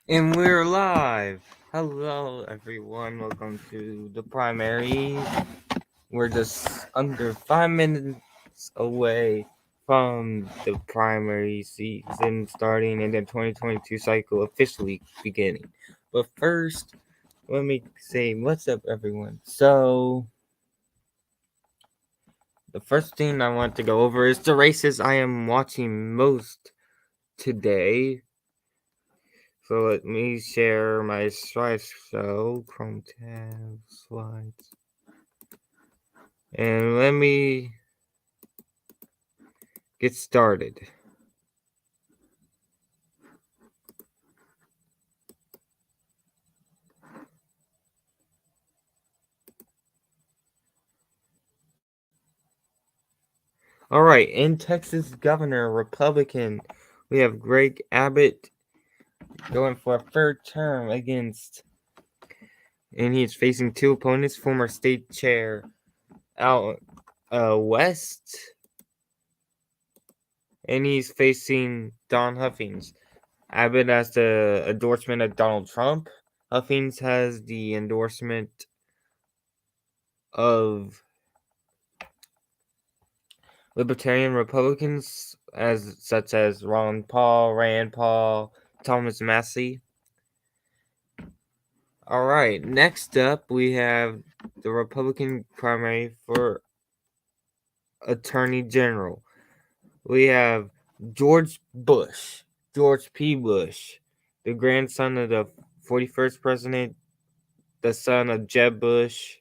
And we're live. Hello, everyone. Welcome to the Primaries. We're just under 5 minutes away from the primary season starting and the 2022 cycle officially beginning. But first, let me say what's up, everyone. So, the first thing I want to go over is the races I am watching most today. So let me share my slideshow, Chrome tab, slides, and let me get started. All right, in Texas governor, Republican, we have Greg Abbott going for a third term against, and he is facing two opponents, former state chair out west, and he's facing Don Huffings. Abbott has the endorsement of Donald Trump. Huffings has the endorsement of Libertarian Republicans such as Ron Paul, Rand Paul, Thomas Massey. All right, next up we have the Republican primary for Attorney General. We have George P. Bush, the grandson of the 41st president, the son of Jeb Bush,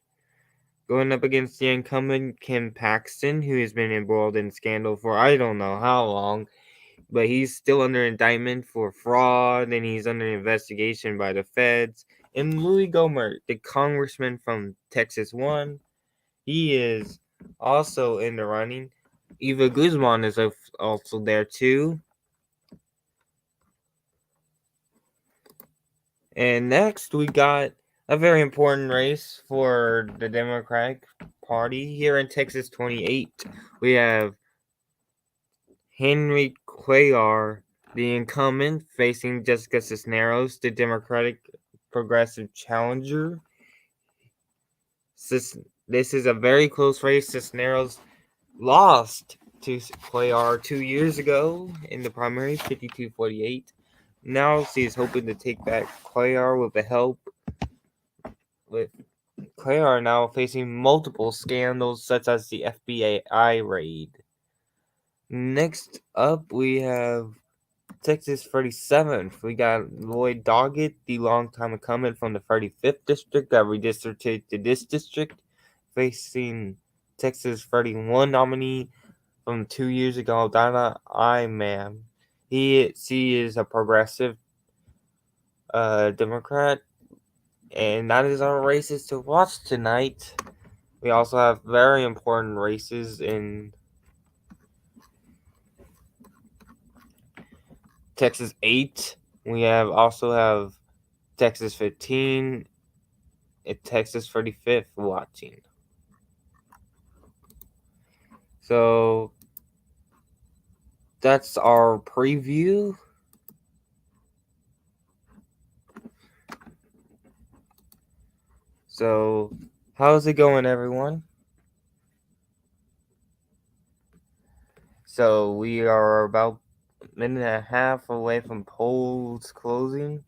going up against the incumbent Kim Paxton, who has been embroiled in scandal for I don't know how long, but he's still under indictment for fraud and he's under investigation by the feds. And Louis Gohmert, the congressman from Texas 1, he is also in the running. Eva Guzman is also there too. And next we got a very important race for the Democratic Party here in Texas 28. We have Henry Cuellar, the incumbent, facing Jessica Cisneros, the Democratic progressive challenger. This is a very close race. Cisneros lost to Cuellar 2 years ago in the primary, 52-48. Now she's hoping to take back Cuellar with the help with Cuellar now facing multiple scandals such as the FBI raid. Next up, we have Texas 37th. We got Lloyd Doggett, the longtime incumbent from the 35th district that redistricted to this district, facing Texas 31 nominee from 2 years ago, Donna Iman. She is a progressive Democrat, and that is our races to watch tonight. We also have very important races in Texas 8. We also have Texas 15 and Texas 35th watching. So that's our preview. So how's it going, everyone? So we are about a minute and a half away from polls closing.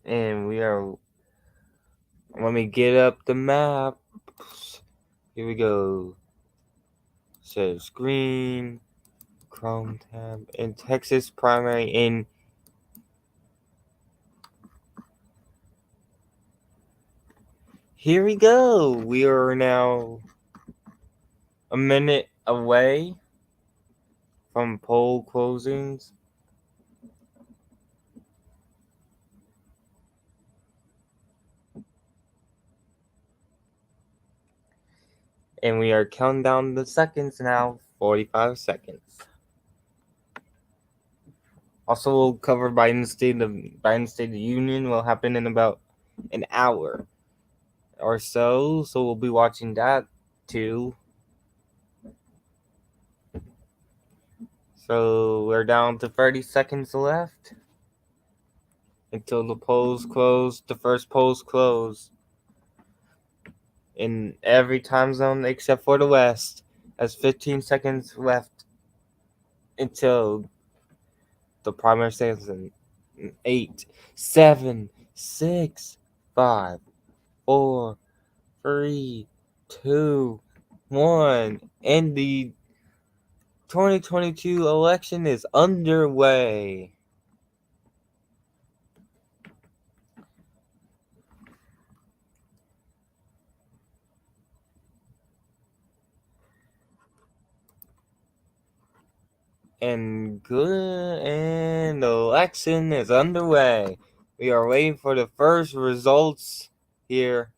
And let me get up the map. Here we go. Share screen, Chrome tab, and Texas primary in. Here we go. We are now a minute away from poll closings. And we are counting down the seconds now. 45 seconds. Also covered Biden's State of the Union will happen in about an hour or so. So we'll be watching that too. So we're down to 30 seconds left until the polls close. The first polls close in every time zone except for the West. Has 15 seconds left until the primary stands in 8, 7, 6, 5, 4, 3, 2, 1, and the 2022 election is underway. And the election is underway. We are waiting for the first results here.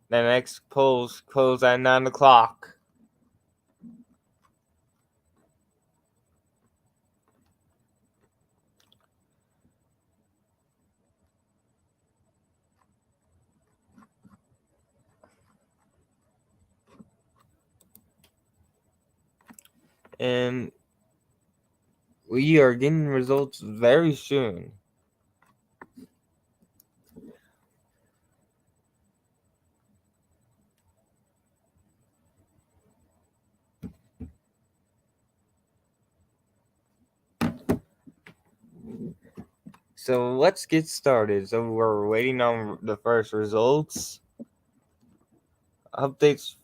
The next polls close at 9 o'clock. And we are getting results very soon. So let's get started. So we're waiting on the first results. Updates.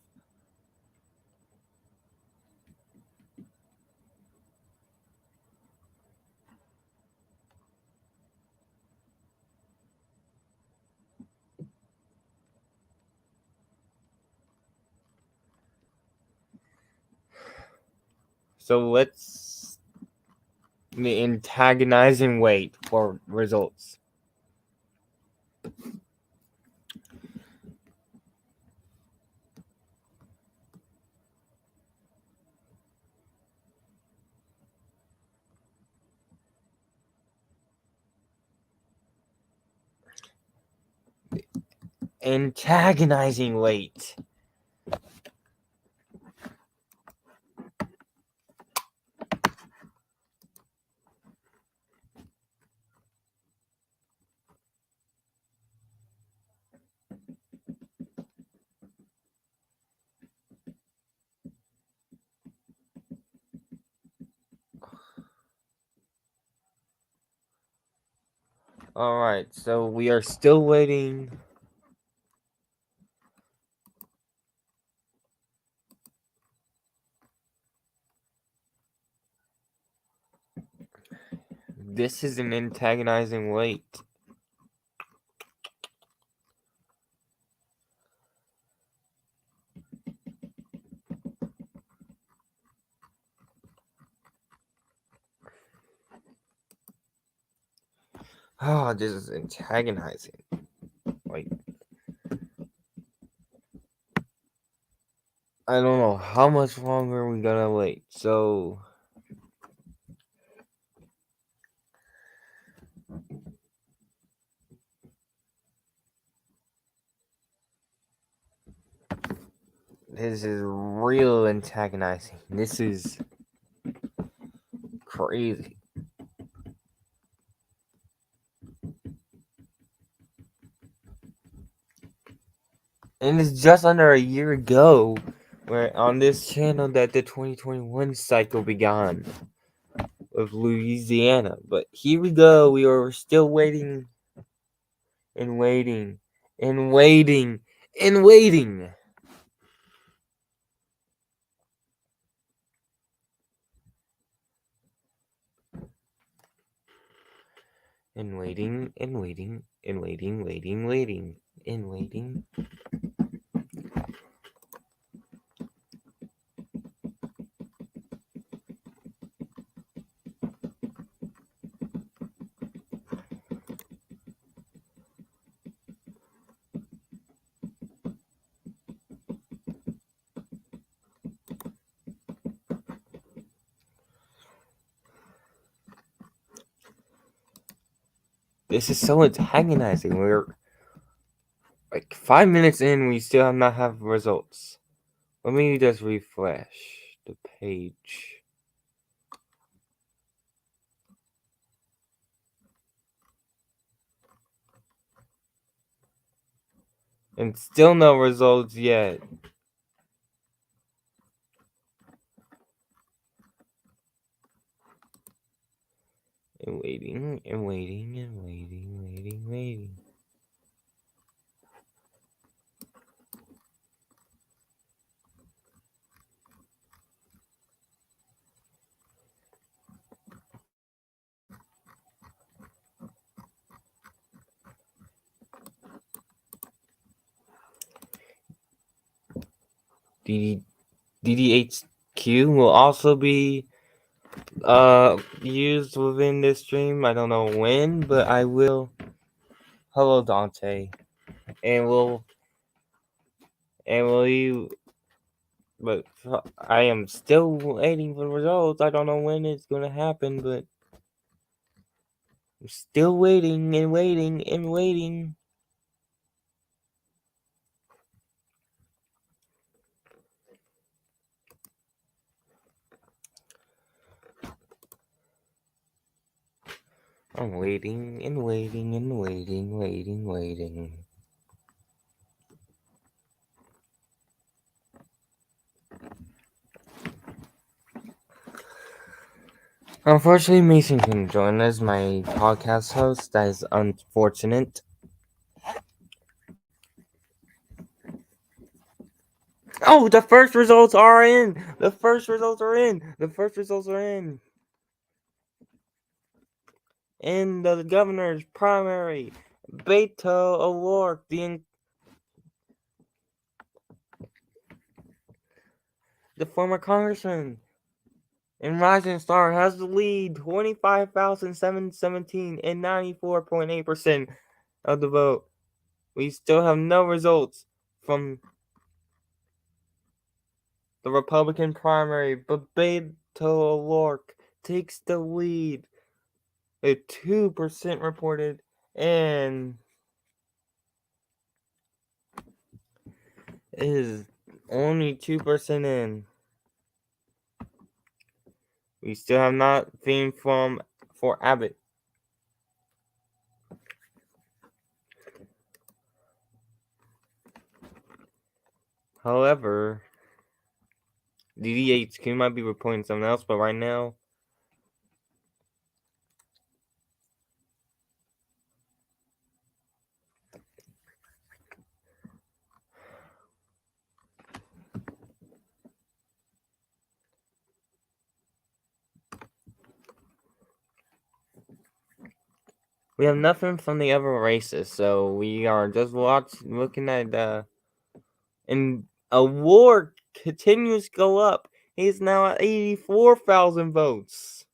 So let's antagonize and wait for results. Antagonizing wait. Alright, so we are still waiting. This is an antagonizing wait. Oh, this is antagonizing. Like, I don't know how much longer we gotta wait. So this is real antagonizing. This is crazy. And it's just under a year ago where on this channel that the 2021 cycle began with Louisiana. But here we go. We are still waiting and waiting and waiting and waiting. And waiting and waiting and waiting, waiting and waiting. This is so antagonizing. We're like 5 minutes in, we still have not have results. Let me just refresh the page. And still no results yet. And waiting, and waiting, and waiting. DDHQ will also be used within this stream. I don't know when, but I will. Hello, Dante, and will you? But I am still waiting for results. I don't know when it's gonna happen, but I'm still waiting and waiting and waiting. I'm waiting and waiting and waiting. Unfortunately, Mason couldn't join as my podcast host. That is unfortunate. Oh, the first results are in. The first results are in. In the governor's primary, Beto O'Rourke, the former congressman and rising star, has the lead, 25,717 and 94.8% of the vote. We still have no results from the Republican primary, but Beto O'Rourke takes the lead at 2% reported, and is only 2% in. We still have not seen for Abbott. However, DDHQ might be reporting something else, but right now, we have nothing from the other races, so we are just looking at and Award continues to go up. He's now at 84,000 votes.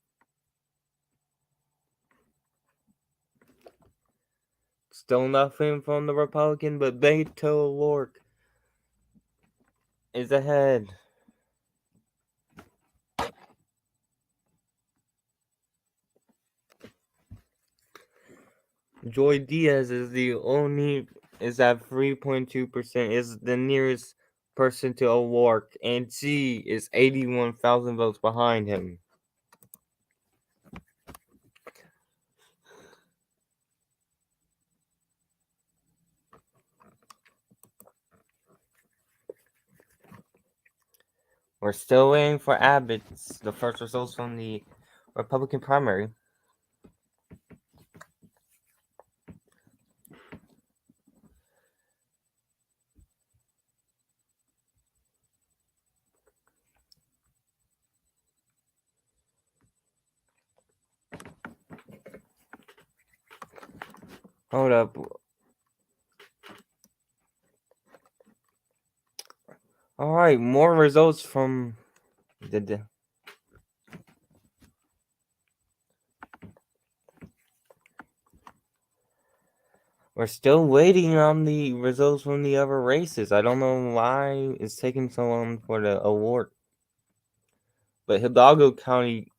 Still nothing from the Republican, but Beto O'Rourke is ahead. Joy Diaz is at 3.2%, is the nearest person to O'Rourke, and she is 81,000 votes behind him. We're still waiting for Abbott's, the first results from the Republican primary. Hold up. All right, more results from the. We're still waiting on the results from the other races. I don't know why it's taking so long for the award. But Hidalgo County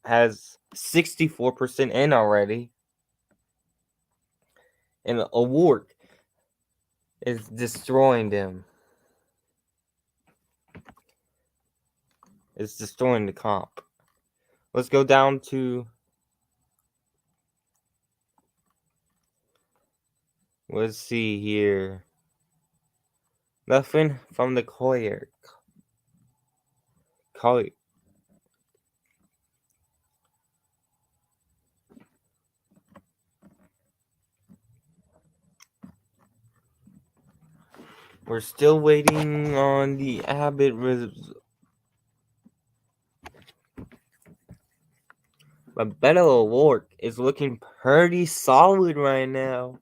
has 64% in already. and O'Rourke is destroying them. It's destroying the comp. Let's go down to. Let's see here. Nothing from the Collier. We're still waiting on the Abbott but Beto O'Rourke is looking pretty solid right now.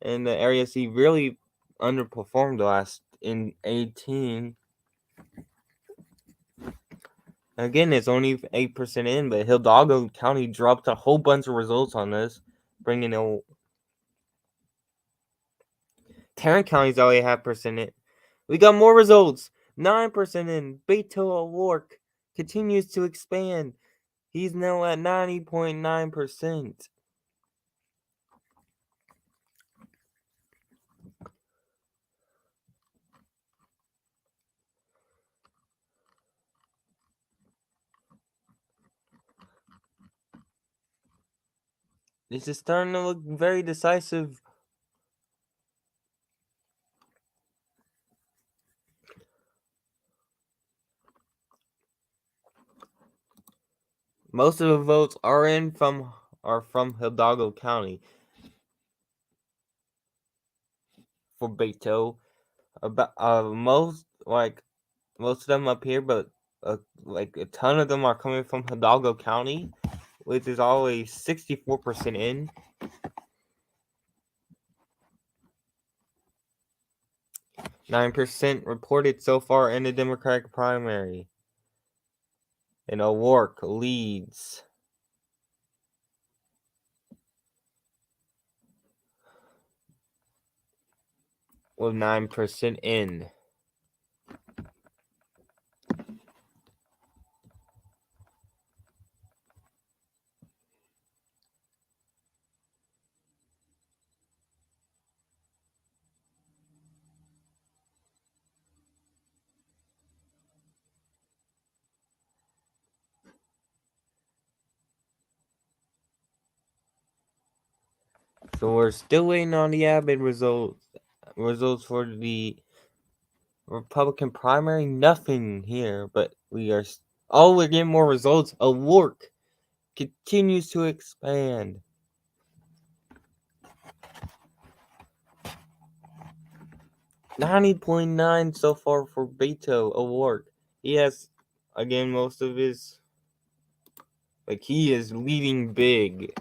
In the areas he really underperformed last in 18. Again, it's only 8% in, but Hidalgo County dropped a whole bunch of results on this, bringing in. Tarrant County's only 0.5% in. We got more results. 9% in. Beto O'Rourke continues to expand. He's now at 90.9%. This is starting to look very decisive. Most of the votes are from Hidalgo County for Beto. About most of them up here, but like a ton of them are coming from Hidalgo County, which is always 64% in. 9% reported so far in the Democratic primary. And O'Rourke leads. With 9% in. So we're still waiting on the Abbott results for the Republican primary. Nothing here, but we're getting more results. O'Rourke continues to expand. 90.9 so far for Beto O'Rourke. He has, again, most of his. He is leading big.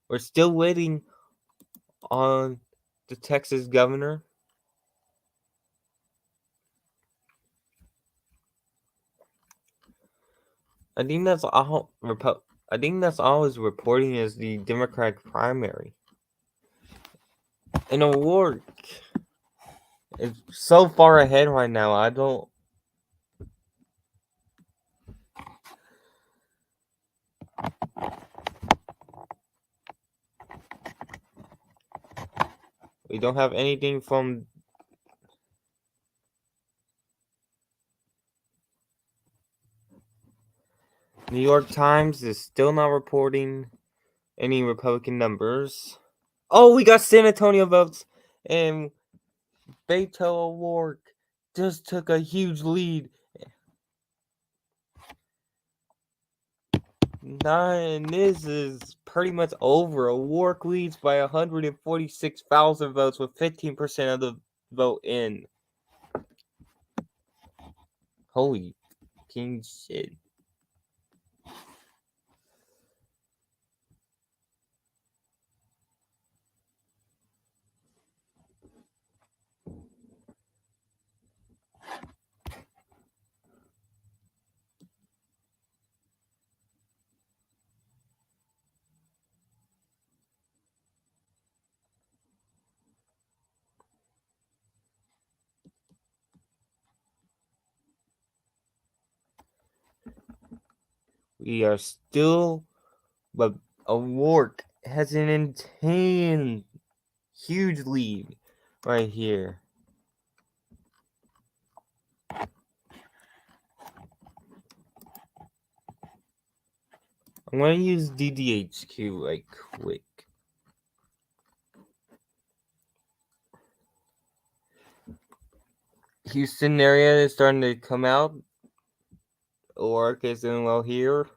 We're still waiting on the Texas governor. I think that's all. I think that's all is reporting as the Democratic primary. And O'Rourke is so far ahead right now. I don't. We don't have anything from New York Times is still not reporting any Republican numbers. Oh, we got San Antonio votes, and Beto O'Rourke just took a huge lead. This is pretty much over. O'Rourke leads by 146,000 votes with 15% of the vote in. Holy king shit. We are still, but O'Rourke has an intense Huge lead right here. I'm going to use DDHQ right quick. Houston area is starting to come out. Work is doing well here.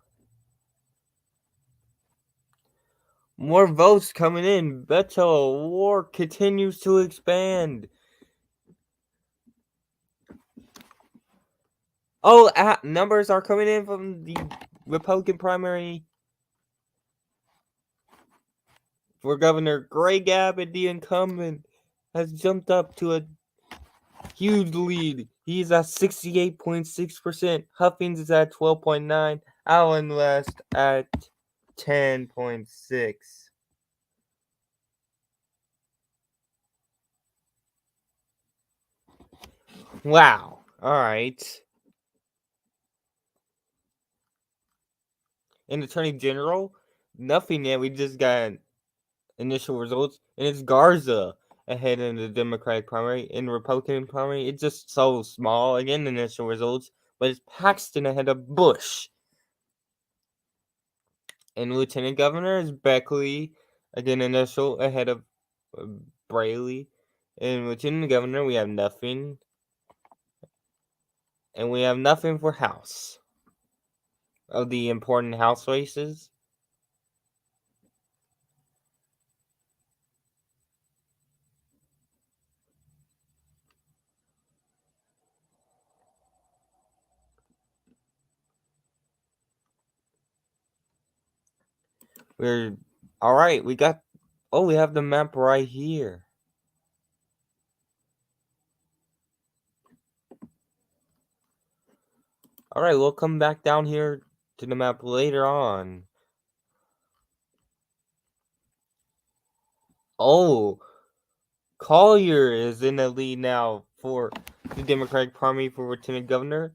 More votes coming in. Beto war continues to expand. Oh, numbers are coming in from the Republican primary for Governor. Greg Abbott, the incumbent, has jumped up to a huge lead. He's at 68.6%. Huffings is at 12.9%. Allen West at 10.6%. Wow. All right. In Attorney General, nothing yet. We just got initial results, and it's Garza ahead in the Democratic primary. In the Republican primary, it's just so small. Again, initial results, but it's Paxton ahead of Bush. And Lieutenant Governor is Beckley, again initial ahead of Braley. And Lieutenant Governor, we have nothing. And we have nothing for House. Of the important House races. We're alright, we got we have the map right here. Alright, we'll come back down here to the map later on. Oh, Collier is in the lead now for the Democratic primary for Lieutenant Governor.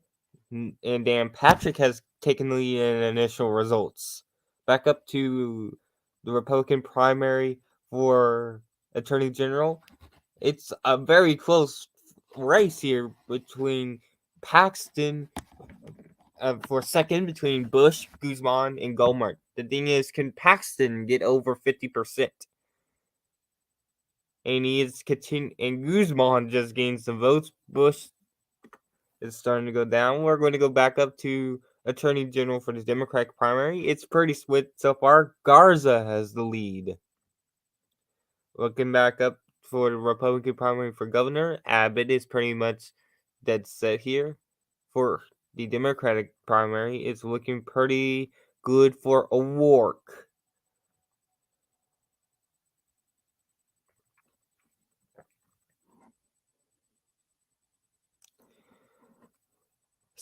And Dan Patrick has taken the lead in initial results. Back up to the Republican primary for Attorney General. It's a very close race here between Paxton for second, between Bush, Guzman, and Gohmert. The thing is, can Paxton get over 50%? And he is and Guzman just gained some votes. Bush is starting to go down. We're going to go back up to Attorney General for the Democratic primary. It's pretty split so far. Garza has the lead. Looking back up for the Republican primary for governor, Abbott is pretty much dead set here. For the Democratic primary, it's looking pretty good for O'Rourke.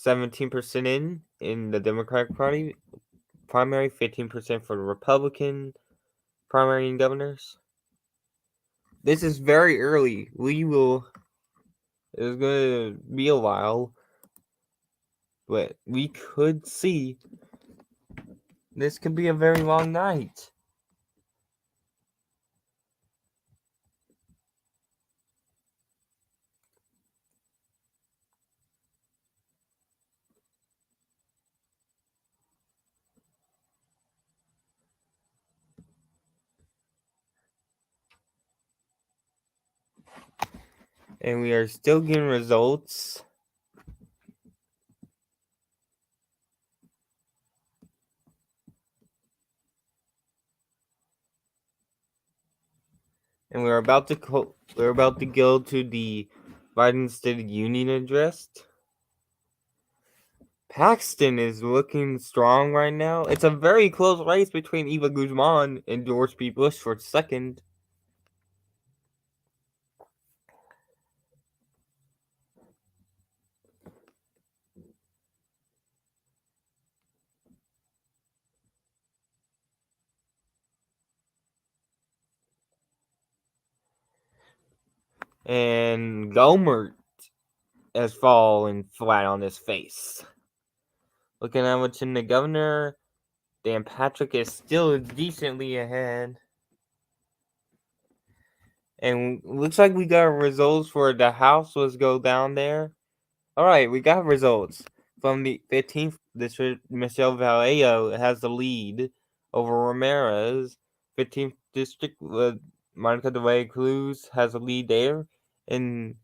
17% in the Democratic Party primary, 15% for the Republican primary and governors. This is very early. It's going to be a while, but we could see this could be a very long night. And we are still getting results. And we're about to go to the Biden State of Union address. Paxton is looking strong right now. It's a very close race between Eva Guzman and George B. Bush for second. And Gohmert has fallen flat on his face. Looking at what's in the governor, Dan Patrick is still decently ahead. And looks like we got results for the House. Let's go down there. All right, we got results from the 15th district. Michelle Vallejo has the lead over Ramirez. 15th district, Monica DeWay Cruz has the lead there. In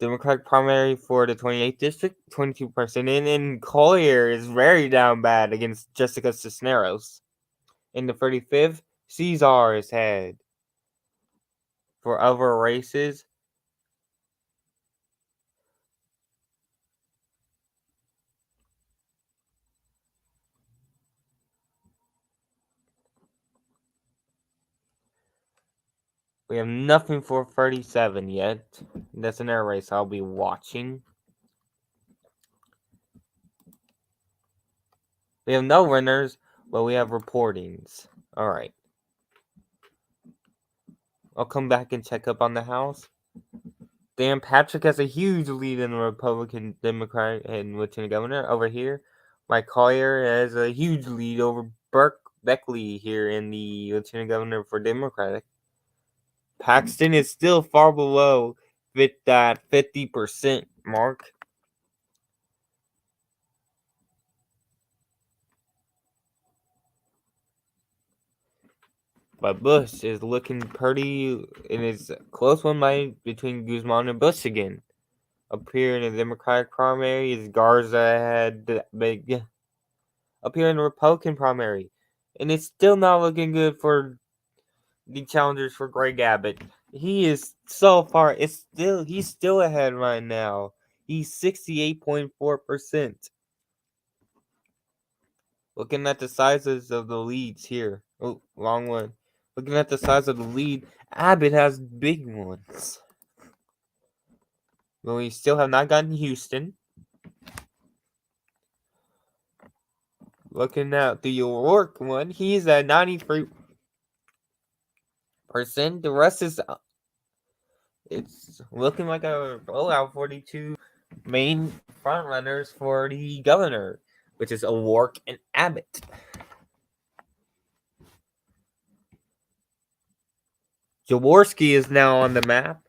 Democratic primary for the 28th district, 22% in. And Collier is very down bad against Jessica Cisneros. In the 35th, Cesar is ahead. For other races, we have nothing for 37 yet. That's another race I'll be watching. We have no winners, but we have reportings. Alright. I'll come back and check up on the House. Dan Patrick has a huge lead in the Republican, Democrat, and Lieutenant Governor over here. Mike Collier has a huge lead over Burke Beckley here in the Lieutenant Governor for Democratic. Paxton is still far below that 50% mark. But Bush is looking pretty, and it's a close one between Guzman and Bush again. Up here in the Democratic primary is Garza had big. Up here in the Republican primary, and it's still not looking good for the challengers for Greg Abbott. He is so far. He's still ahead right now. He's 68.4%. Looking at the sizes of the leads here. Oh, wrong one. Looking at the size of the lead, Abbott has big ones. But we still have not gotten Houston. Looking at the O'Rourke one, he's at 93%. The rest is it's looking like a blowout for the two main front runners for the governor, which is O'Rourke and Abbott. Jaworski is now on the map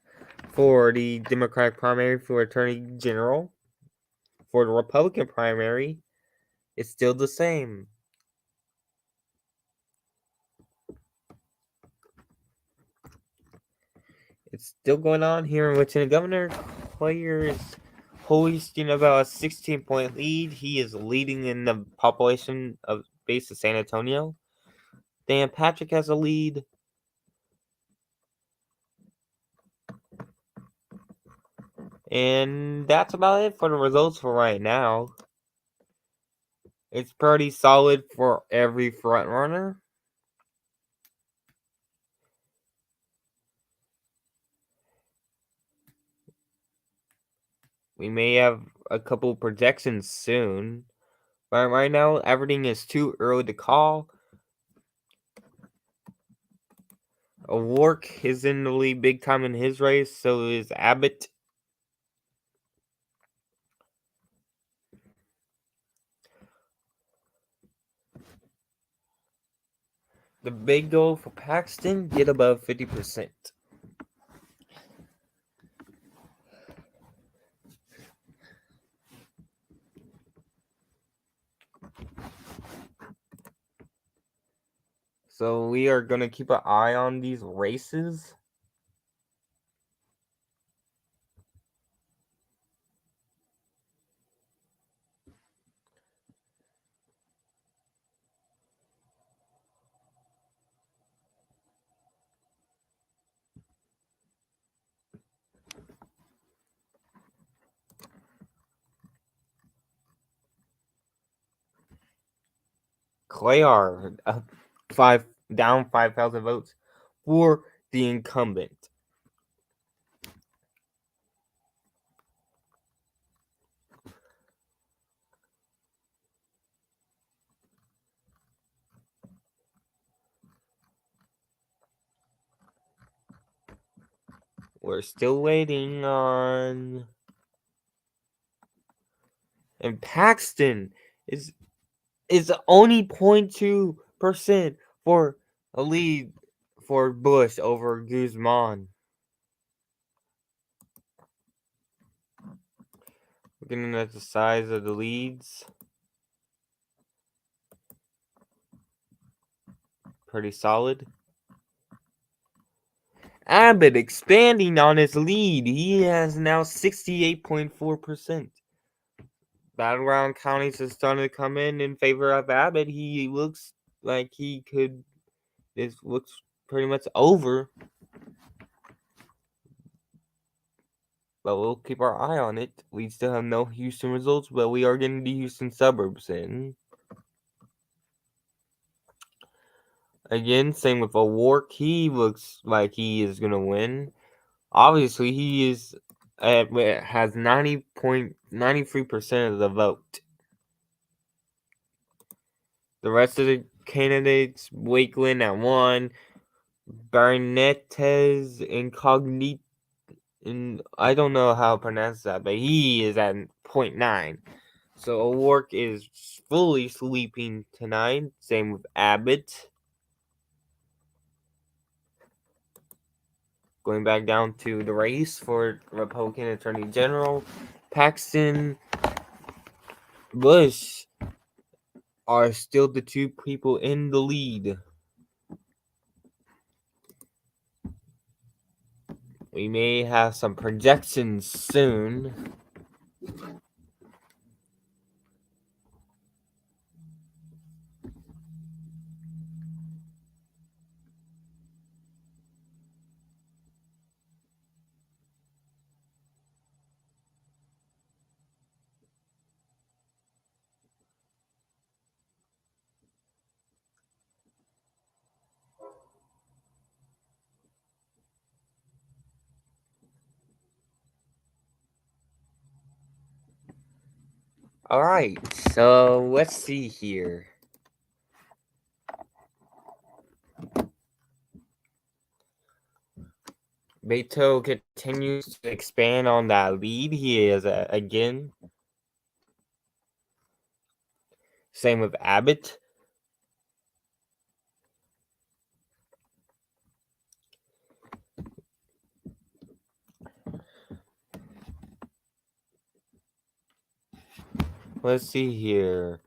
for the Democratic primary for Attorney General. For the Republican primary, it's still the same. It's still going on here in Lieutenant Governor. Collier is hoisting about a 16-point lead. He is leading in the population of base of San Antonio. Dan Patrick has a lead. And that's about it for the results for right now. It's pretty solid for every front runner. We may have a couple projections soon. But right now, everything is too early to call. O'Rourke is in the lead big time in his race, so is Abbott. The big goal for Paxton, get above 50%. So we are going to keep an eye on these races. Clayar down 5,000 votes for the incumbent. We're still waiting on. And Paxton is only 0.2% for a lead for Bush over Guzman. Looking at the size of the leads, pretty solid. Abbott expanding on his lead. He has now 68.4%. Battleground counties are starting to come in favor of Abbott. He looks like he could. This looks pretty much over. But we'll keep our eye on it. We still have no Houston results, but we are getting the Houston suburbs in. Again, same with O'Rourke. He looks like he is gonna win. Obviously, he is has 90.93% of the vote. The rest of the candidates: Wakeland at 1, Barnettez Incognito. I don't know how to pronounce that, but he is at 0.9. So O'Rourke is fully sweeping tonight. Same with Abbott. Going back down to the race for Republican Attorney General, Paxton, Bush are still the two people in the lead. We may have some projections soon. Alright, so let's see here. Beto continues to expand on that lead. He is again. Same with Abbott. Let's see here.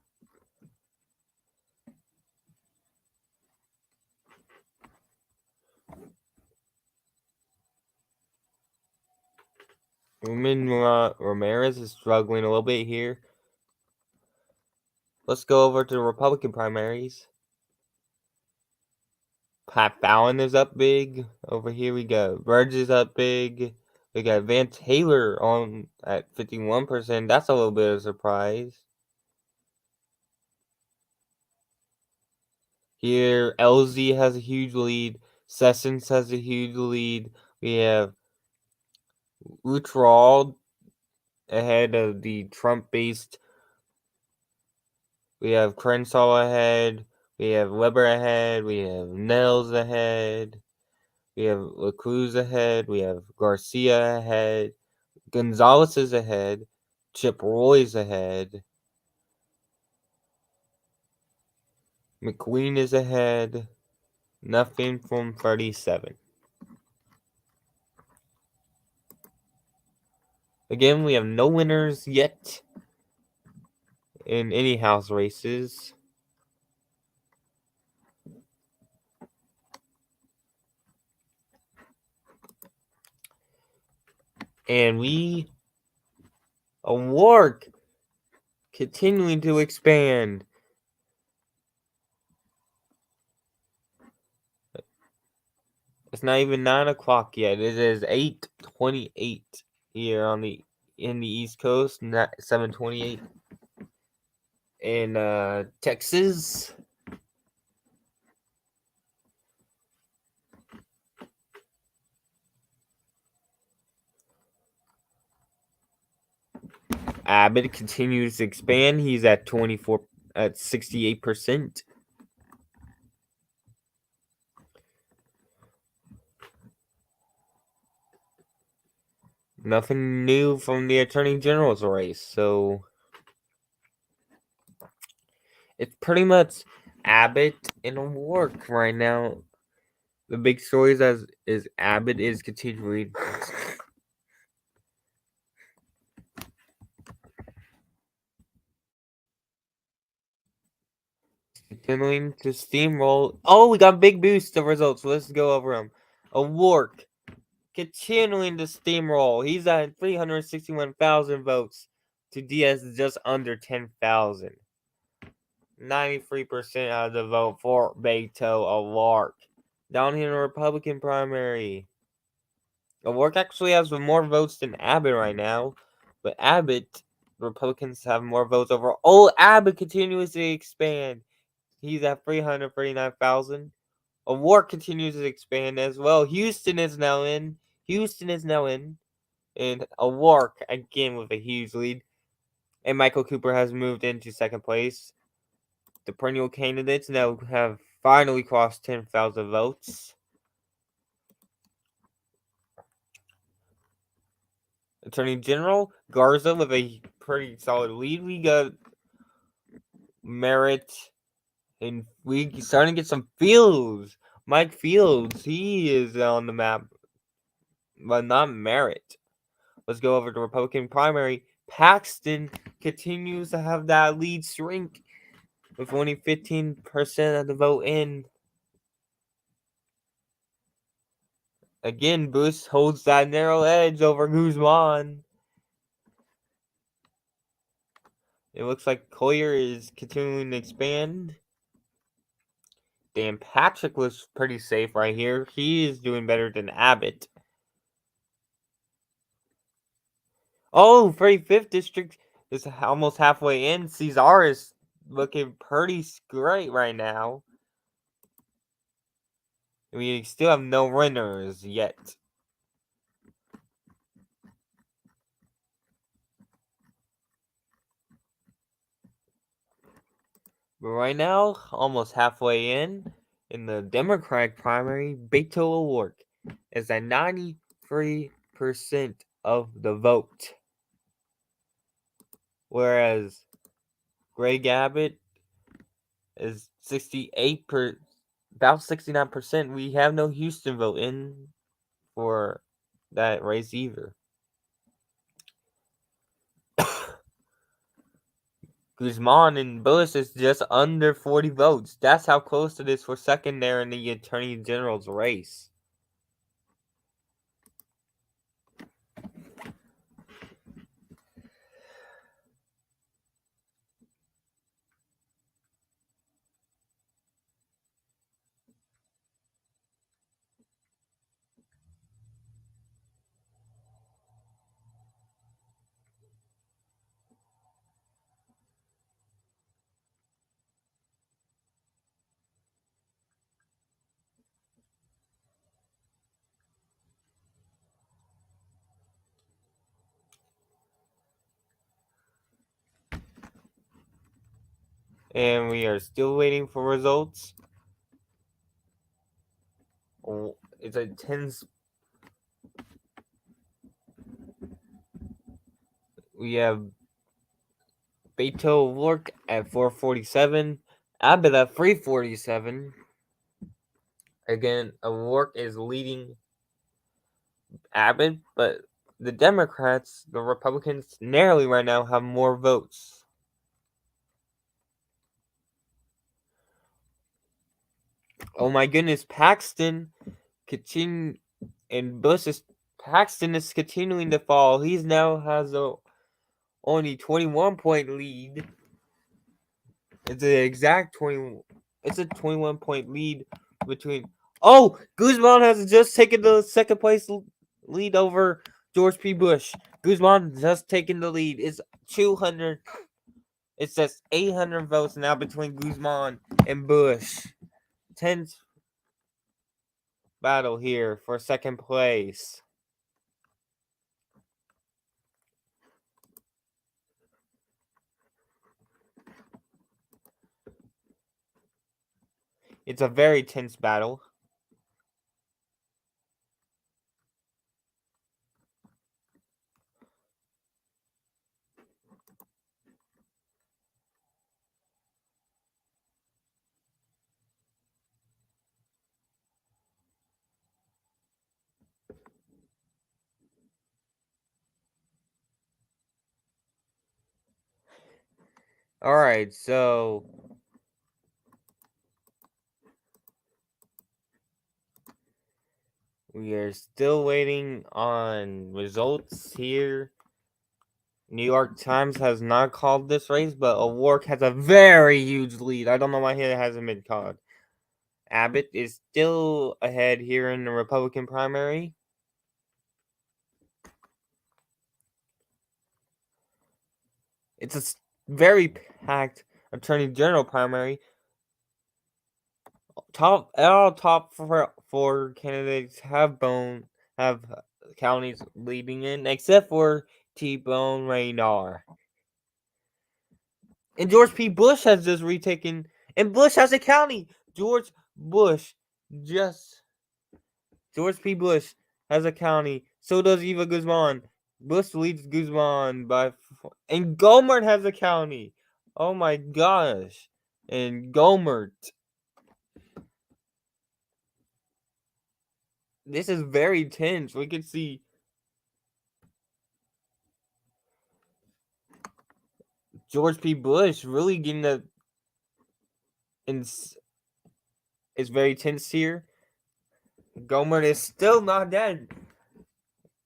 Ramirez is struggling a little bit here. Let's go over to the Republican primaries. Pat Fallon is up big. Over here we go. Burge is up big. We got Van Taylor on at 51%. That's a little bit of a surprise. Here, LZ has a huge lead. Sessions has a huge lead. We have Utrald ahead of the Trump-based. We have Crenshaw ahead. We have Weber ahead. We have Nels ahead. We have LaCruz ahead. We have Garcia ahead. Gonzalez is ahead. Chip Roy's ahead. McQueen is ahead. Nothing from 37. Again, we have no winners yet in any house races. And we O'Rourke continuing to expand. It's not even 9 o'clock yet. It is 8:28 here in the East Coast, not 7:28 in Texas. Abbott continues to expand. He's at 68%. Nothing new from the Attorney General's race, so it's pretty much Abbott and O'Rourke right now. The big stories is Abbott is continuing Continuing to steamroll. Oh, we got a big boost of results. Let's go over them. O'Rourke continuing to steamroll. He's at 361,000 votes to Diaz just under 10,000. 93% of the vote for Beto O'Rourke. Down here in the Republican primary, O'Rourke actually has more votes than Abbott right now, but Abbott, Republicans have more votes over. Oh, Abbott continues to expand. He's at 339,000. O'Rourke continues to expand as well. Houston is now in. And O'Rourke again with a huge lead. And Michael Cooper has moved into second place. The perennial candidates now have finally crossed 10,000 votes. Attorney General Garza with a pretty solid lead. We got Merritt, and we starting to get some Fields. Mike Fields, he is on the map, but not Merritt. Let's go over to Republican primary. Paxton continues to have that lead shrink with only 15% of the vote in. Again, Bush holds that narrow edge over Guzman. It looks like Collier is continuing to expand. Dan Patrick looks pretty safe right here. He is doing better than Abbott. Oh, 35th district is almost halfway in. Cesar is looking pretty great right now. We still have no winners yet. But right now, almost halfway in the Democratic primary, Beto O'Rourke is at 93% of the vote. Whereas Greg Abbott is 68%, about 69%. We have no Houston vote in for that race either. Guzman and Bush is just under 40 votes. That's how close it is for second there in the Attorney General's race. And we are still waiting for results. It's a tense. We have Beto O'Rourke at 447, Abbott at 347. Again, O'Rourke is leading Abbott, but the Democrats, the Republicans, narrowly right now have more votes. Oh my goodness, Paxton continue and Paxton is continuing to fall. He's now has a only 21-point lead. It's an exact 20. It's a 21-point lead between. Oh, Guzman has just taken the second place lead over George P. Bush. Guzman just taken the lead. It's 200. It says 800 votes now between Guzman and Bush. Tense battle here for second place. It's a very tense battle. All right, so We are still waiting on results here. New York Times has not called this race, but O'Rourke has a very huge lead. I don't know why he hasn't been called. Abbott is still ahead here in the Republican primary. It's a very packed Attorney General primary. All top four candidates have counties leading in, except for T-Bone Radar. And George P. Bush has just retaken, and Bush has a county. George P. Bush has a county. So does Eva Guzman. Bush leads Guzman and Gomert has a county. Oh my gosh. And Gomert. This is very tense. We can see George P. Bush really getting it's very tense here. Gomert is still not dead.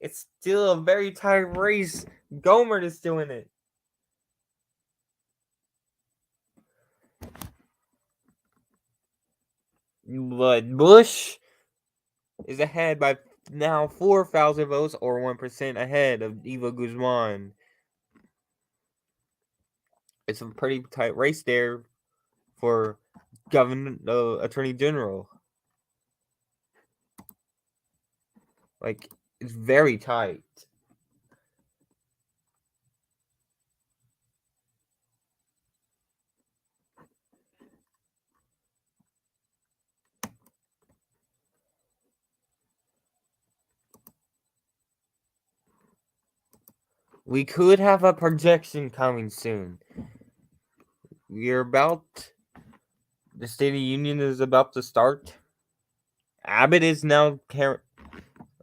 It's still a very tight race. Gomert is still in it. But Bush is ahead by now 4,000 votes or 1% ahead of Eva Guzman. It's a pretty tight race there for Attorney General. Like, it's very tight. We could have a projection coming soon. The State of the Union is about to start. Abbott is now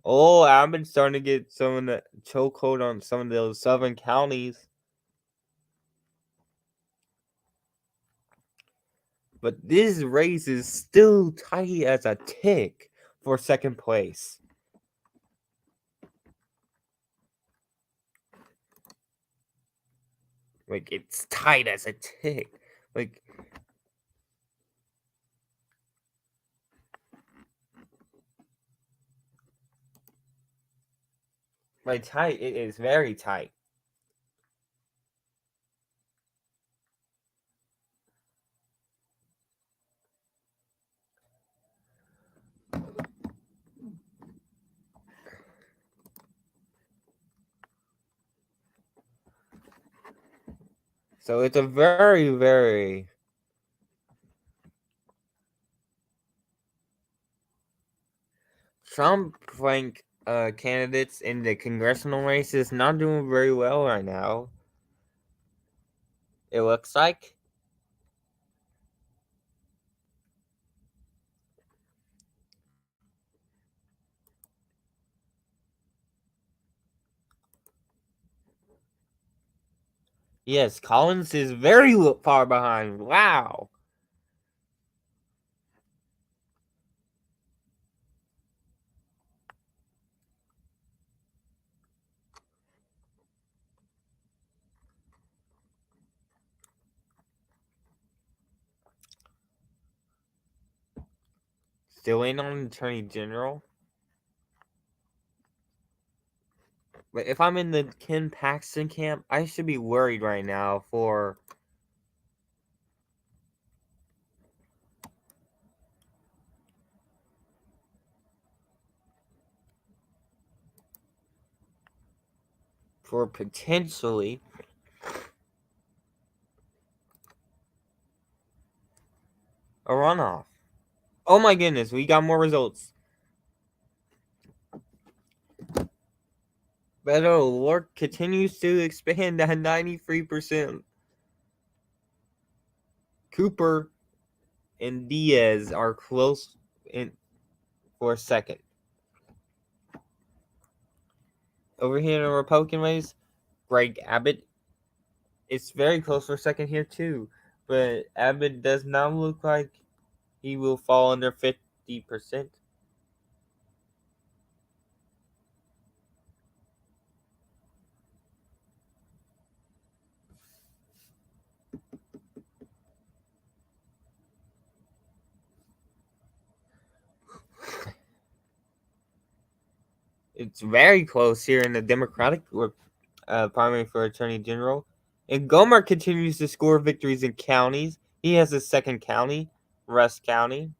Abbott's starting to get some of the chokehold on some of those southern counties. But this race is still tight as a tick for second place. Like, it's tight as a tick. Like, tight, it is very tight. So it's a very, very Trump flank candidates in the congressional races not doing very well right now. It looks like. Yes, Collins is very far behind. Wow. Still ain't on Attorney General. But if I'm in the Ken Paxton camp, I should be worried right now for potentially a runoff. Oh my goodness, we got more results. Beto O'Rourke continues to expand at 93%. Cooper and Diaz are close in for a second. Over here in the Republican race, Greg Abbott is very close for a second here too. But Abbott does not look like he will fall under 50%. It's very close here in the Democratic primary for Attorney General. And Gomer continues to score victories in counties. He has his second county, Rusk County.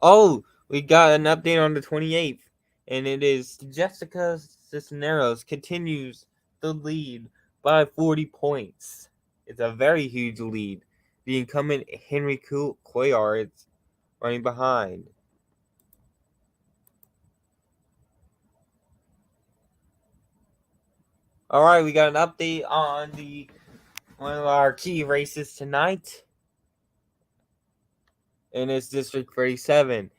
Oh, we got an update on the 28th, and it is Jessica Cisneros continues the lead by 40 points. It's a very huge lead. The incumbent Henry Cuellar is running behind. All right, we got an update on the one of our key races tonight, and it's District 37.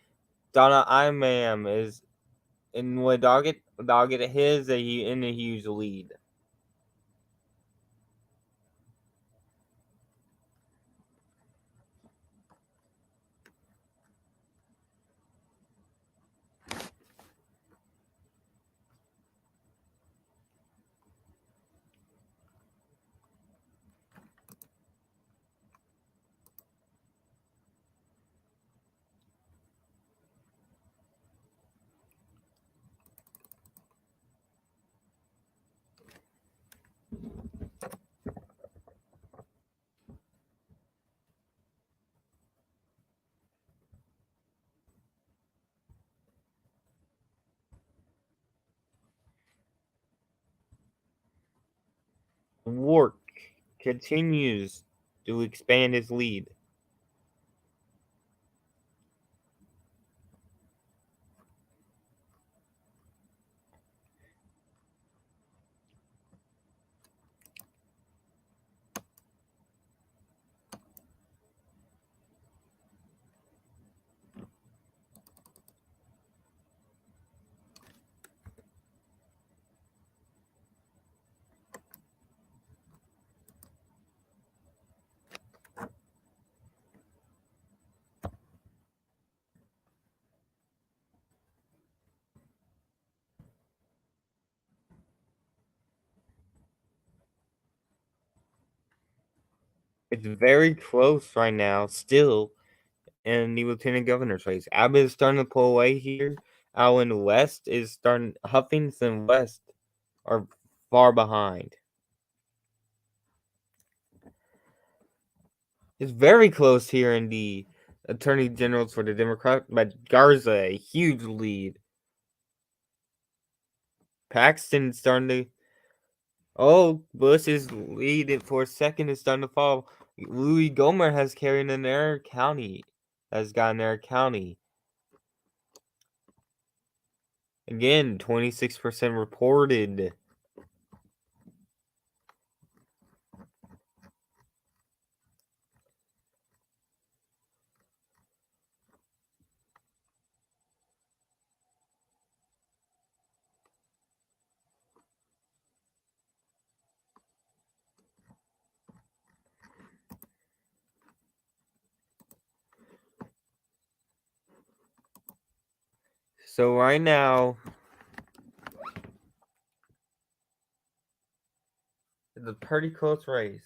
Donna Imam is in Doggett. Doggett his in a huge lead. Work continues to expand his lead. It's very close right now, still in the lieutenant governor's race. Abbott is starting to pull away here. Allen West is starting. Huffington West are far behind. It's very close here in the attorney generals for the Democrat, but Garza a huge lead. Paxton starting to. Oh, Bush's lead for a second is starting to fall. Louis Gomer has carried an Air County. Has gotten Air County. Again, 26% reported. So right now, it's a pretty close race.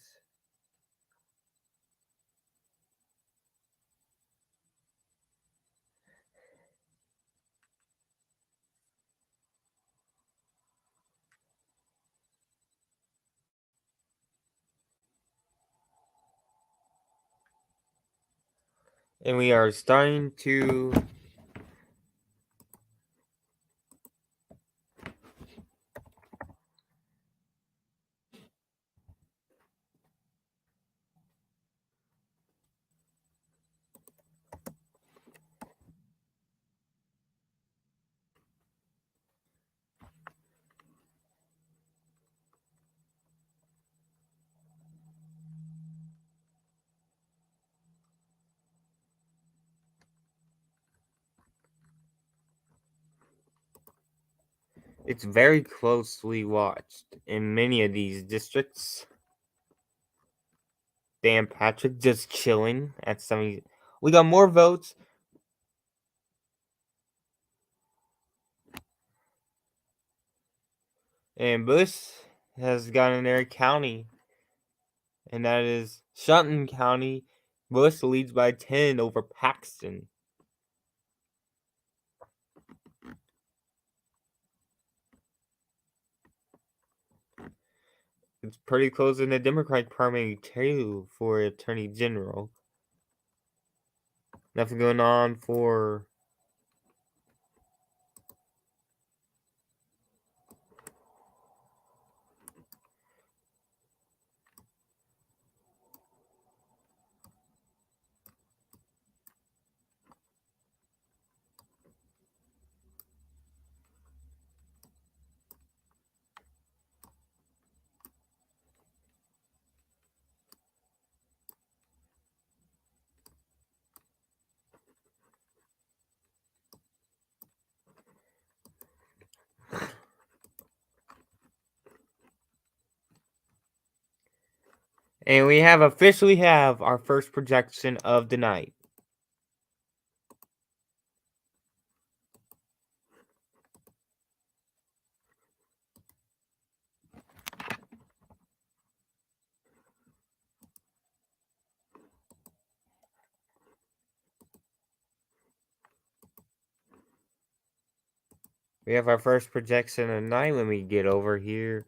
And we are starting to. It's very closely watched in many of these districts. Dan Patrick just chilling at 70. We got more votes. And Bush has gotten Air County. And that is Shelton County. Bush leads by 10 over Paxton. It's pretty close in the Democratic primary, too, for Attorney General. Nothing going on for and we officially have our first projection of the night. We have our first projection of the night. Let me get over here.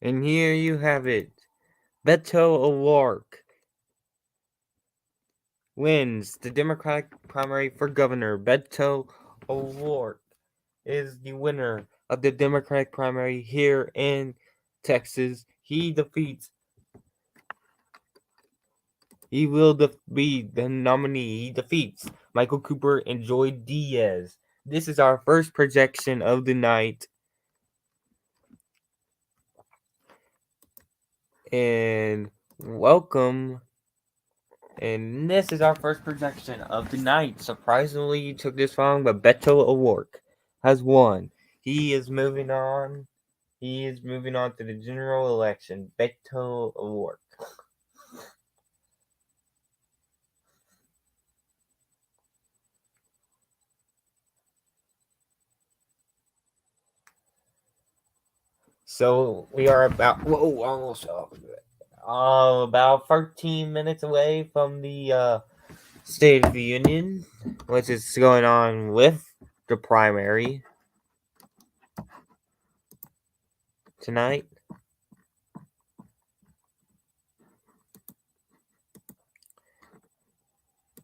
And here you have it. Beto O'Rourke wins the Democratic primary for governor. Beto O'Rourke is the winner of the Democratic primary here in Texas. He will be the nominee. He defeats Michael Cooper and Joy Diaz. This is our first projection of the night. And welcome. And this is our first projection of the night. Surprisingly, you took this long, but Beto O'Rourke has won. He is moving on. He is moving on to the general election. Beto O'Rourke. So we are almost about 13 minutes away from the State of the Union, which is going on with the primary tonight.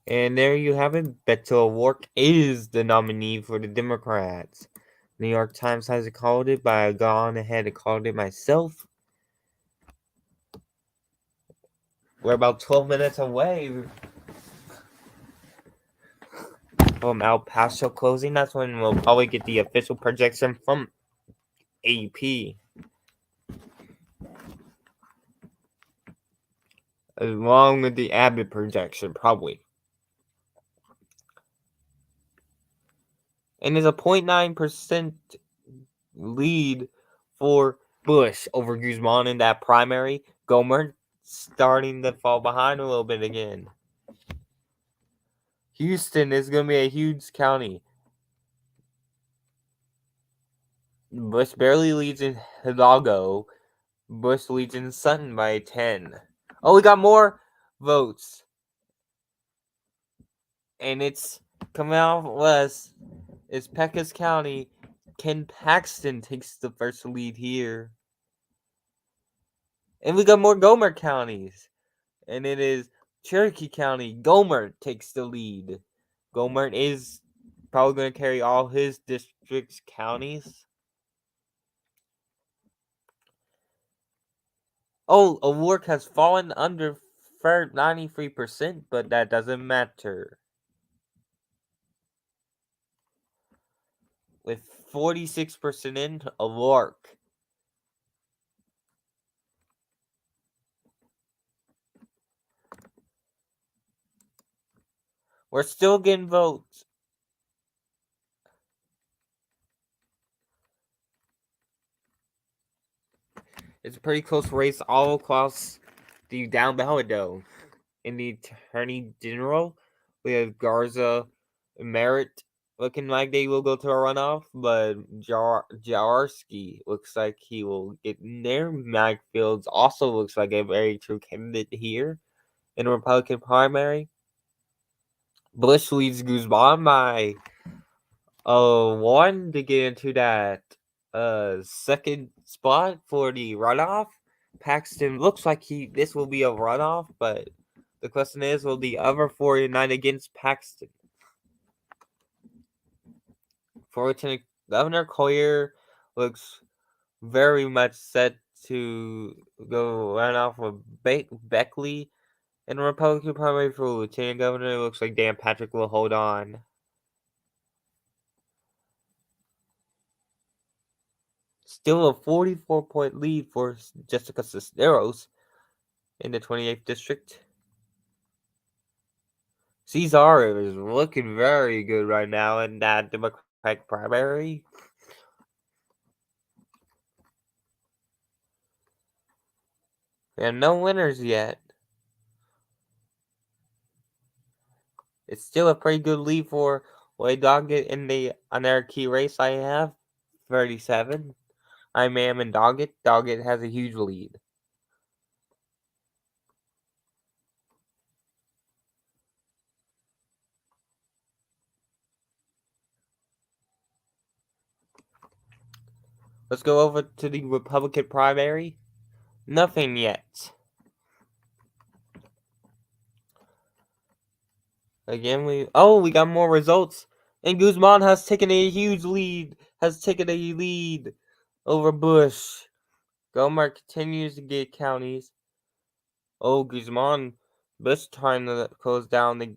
And there you have it. Beto O'Rourke is the nominee for the Democrats. New York Times hasn't called it, but I've gone ahead and called it myself. We're about 12 minutes away from El Paso closing. That's when we'll probably get the official projection from AP. Along with the Abbott projection, probably. And there's a 0.9% lead for Bush over Guzman in that primary. Gomer starting to fall behind a little bit again. Houston is going to be a huge county. Bush barely leads in Hidalgo. Bush leads in Sutton by 10. Oh, we got more votes. And it's coming out west. It's Pecos County. Ken Paxton takes the first lead here. And we got more Gomer counties. And it is Cherokee County. Gomer takes the lead. Gomer is probably going to carry all his districts' counties. Oh, O'Rourke has fallen under 93%, but that doesn't matter. With 46% in, O'Rourke. We're still getting votes. It's a pretty close race all across the down ballot, though. In the Attorney General, we have Garza Merritt looking like they will go to a runoff, but Jaworski looks like he will get in there. Mike Fields also looks like a very true candidate here in a Republican primary. Bush leads Guzman by 1 to get into that second spot for the runoff. Paxton looks like this will be a runoff, but the question is, will the other 49 against Paxton? For Lieutenant Governor, Collier looks very much set to go runoff with Beckley. In the Republican primary for Lieutenant Governor, it looks like Dan Patrick will hold on. Still a 44-point lead for Jessica Cisneros in the 28th district. Cesar is looking very good right now in that Democratic primary. And no winners yet. It's still a pretty good lead for Wade Doggett in the another key race I have. 37. I'm and Doggett. Doggett has a huge lead. Let's go over to the Republican primary. Nothing yet. Again, we got more results. And Guzman has taken a huge lead. Has taken a lead over Bush. Gomar continues to get counties. Oh, Guzman. Bush trying to close down the.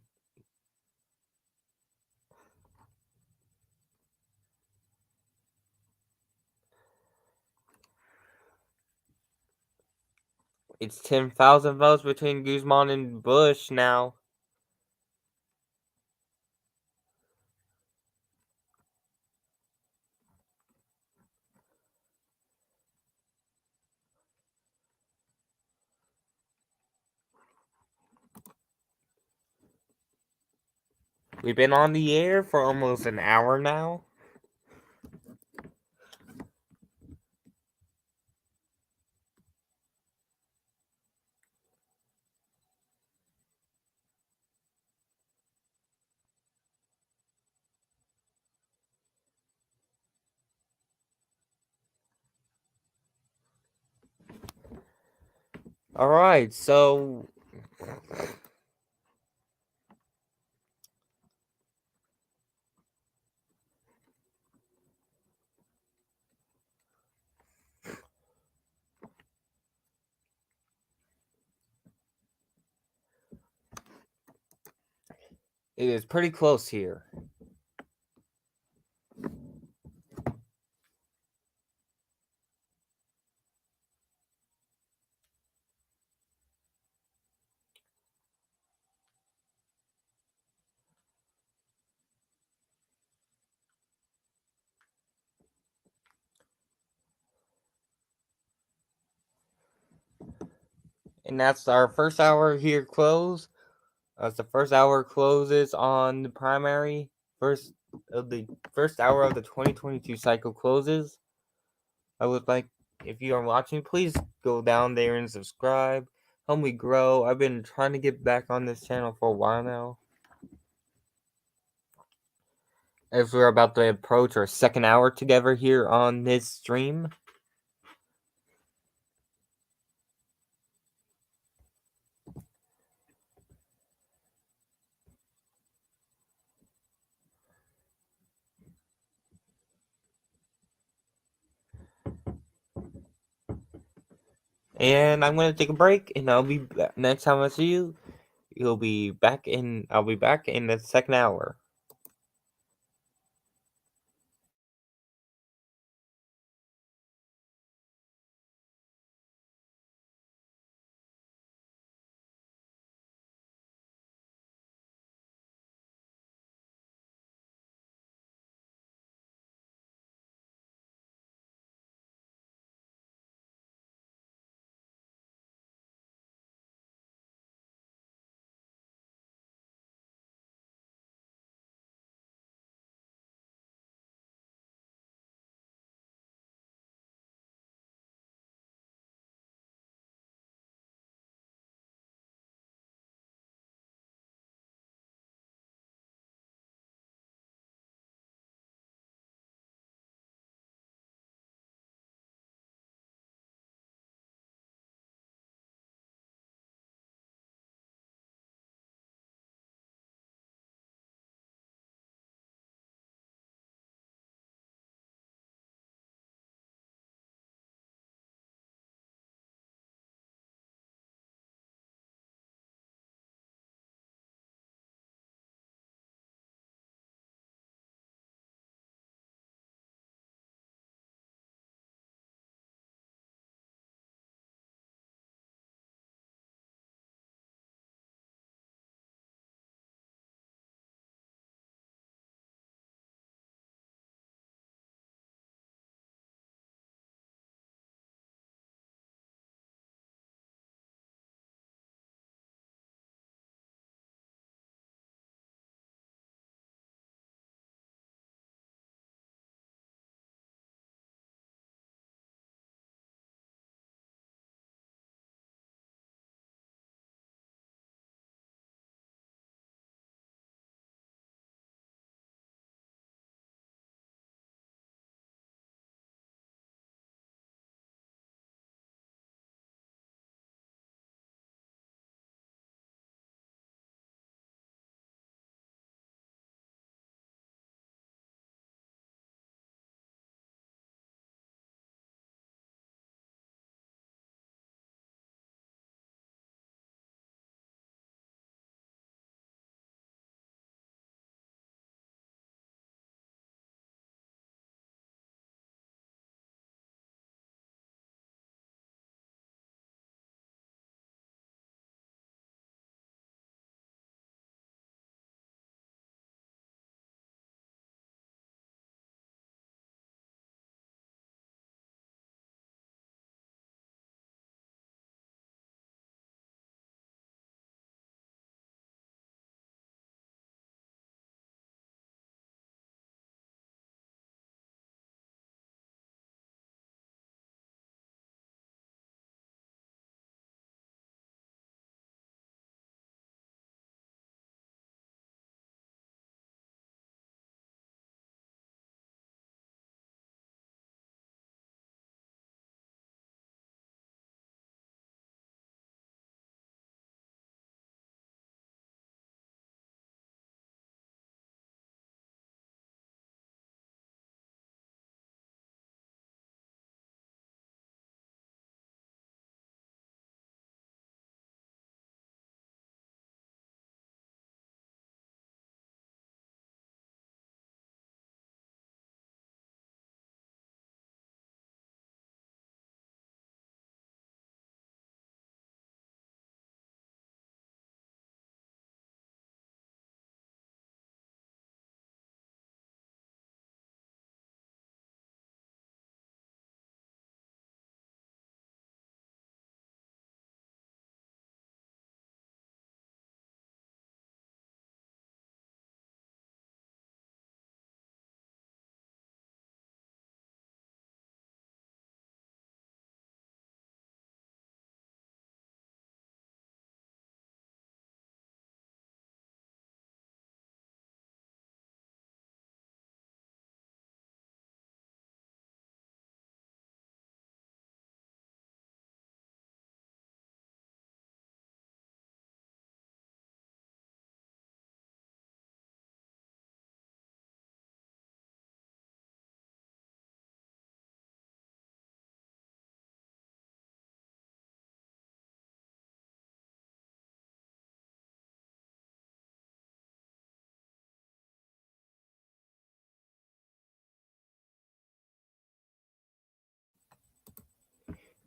It's 10,000 votes between Guzman and Bush now. We've been on the air for almost an hour now. Alright, so it is pretty close here. And that's our first hour here close. As the first hour closes on the primary, the first hour of the 2022 cycle closes. I would like, if you are watching, please go down there and subscribe. Help me grow. I've been trying to get back on this channel for a while now. As we're about to approach our second hour together here on this stream. And I'm gonna take a break, and I'll be back. Next time I see you, I'll be back in the second hour.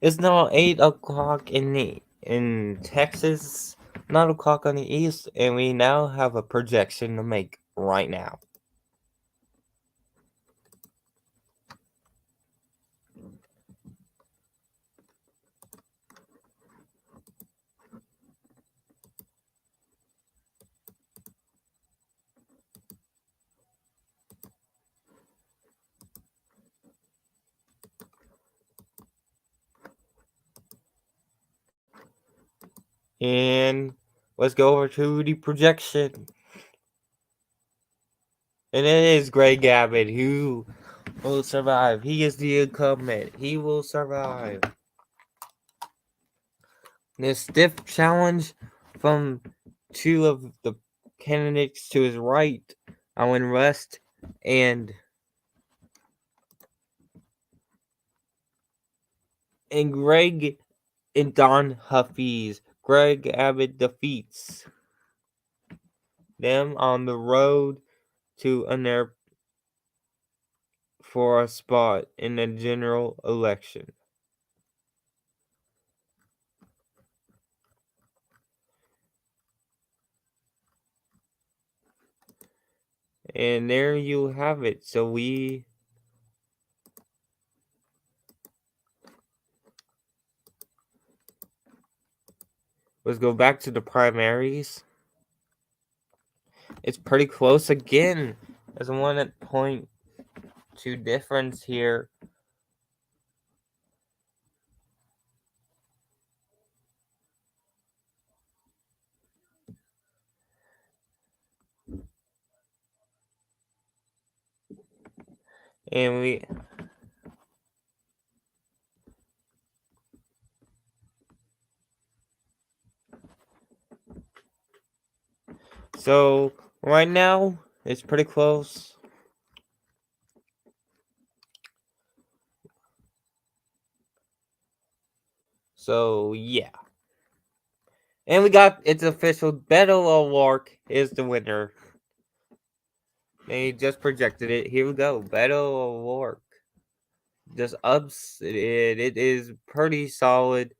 It's now 8 o'clock in Texas, 9 o'clock on the east, and we now have a projection to make right now. And let's go over to the projection. And it is Greg Abbott who will survive. He is the incumbent. He will survive. This stiff challenge from two of the candidates to his right, Owen West and Greg and Don Huffy's. Greg Abbott defeats them on the road to for a spot in the general election. And there you have it. So let's go back to the primaries. It's pretty close again. There's a 1.2 difference here. And so right now it's pretty close. So yeah. And we got it's official. Beto O'Rourke is the winner. They just projected it. Here we go. Beto O'Rourke just ups it. It is pretty solid.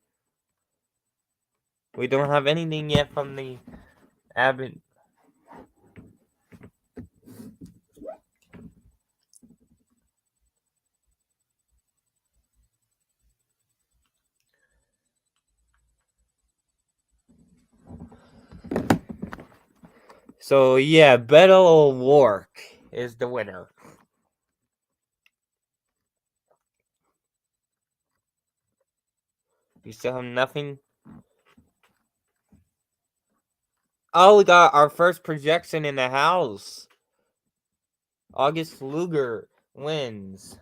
We don't have anything yet from the Abbott. So yeah, Beto O'Rourke is the winner. We still have nothing. Oh, we got our first projection in the house. August Luger wins.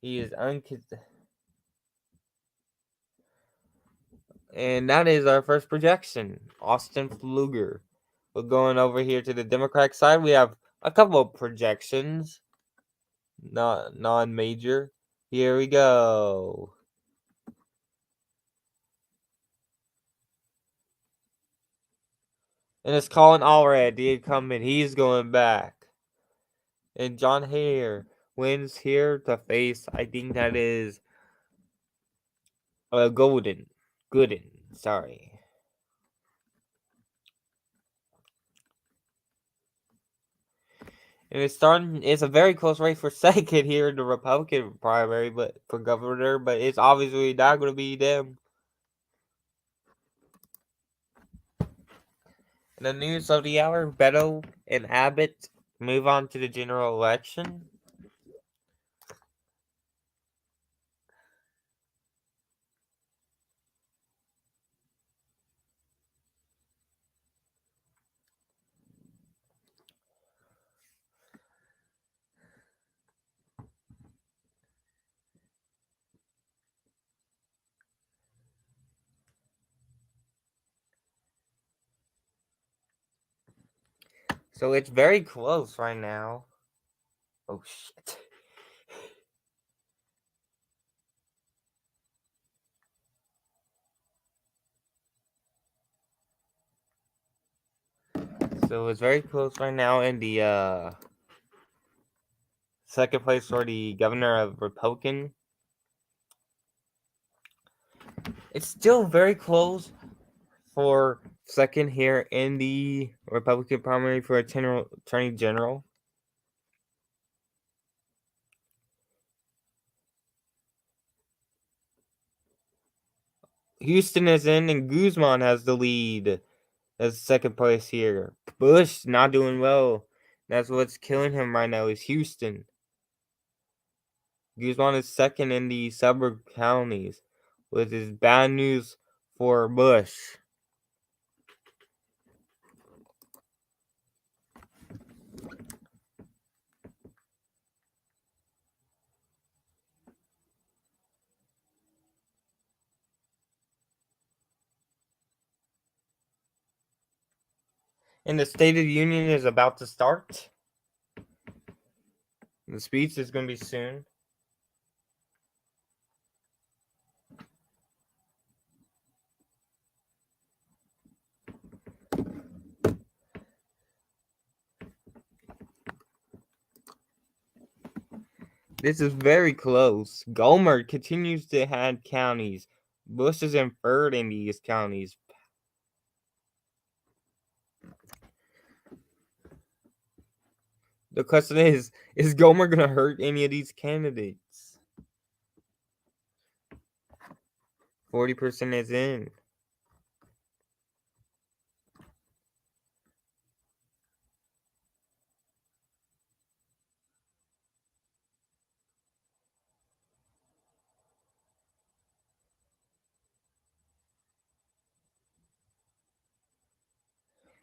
He is and that is our first projection. Austin Pfluger. We're going over here to the Democratic side. We have a couple of projections. Not non-major. Here we go. And it's Colin Allred, the incumbent. He's going back. And John Hare wins here to face, I think that is Gooden. Sorry. And it's a very close race for second here in the Republican primary, but for governor, but it's obviously not going to be them. In the news of the hour, Beto and Abbott move on to the general election. So it's very close right now. Oh shit. So it's very close right now in the second place for the governor of Republican. It's still very close for second here in the Republican primary for Attorney General. Houston is in, and Guzman has the lead as second place here. Bush not doing well. That's what's killing him right now is Houston. Guzman is second in the suburb counties, which is bad news for Bush. And the State of the Union is about to start. The speech is going to be soon. This is very close. Gomer continues to have counties. Bush is in third in these counties. The question is Gomer going to hurt any of these candidates? 40% is in.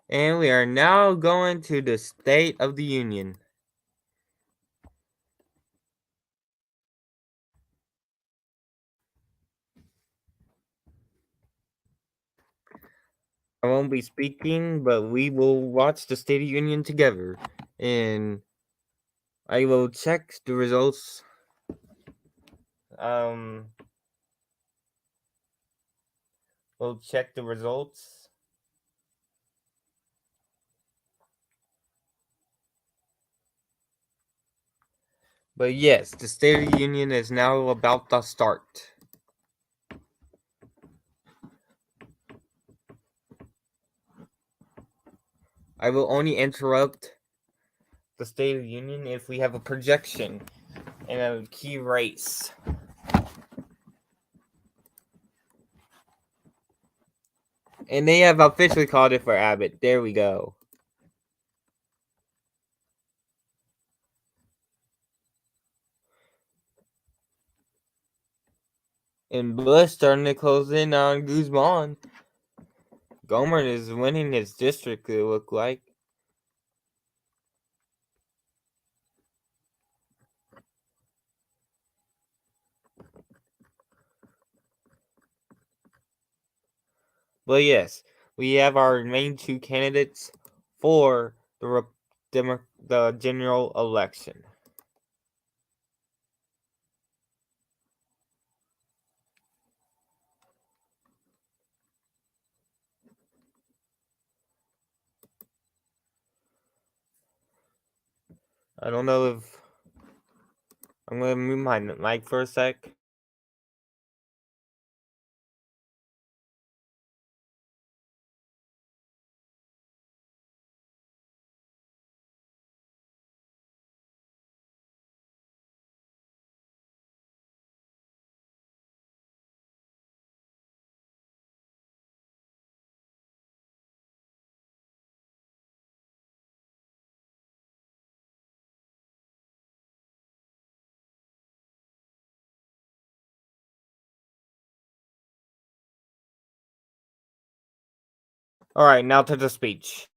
And we are now going to the State of the Union. I won't be speaking, but we will watch the State of the Union together. And I will check the results. We'll check the results. But yes, the State of the Union is now about to start. I will only interrupt the State of the Union if we have a projection in a key race. And they have officially called it for Abbott. There we go. And Bush starting to close in on Guzman. Gomer is winning his district, it looked like. But yes, we have our main two candidates for the general election. I don't know if I'm going to mute my mic for a sec. All right, now to the speech.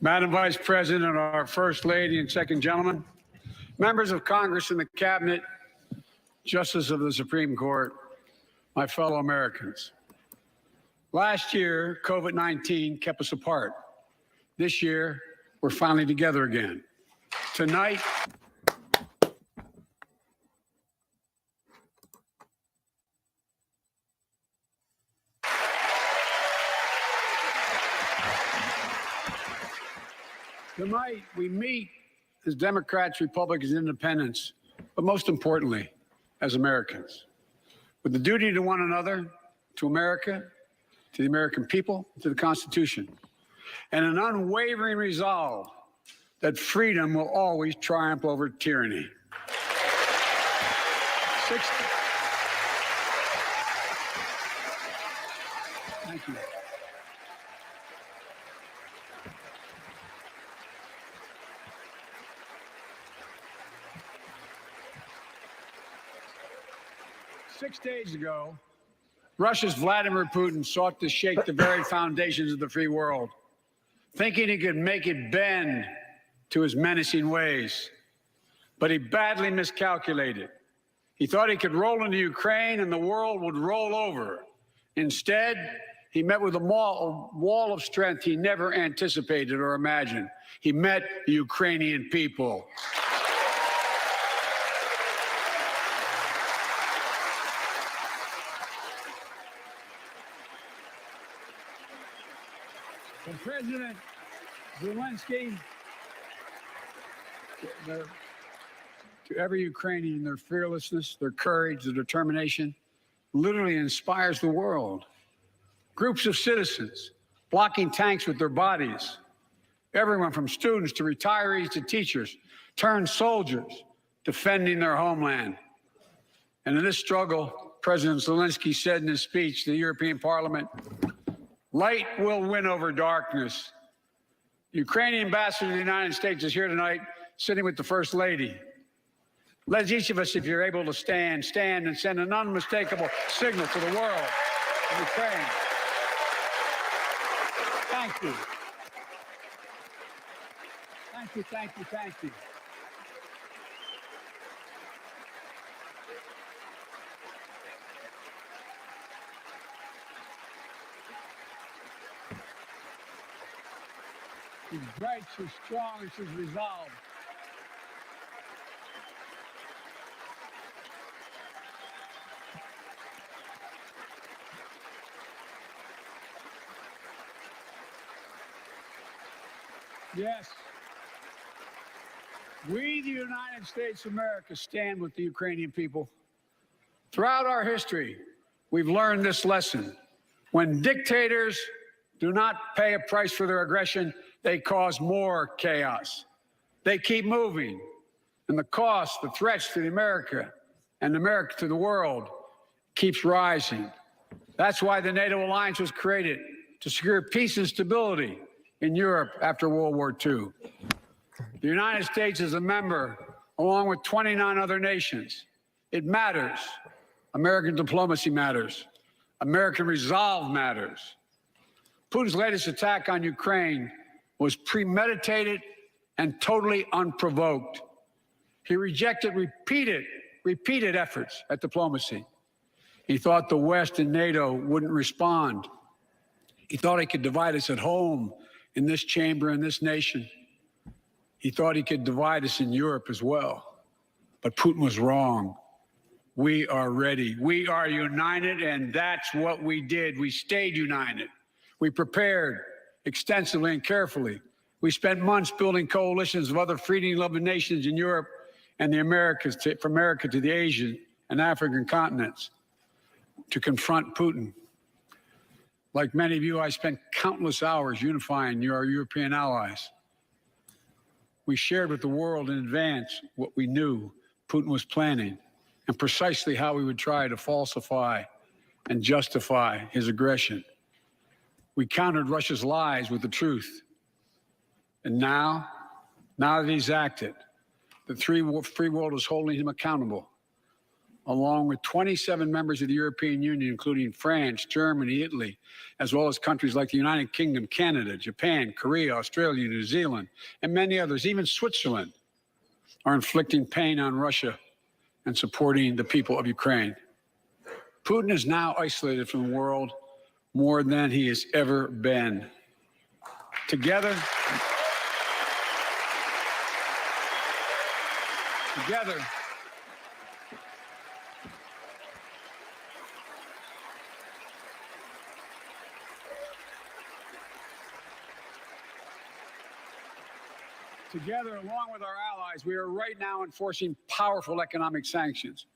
Madam Vice President, our First Lady and Second Gentleman, members of Congress and the Cabinet, Justices of the Supreme Court, my fellow Americans. Last year, COVID-19 kept us apart. This year, we're finally together again. Tonight, Tonight, we meet as Democrats, Republicans, Independents, but most importantly, as Americans, with the duty to one another, to America, to the American people, to the Constitution, and an unwavering resolve that freedom will always triumph over tyranny. Thank you. Six days ago, Russia's Vladimir Putin sought to shake the very foundations of the free world, thinking he could make it bend to his menacing ways. But he badly miscalculated. He thought he could roll into Ukraine and the world would roll over. Instead, he met with a wall of strength he never anticipated or imagined. He met the Ukrainian people. And President Zelensky, to every Ukrainian, their fearlessness, their courage, their determination literally inspires the world. Groups of citizens blocking tanks with their bodies, everyone from students to retirees to teachers, turned soldiers defending their homeland. And in this struggle, President Zelensky said in his speech to the European Parliament, "Light will win over darkness." The Ukrainian ambassador to the United States is here tonight, sitting with the First Lady. Let each of us, if you're able to stand and send an unmistakable signal to the world of Ukraine. Thank you. Thank you, thank you, thank you. She's bright, she's strong, and she's resolved. Yes. We, the United States of America, stand with the Ukrainian people. Throughout our history, we've learned this lesson. When dictators do not pay a price for their aggression, they cause more chaos. They keep moving, and the cost, the threats to America and America to the world keeps rising. That's why the NATO alliance was created, to secure peace and stability in Europe after World War II. The United States is a member, along with 29 other nations. It matters. American diplomacy matters. American resolve matters. Putin's latest attack on Ukraine was premeditated and totally unprovoked. He rejected repeated efforts at diplomacy. He thought the West and NATO wouldn't respond. He thought he could divide us at home, in this chamber, in this nation. He thought he could divide us in Europe as well. But Putin was wrong. We are ready. We are united, and that's what we did. We stayed united. We prepared extensively and carefully. We spent months building coalitions of other freedom-loving nations in Europe and the Americas, from America to the Asian and African continents, to confront Putin. Like many of you, I spent countless hours unifying our European allies. We shared with the world in advance what we knew Putin was planning and precisely how he would try to falsify and justify his aggression. We countered Russia's lies with the truth. And now that he's acted, the free world is holding him accountable, along with 27 members of the European Union, including France, Germany, Italy, as well as countries like the United Kingdom, Canada, Japan, Korea, Australia, New Zealand, and many others. Even Switzerland are inflicting pain on Russia and supporting the people of Ukraine. Putin is now isolated from the world more than he has ever been. Together, Together, along with our allies, we are right now enforcing powerful economic sanctions.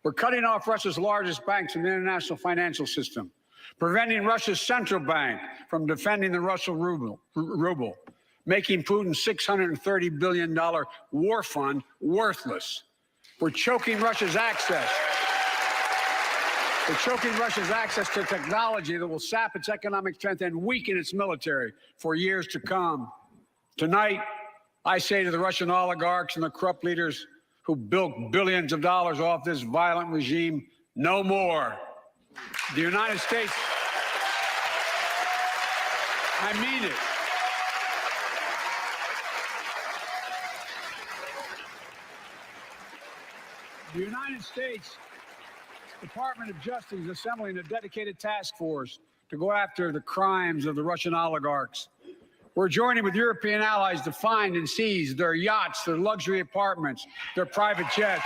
We're cutting off Russia's largest banks from the international financial system, preventing Russia's central bank from defending the Russian ruble, making Putin's $630 billion war fund worthless. We're choking Russia's access. We're choking Russia's access to technology that will sap its economic strength and weaken its military for years to come. Tonight, I say to the Russian oligarchs and the corrupt leaders who bilked billions of dollars off this violent regime, no more. The United States, I mean it. The United States Department of Justice is assembling a dedicated task force to go after the crimes of the Russian oligarchs. We're joining with European allies to find and seize their yachts, their luxury apartments, their private jets.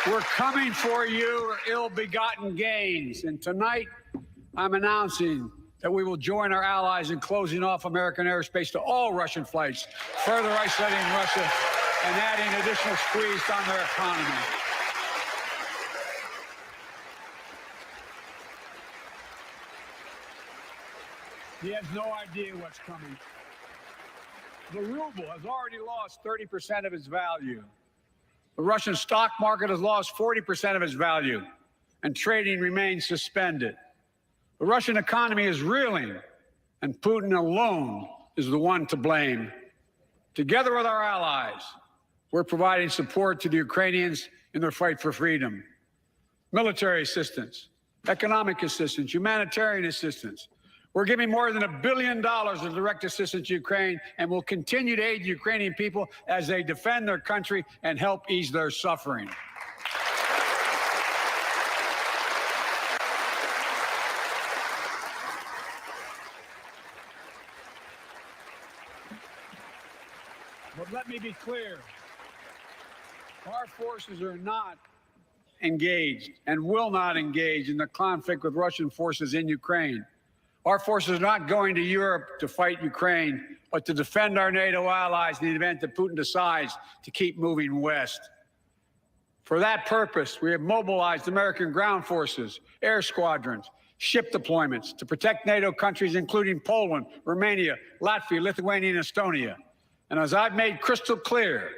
We're coming for your ill-begotten gains. And tonight, I'm announcing that we will join our allies in closing off American airspace to all Russian flights, further isolating Russia and adding additional squeeze on their economy. He has no idea what's coming. The ruble has already lost 30% of its value. The Russian stock market has lost 40% of its value, and trading remains suspended. The Russian economy is reeling, and Putin alone is the one to blame. Together with our allies, we're providing support to the Ukrainians in their fight for freedom. Military assistance, economic assistance, humanitarian assistance. We're giving more than $1 billion of direct assistance to Ukraine, and will continue to aid the Ukrainian people as they defend their country and help ease their suffering. But let me be clear. Our forces are not engaged and will not engage in the conflict with Russian forces in Ukraine. Our forces are not going to Europe to fight Ukraine, but to defend our NATO allies in the event that Putin decides to keep moving west. For that purpose, we have mobilized American ground forces, air squadrons, ship deployments to protect NATO countries, including Poland, Romania, Latvia, Lithuania, and Estonia. And as I've made crystal clear,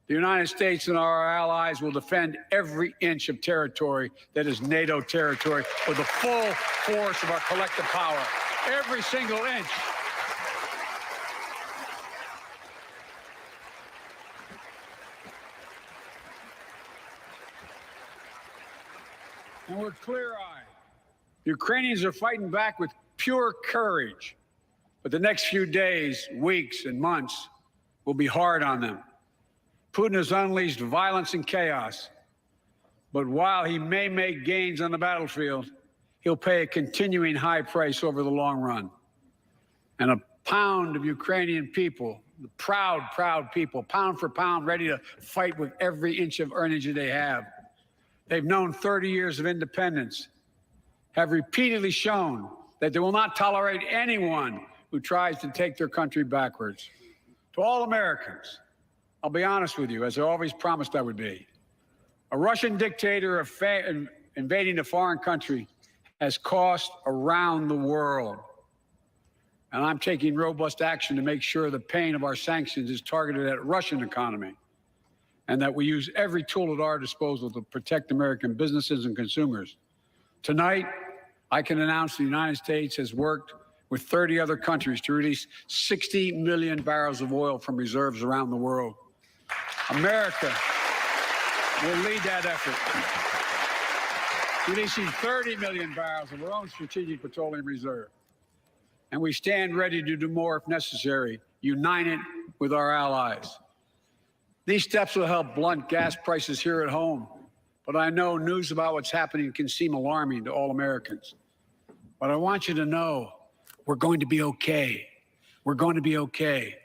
the United States and our allies will defend every inch of territory that is NATO territory with the full force of our collective power. Every single inch. And we're clear-eyed. The Ukrainians are fighting back with pure courage. But the next few days, weeks, and months will be hard on them. Putin has unleashed violence and chaos, but while he may make gains on the battlefield, he'll pay a continuing high price over the long run. And a pound of Ukrainian people, the proud, proud people, pound for pound, ready to fight with every inch of energy they have. They've known 30 years of independence, have repeatedly shown that they will not tolerate anyone who tries to take their country backwards. To all Americans, I'll be honest with you, as I always promised I would be. A Russian dictator invading a foreign country has cost around the world. And I'm taking robust action to make sure the pain of our sanctions is targeted at the Russian economy, and that we use every tool at our disposal to protect American businesses and consumers. Tonight, I can announce the United States has worked with 30 other countries to release 60 million barrels of oil from reserves around the world. America will lead that effort, releasing 30 million barrels of our own strategic petroleum reserve. And we stand ready to do more if necessary, united with our allies. These steps will help blunt gas prices here at home, but I know news about what's happening can seem alarming to all Americans. But I want you to know we're going to be okay. We're going to be okay.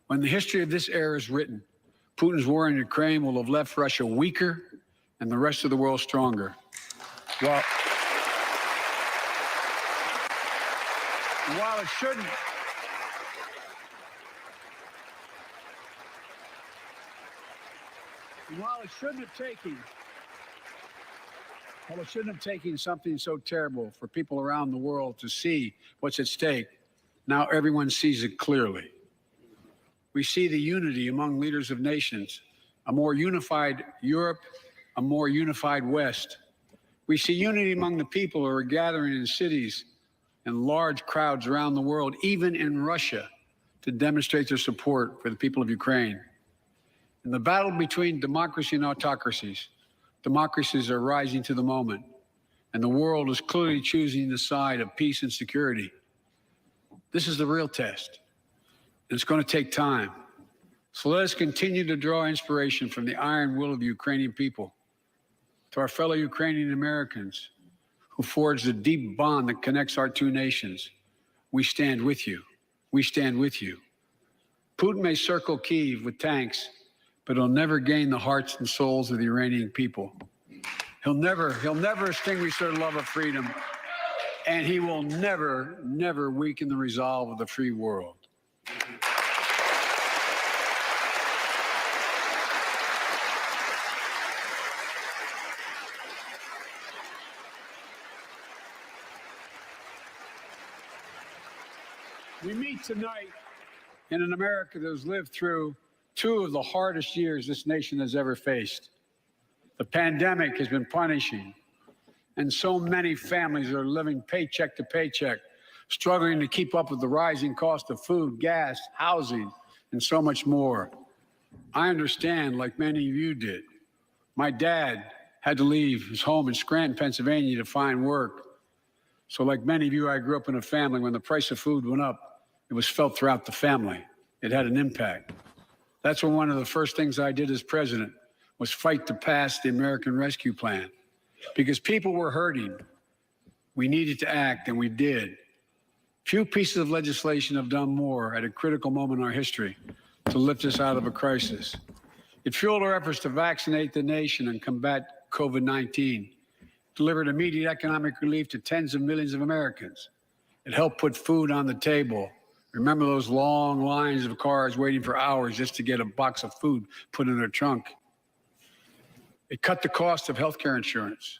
When the history of this era is written, Putin's war in Ukraine will have left Russia weaker and the rest of the world stronger. Well, while it shouldn't And while it shouldn't have taken something so terrible for people around the world to see what's at stake, now everyone sees it clearly. We see the unity among leaders of nations, a more unified Europe, a more unified West. We see unity among the people who are gathering in cities and large crowds around the world, even in Russia, to demonstrate their support for the people of Ukraine. In the battle between democracy and autocracies, democracies are rising to the moment, and the world is clearly choosing the side of peace and security. This is the real test, and it's going to take time. So let us continue to draw inspiration from the iron will of the Ukrainian people. To our fellow Ukrainian Americans who forged a deep bond that connects our two nations, we stand with you. We stand with you. Putin may circle Kyiv with tanks, but he'll never gain the hearts and souls of the Iranian people. He'll never extinguish their love of freedom, and he will never weaken the resolve of the free world. We meet tonight in an America that has lived through two of the hardest years this nation has ever faced. The pandemic has been punishing, and so many families are living paycheck to paycheck, struggling to keep up with the rising cost of food, gas, housing, and so much more. I understand, like many of you did. My dad had to leave his home in Scranton, Pennsylvania to find work. So like many of you, I grew up in a family when the price of food went up, it was felt throughout the family. It had an impact. That's when one of the first things I did as president was fight to pass the American Rescue Plan. Because people were hurting. We needed to act, and we did. Few pieces of legislation have done more at a critical moment in our history to lift us out of a crisis. It fueled our efforts to vaccinate the nation and combat COVID-19, delivered immediate economic relief to tens of millions of Americans. It helped put food on the table. Remember those long lines of cars waiting for hours just to get a box of food put in their trunk? It cut the cost of healthcare insurance.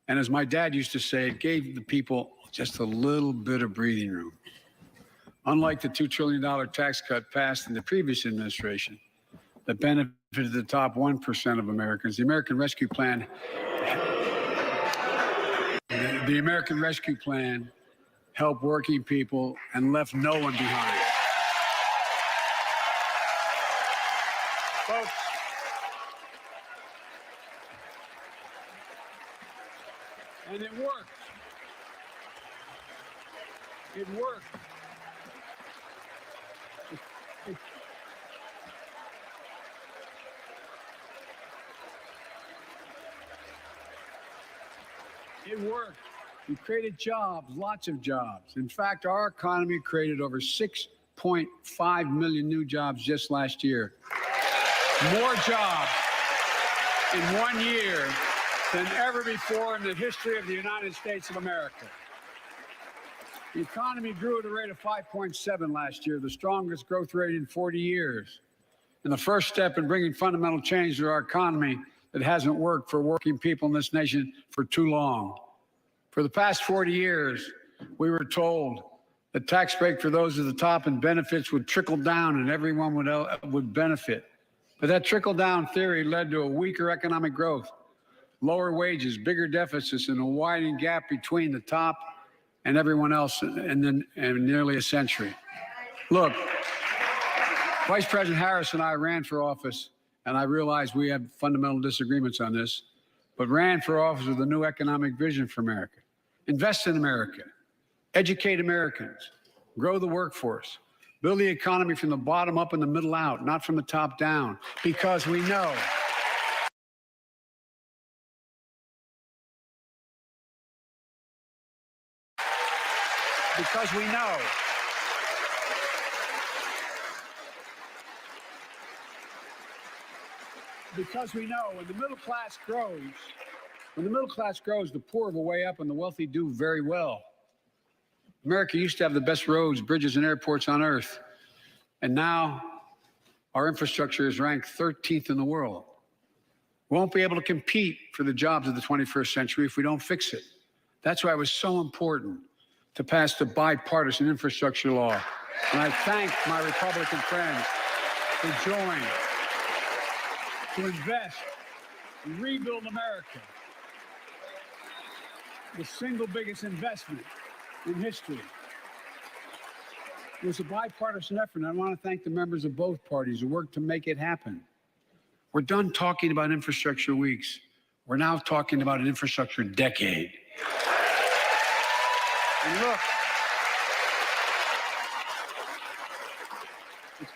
And as my dad used to say, it gave the people just a little bit of breathing room. Unlike the $2 trillion tax cut passed in the previous administration that benefited the top 1% of Americans, the American Rescue Plan helped working people and left no one behind. Folks, and it worked. It worked. It worked. We created jobs, lots of jobs. In fact, our economy created over 6.5 million new jobs just last year. More jobs in 1 year than ever before in the history of the United States of America. The economy grew at a rate of 5.7 last year, the strongest growth rate in 40 years. And the first step in bringing fundamental change to our economy that hasn't worked for working people in this nation for too long. For the past 40 years, we were told the tax break for those at the top and benefits would trickle down and everyone would benefit. But that trickle-down theory led to a weaker economic growth, lower wages, bigger deficits, and a widening gap between the top and everyone else in nearly a century. Look, Vice President Harris and I ran for office, and I realize we have fundamental disagreements on this, but ran for office with a new economic vision for America. Invest in America, educate Americans, grow the workforce, build the economy from the bottom up and the middle out, not from the top down, because we know when the middle class grows, the poor will way up and the wealthy do very well. America used to have the best roads, bridges, and airports on earth. And now our infrastructure is ranked 13th in the world. We won't be able to compete for the jobs of the 21st century if we don't fix it. That's why it was so important to pass the bipartisan infrastructure law. And I thank my Republican friends who joined to invest and rebuild America, the single biggest investment in history. It was a bipartisan effort, and I want to thank the members of both parties who worked to make it happen. We're done talking about infrastructure weeks. We're now talking about an infrastructure decade. And look, it's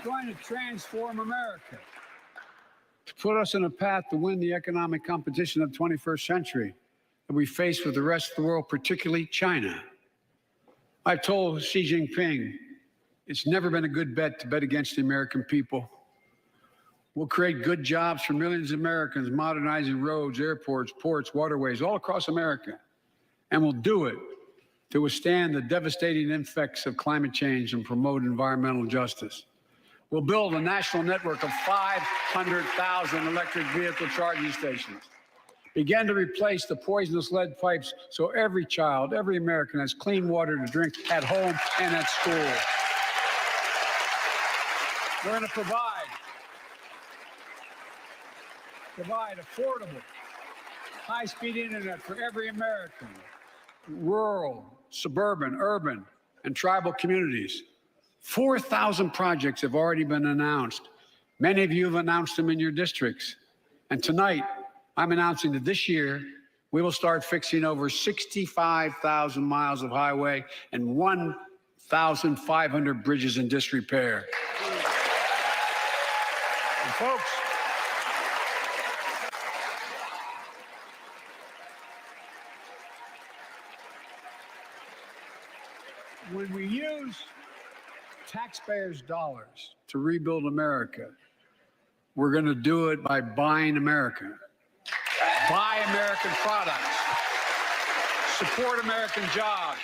going to transform America, to put us on a path to win the economic competition of the 21st century that we face with the rest of the world, particularly China. I've told Xi Jinping it's never been a good bet to bet against the American people. We'll create good jobs for millions of Americans, modernizing roads, airports, ports, waterways, all across America. And we'll do it to withstand the devastating effects of climate change and promote environmental justice. We'll build a national network of 500,000 electric vehicle charging stations. Begin to replace the poisonous lead pipes so every child, every American has clean water to drink at home and at school. We're going to provide affordable, high-speed internet for every American, rural, suburban, urban, and tribal communities. 4,000 projects have already been announced. Many of you have announced them in your districts. And tonight, I'm announcing that this year, we will start fixing over 65,000 miles of highway and 1,500 bridges in disrepair. And folks, when we use taxpayers' dollars to rebuild America, we're going to do it by buying America. Buy American products. Support American jobs.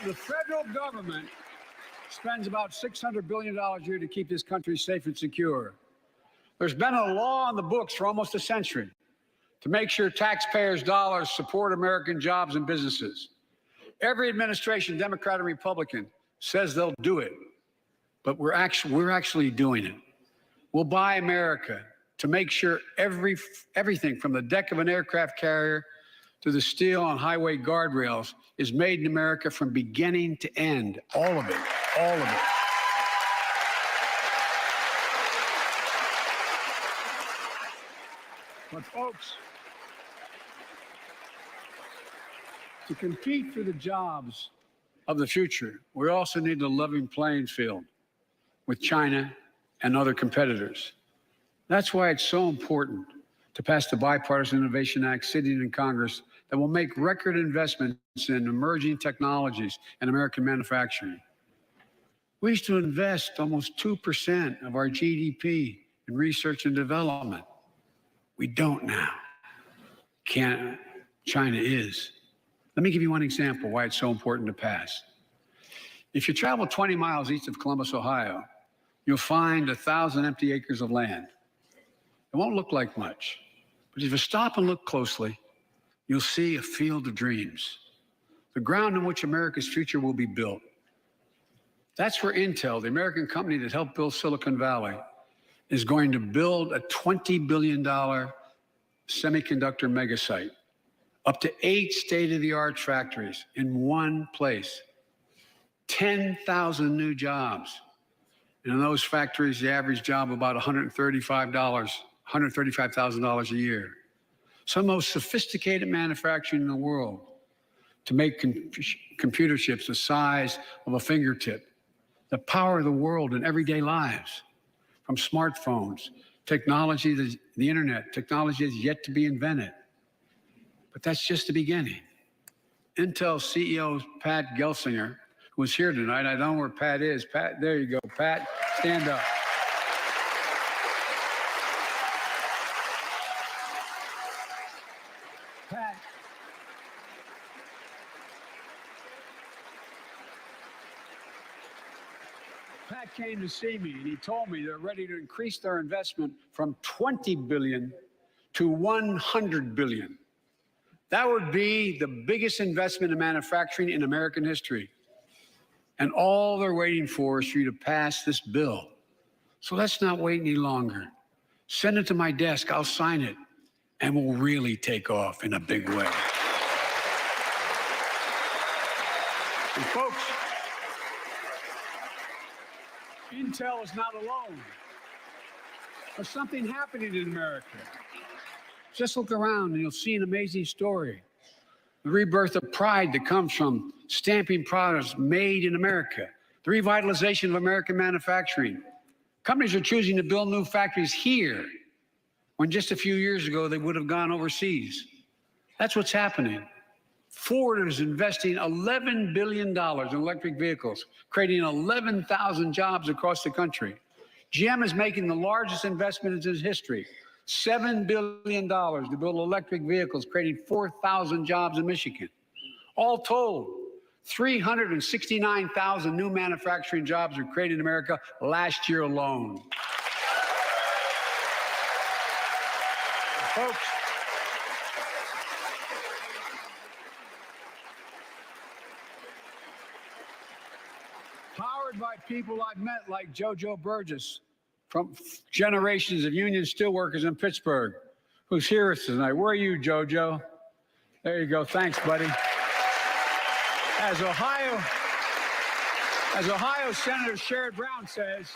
The federal government spends about $600 billion a year to keep this country safe and secure. There's been a law on the books for almost a century to make sure taxpayers' dollars support American jobs and businesses. Every administration, Democrat and Republican, says they'll do it, but we're actually doing it. We'll buy America to make sure everything from the deck of an aircraft carrier to the steel on highway guardrails is made in America from beginning to end. All of it. All of it. But folks, to compete for the jobs of the future, we also need a level playing field with China and other competitors. That's why it's so important to pass the Bipartisan Innovation Act sitting in Congress that will make record investments in emerging technologies and American manufacturing. We used to invest almost 2% of our GDP in research and development. We don't now. China is. Let me give you one example why it's so important to pass. If you travel 20 miles east of Columbus, Ohio, you'll find 1,000 empty acres of land. It won't look like much, but if you stop and look closely, you'll see a field of dreams, the ground on which America's future will be built. That's where Intel, the American company that helped build Silicon Valley, is going to build a $20 billion semiconductor megasite, up to 8 state-of-the-art factories in one place, 10,000 new jobs. And in those factories, the average job about $135,000 a year. Some of the most sophisticated manufacturing in the world to make computer chips the size of a fingertip, the power of the world in everyday lives, from smartphones, technology, the internet, technology is yet to be invented. But that's just the beginning. Intel CEO Pat Gelsinger, who is here tonight, I don't know where Pat is. Pat, there you go. Pat, stand up. Pat came to see me and he told me they're ready to increase their investment from 20 billion to 100 billion. That would be the biggest investment in manufacturing in American history. And all they're waiting for is for you to pass this bill. So let's not wait any longer. Send it to my desk, I'll sign it, and we'll really take off in a big way. And folks, Intel is not alone. There's something happening in America. Just look around and you'll see an amazing story. The rebirth of pride that comes from stamping products made in America. The revitalization of American manufacturing. Companies are choosing to build new factories here when just a few years ago they would have gone overseas. That's what's happening. Ford is investing $11 billion in electric vehicles, creating 11,000 jobs across the country. GM is making the largest investment in its history, $7 billion to build electric vehicles, creating 4,000 jobs in Michigan. All told, 369,000 new manufacturing jobs were created in America last year alone. Folks, powered by people I've met like JoJo Burgess from generations of union steelworkers in Pittsburgh, who's here with us tonight. Where are you, JoJo? There you go. Thanks, buddy. As Ohio Senator Sherrod Brown says,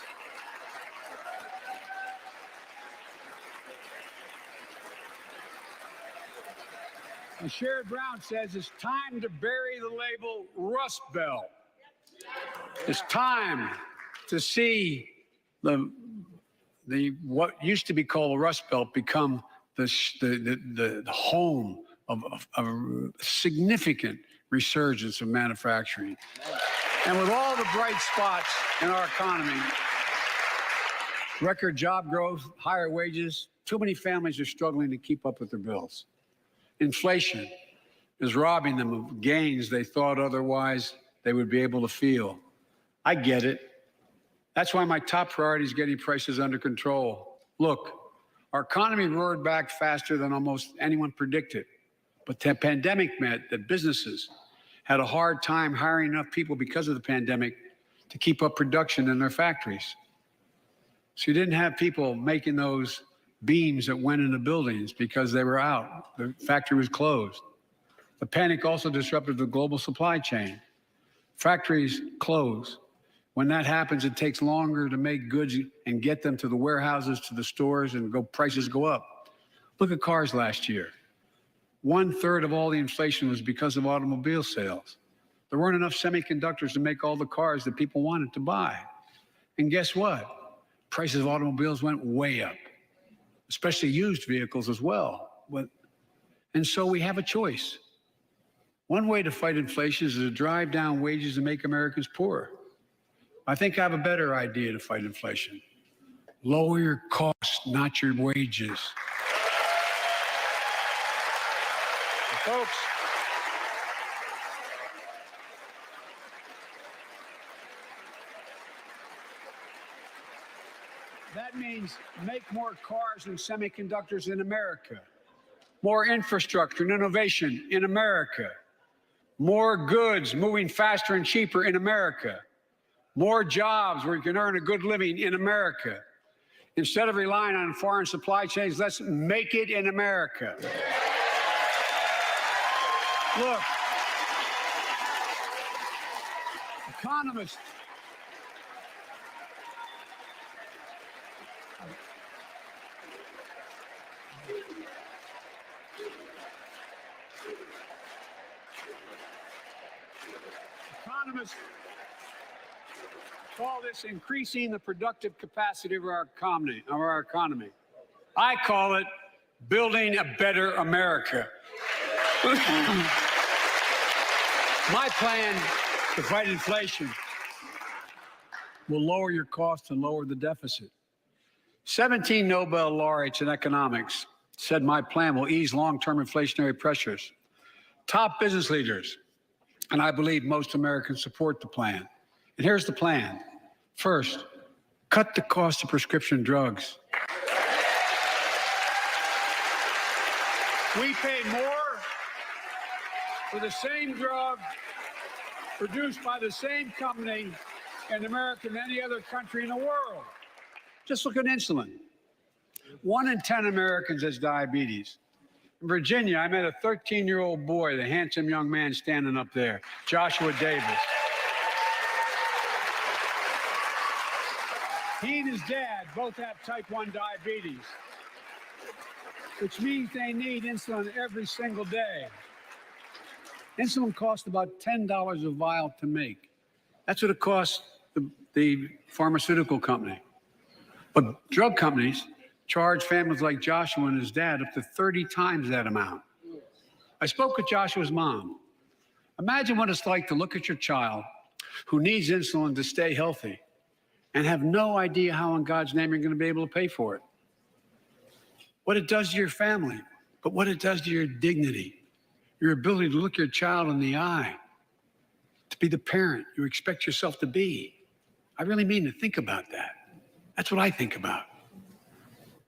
it's time to bury the label Rust Belt. It's time to see the what used to be called the Rust Belt become the home of a significant resurgence of manufacturing. And with all the bright spots in our economy, record job growth, higher wages, too many families are struggling to keep up with their bills. Inflation is robbing them of gains they thought otherwise they would be able to feel. I get it. That's why my top priority is getting prices under control. Look, our economy roared back faster than almost anyone predicted. But the pandemic meant that businesses had a hard time hiring enough people because of the pandemic to keep up production in their factories. So you didn't have people making those beams that went into buildings because they were out. The factory was closed. The panic also disrupted the global supply chain. Factories close. When that happens, it takes longer to make goods and get them to the warehouses, to the stores, and prices go up. Look at cars last year. 1/3 of all the inflation was because of automobile sales. There weren't enough semiconductors to make all the cars that people wanted to buy. And guess what? Prices of automobiles went way up, especially used vehicles as well. And so we have a choice. One way to fight inflation is to drive down wages and make Americans poorer. I think I have a better idea to fight inflation. Lower your costs, not your wages. Folks, that means make more cars and semiconductors in America, more infrastructure and innovation in America, more goods moving faster and cheaper in America, more jobs where you can earn a good living in America. Instead of relying on foreign supply chains, let's make it in America. Look, economists call this increasing the productive capacity of our economy. I call it building a better America. My plan to fight inflation will lower your costs and lower the deficit. 17 Nobel laureates in economics said my plan will ease long-term inflationary pressures. Top business leaders, and I believe most Americans support the plan. And here's the plan. First, cut the cost of prescription drugs. We pay more for the same drug produced by the same company in America than any other country in the world. Just look at insulin. 1 in 10 Americans has diabetes. In Virginia, I met a 13-year-old boy, the handsome young man standing up there, Joshua Davis. He and his dad both have type 1 diabetes, which means they need insulin every single day. Insulin costs about $10 a vial to make. That's what it costs the pharmaceutical company. But drug companies charge families like Joshua and his dad up to 30 times that amount. I spoke with Joshua's mom. Imagine what it's like to look at your child who needs insulin to stay healthy and have no idea how in God's name you're going to be able to pay for it. What it does to your family, but what it does to your dignity, your ability to look your child in the eye, to be the parent you expect yourself to be. I really mean to think about that. That's what I think about.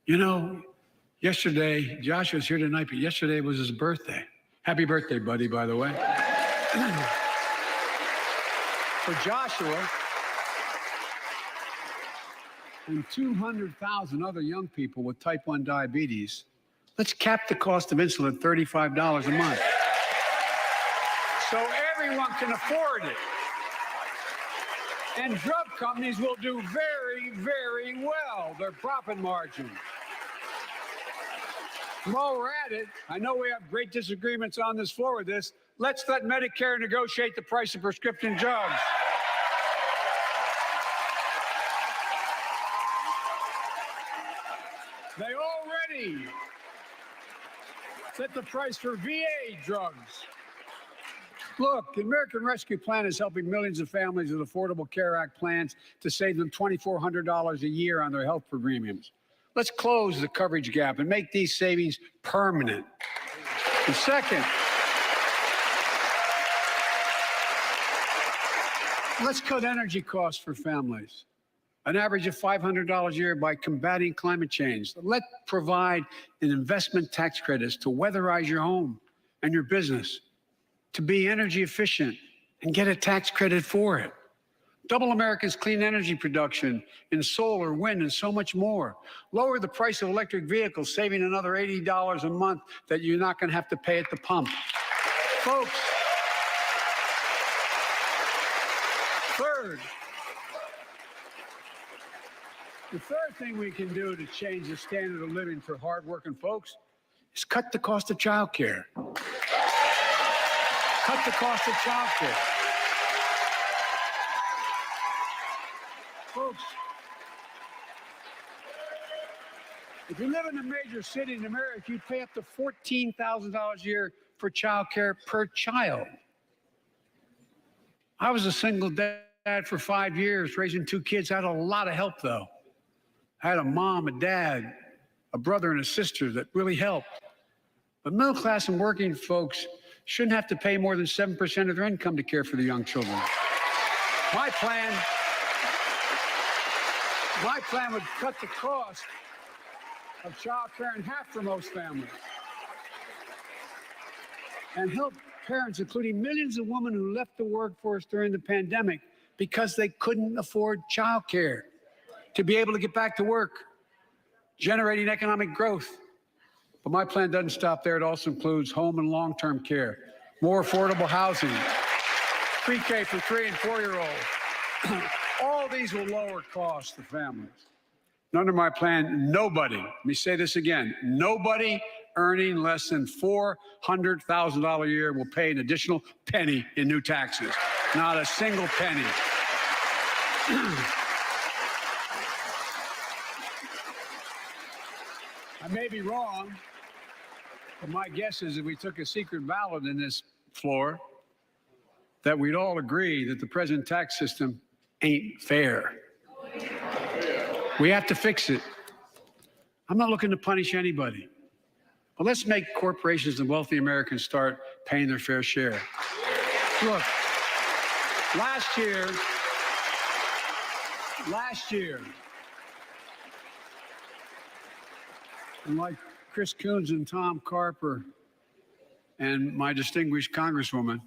You know, yesterday, Joshua's here tonight, but yesterday was his birthday. Happy birthday, buddy, by the way. For Joshua and 200,000 other young people with type 1 diabetes, let's cap the cost of insulin at $35 a month so everyone can afford it. And drug companies will do very, very well, their profit margin. While we're at it, I know we have great disagreements on this floor with this. Let's let Medicare negotiate the price of prescription drugs. They already set the price for VA drugs. Look, the American Rescue Plan is helping millions of families with Affordable Care Act plans to save them $2,400 a year on their health premiums. Let's close the coverage gap and make these savings permanent. And second, let's cut energy costs for families, an average of $500 a year by combating climate change. Let's provide an investment tax credits to weatherize your home and your business, to be energy efficient and get a tax credit for it. Double America's clean energy production in solar, wind, and so much more. Lower the price of electric vehicles, saving another $80 a month that you're not going to have to pay at the pump. Folks, the third thing we can do to change the standard of living for hardworking folks is cut the cost of child care. Cut the cost of child care. Folks, if you live in a major city in America, you pay up to $14,000 a year for child care per child. I was a single dad for 5 years, raising 2 kids. I had a lot of help, though. I had a mom, a dad, a brother, and a sister that really helped. But middle class and working folks shouldn't have to pay more than 7% of their income to care for the young children. My plan would cut the cost of child care in half for most families and help parents, including millions of women who left the workforce during the pandemic because they couldn't afford child care, to be able to get back to work, generating economic growth. But my plan doesn't stop there. It also includes home and long-term care, more affordable housing, pre-K for 3 and 4-year-olds. All these will lower costs to families. And under my plan, nobody, let me say this again, nobody earning less than $400,000 a year will pay an additional penny in new taxes. Not a single penny. I may be wrong, but my guess is if we took a secret ballot in this floor, that we'd all agree that the present tax system ain't fair. We have to fix it. I'm not looking to punish anybody, but let's make corporations and wealthy Americans start paying their fair share. Look, last year, Last year, and like Chris Coons and Tom Carper and my distinguished Congresswoman,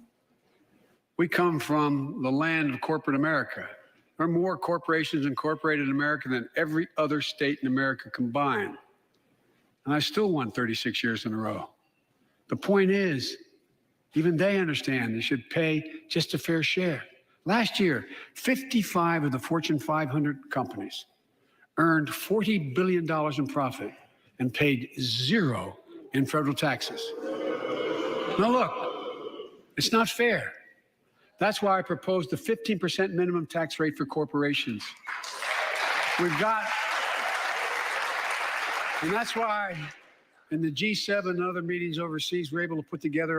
we come from the land of corporate America. There are more corporations incorporated in America than every other state in America combined. And I still won 36 years in a row. The point is, even they understand they should pay just a fair share. Last year, 55 of the Fortune 500 companies earned $40 billion in profit and paid zero in federal taxes. Now look, it's not fair. That's why I proposed the 15% minimum tax rate for corporations. And that's why in the G7 and other meetings overseas, I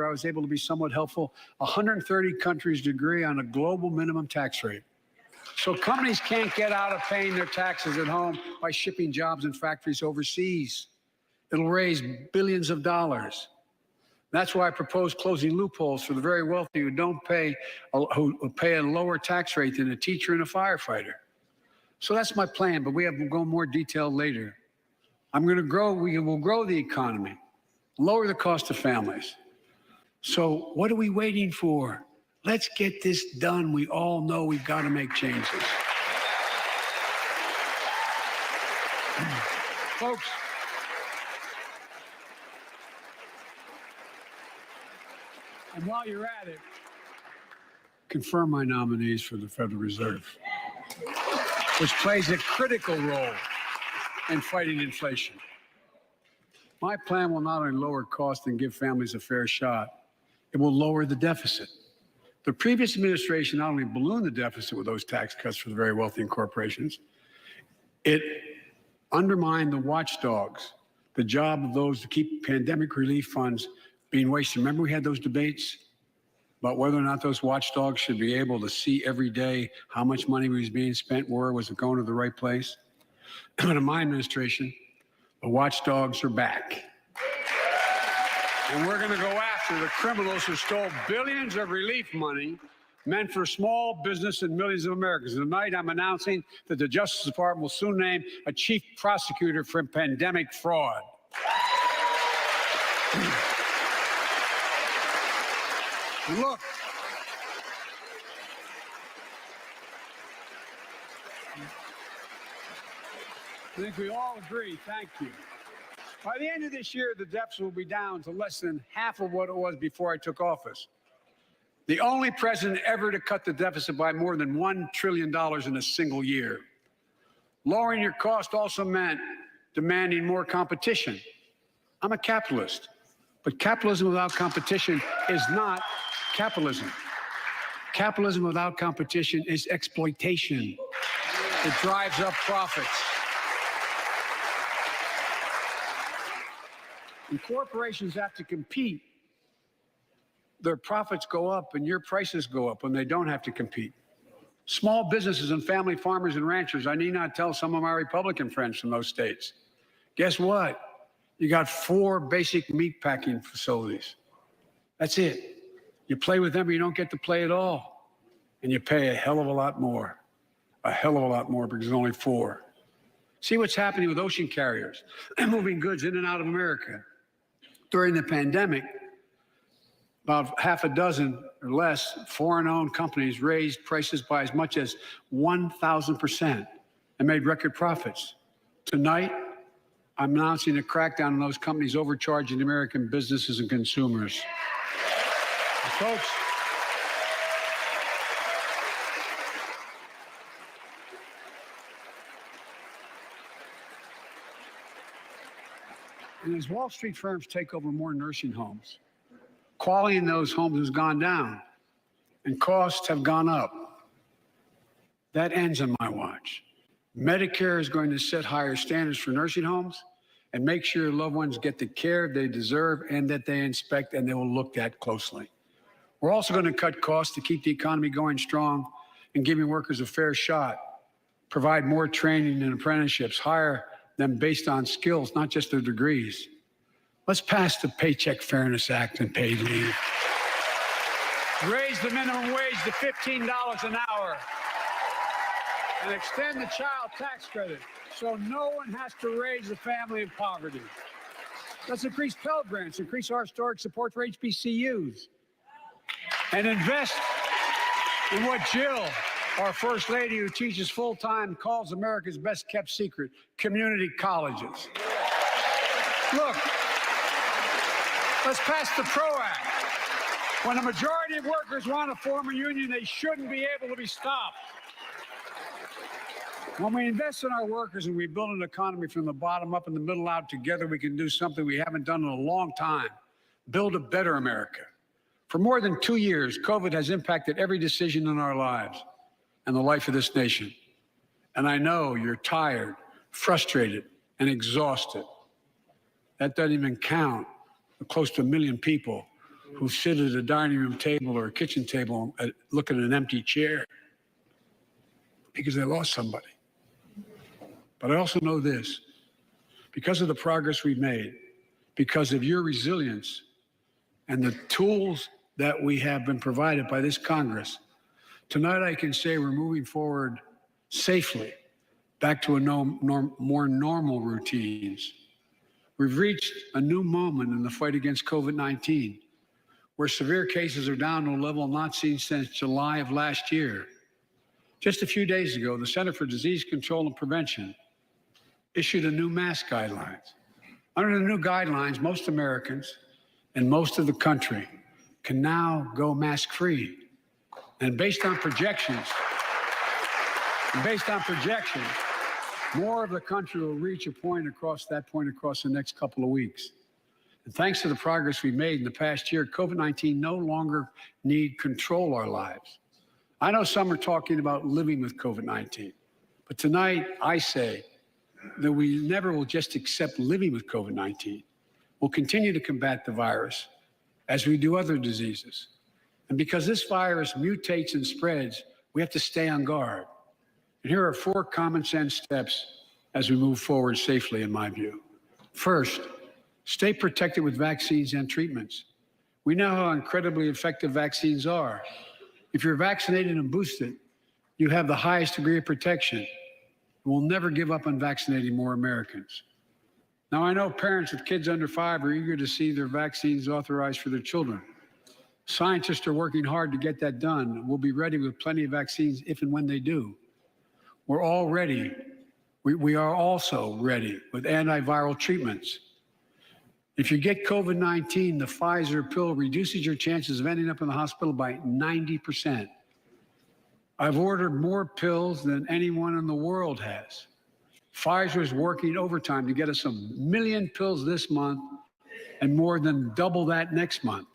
was able to be somewhat helpful. 130 countries agree on a global minimum tax rate. So companies can't get out of paying their taxes at home by shipping jobs and factories overseas. It'll raise billions of dollars. That's why I propose closing loopholes for the very wealthy who pay a lower tax rate than a teacher and a firefighter. So that's my plan, but we'll go in more detail later. We will grow the economy, lower the cost of families. So what are we waiting for? Let's get this done. We all know we've got to make changes. Folks, and while you're at it, confirm my nominees for the Federal Reserve, which plays a critical role in fighting inflation. My plan will not only lower costs and give families a fair shot, it will lower the deficit. The previous administration not only ballooned the deficit with those tax cuts for the very wealthy and corporations, it undermined the watchdogs, the job of those to keep pandemic relief funds being wasted. Remember we had those debates about whether or not those watchdogs should be able to see every day how much money was being spent, where was it going to the right place? But in my administration, the watchdogs are back. And we're going to go after the criminals who stole billions of relief money meant for small business and millions of Americans. Tonight, I'm announcing that the Justice Department will soon name a chief prosecutor for pandemic fraud. Look, I think we all agree, thank you. By the end of this year, the deficit will be down to less than half of what it was before I took office. The only president ever to cut the deficit by more than $1 trillion in a single year. Lowering your cost also meant demanding more competition. I'm a capitalist, but capitalism without competition is not capitalism. Capitalism without competition is exploitation. It drives up profits. And corporations have to compete. Their profits go up and your prices go up when they don't have to compete. Small businesses and family farmers and ranchers, I need not tell some of my Republican friends from those states. Guess what? You got 4 basic meat packing facilities. That's it. You play with them or you don't get to play at all. And you pay a hell of a lot more. A hell of a lot more because there's only 4. See what's happening with ocean carriers and moving goods in and out of America. During the pandemic, about half a dozen or less foreign-owned companies raised prices by as much as 1,000% and made record profits. Tonight, I'm announcing a crackdown on those companies overcharging American businesses and consumers. And folks, and as Wall Street firms take over more nursing homes, quality in those homes has gone down and costs have gone up. That ends on my watch. Medicare is going to set higher standards for nursing homes and make sure loved ones get the care they deserve and that they inspect and they will look at closely. We're also going to cut costs to keep the economy going strong and giving workers a fair shot, provide more training and apprenticeships, hire them based on skills, not just their degrees. Let's pass the Paycheck Fairness Act and paid leave. Raise the minimum wage to $15 an hour. and extend the child tax credit so no one has to raise a family in poverty. Let's increase Pell Grants, increase our historic support for HBCUs, and invest in what Jill, our First Lady who teaches full-time, calls America's best-kept secret, community colleges. Look, let's pass the PRO Act. When a majority of workers want to form a union, they shouldn't be able to be stopped. When we invest in our workers and we build an economy from the bottom up and the middle out, together we can do something we haven't done in a long time: build a better America. For more than 2 years, COVID has impacted every decision in our lives and the life of this nation. And I know you're tired, frustrated, and exhausted. That doesn't even count the close to 1 million people who sit at a dining room table or a kitchen table and look at an empty chair because they lost somebody. But I also know this: because of the progress we've made, because of your resilience and the tools that we have been provided by this Congress, tonight I can say we're moving forward safely back to more normal routines. We've reached a new moment in the fight against COVID-19, where severe cases are down to a level not seen since July of last year. Just a few days ago, the Center for Disease Control and Prevention issued a new mask guidelines. Under the new guidelines, most Americans and most of the country can now go mask-free. And based on projections, more of the country will reach a point across the next couple of weeks. And thanks to the progress we made in the past year, COVID-19 no longer need control our lives. I know some are talking about living with COVID-19, but tonight I say that we never will just accept living with COVID-19. We'll continue to combat the virus as we do other diseases. And because this virus mutates and spreads, we have to stay on guard. And here are 4 common sense steps as we move forward safely, in my view. First, stay protected with vaccines and treatments. We know how incredibly effective vaccines are. If you're vaccinated and boosted, you have the highest degree of protection. We'll never give up on vaccinating more Americans. Now, I know parents with kids under 5 are eager to see their vaccines authorized for their children. Scientists are working hard to get that done. We'll be ready with plenty of vaccines if and when they do. We're all ready. We are also ready with antiviral treatments. If you get COVID-19, the Pfizer pill reduces your chances of ending up in the hospital by 90%. I've ordered more pills than anyone in the world has. Pfizer is working overtime to get us 1 million pills this month and more than double that next month.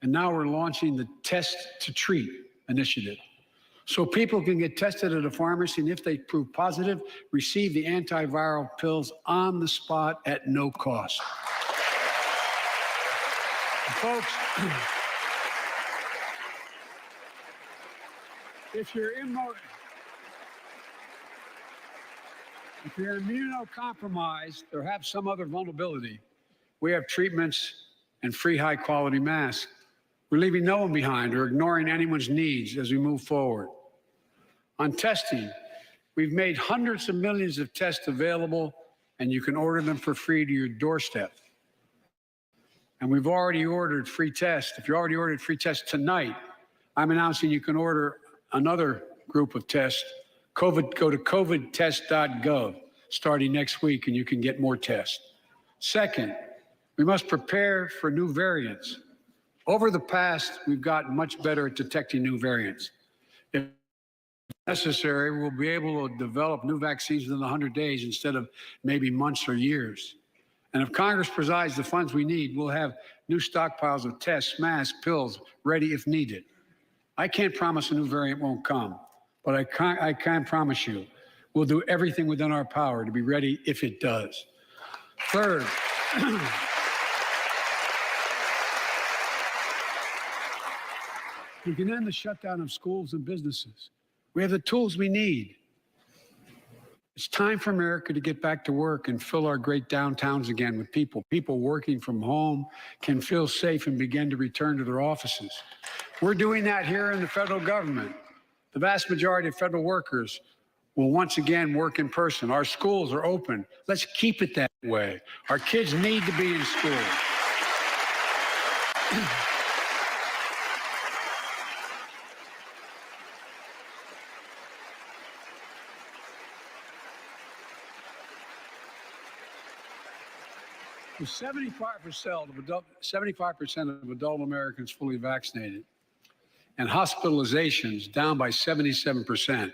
And now we're launching the Test to Treat initiative, so people can get tested at a pharmacy, and if they prove positive, receive the antiviral pills on the spot at no cost. Folks, if you're immunocompromised or have some other vulnerability, we have treatments and free high-quality masks. We're leaving no one behind or ignoring anyone's needs as we move forward. On testing, we've made hundreds of millions of tests available, and you can order them for free to your doorstep. And we've already ordered free tests. If you already ordered free tests tonight, I'm announcing you can order another group of tests. Go to covidtest.gov starting next week, and you can get more tests. Second, we must prepare for new variants. Over the past, we've gotten much better at detecting new variants. If necessary, we'll be able to develop new vaccines within 100 days instead of maybe months or years. And if Congress provides the funds we need, we'll have new stockpiles of tests, masks, pills ready if needed. I can't promise a new variant won't come, but I can promise you we'll do everything within our power to be ready if it does. Third, we can end the shutdown of schools and businesses. We have the tools we need. It's time for America to get back to work and fill our great downtowns again with people. People working from home can feel safe and begin to return to their offices. We're doing that here in the federal government. The vast majority of federal workers will once again work in person. Our schools are open. Let's keep it that way. Our kids need to be in school. With 75% of adult Americans fully vaccinated and hospitalizations down by 77%,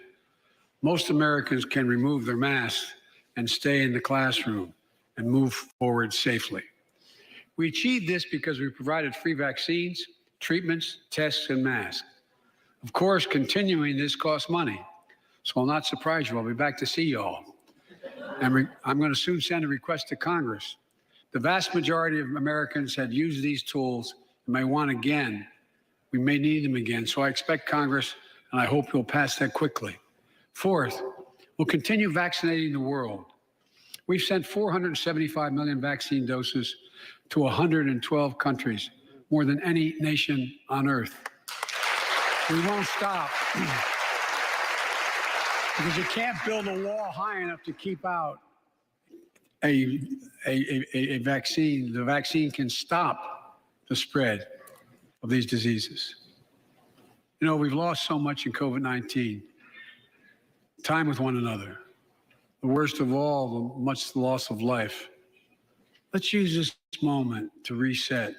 most Americans can remove their masks and stay in the classroom and move forward safely. We achieved this because we provided free vaccines, treatments, tests, and masks. Of course, continuing this costs money, so I'll not surprise you. I'll be back to see you all. And I'm going to soon send a request to Congress. The vast majority of Americans had used these tools and may want again. We may need them again, so I expect Congress, and I hope you'll pass that quickly. Fourth, we'll continue vaccinating the world. We've sent 475 million vaccine doses to 112 countries, more than any nation on earth. We won't stop because you can't build a wall high enough to keep out a vaccine. The vaccine can stop the spread of these diseases. You know, we've lost so much in COVID-19. Time with one another. The worst of all, the much loss of life. Let's use this moment to reset.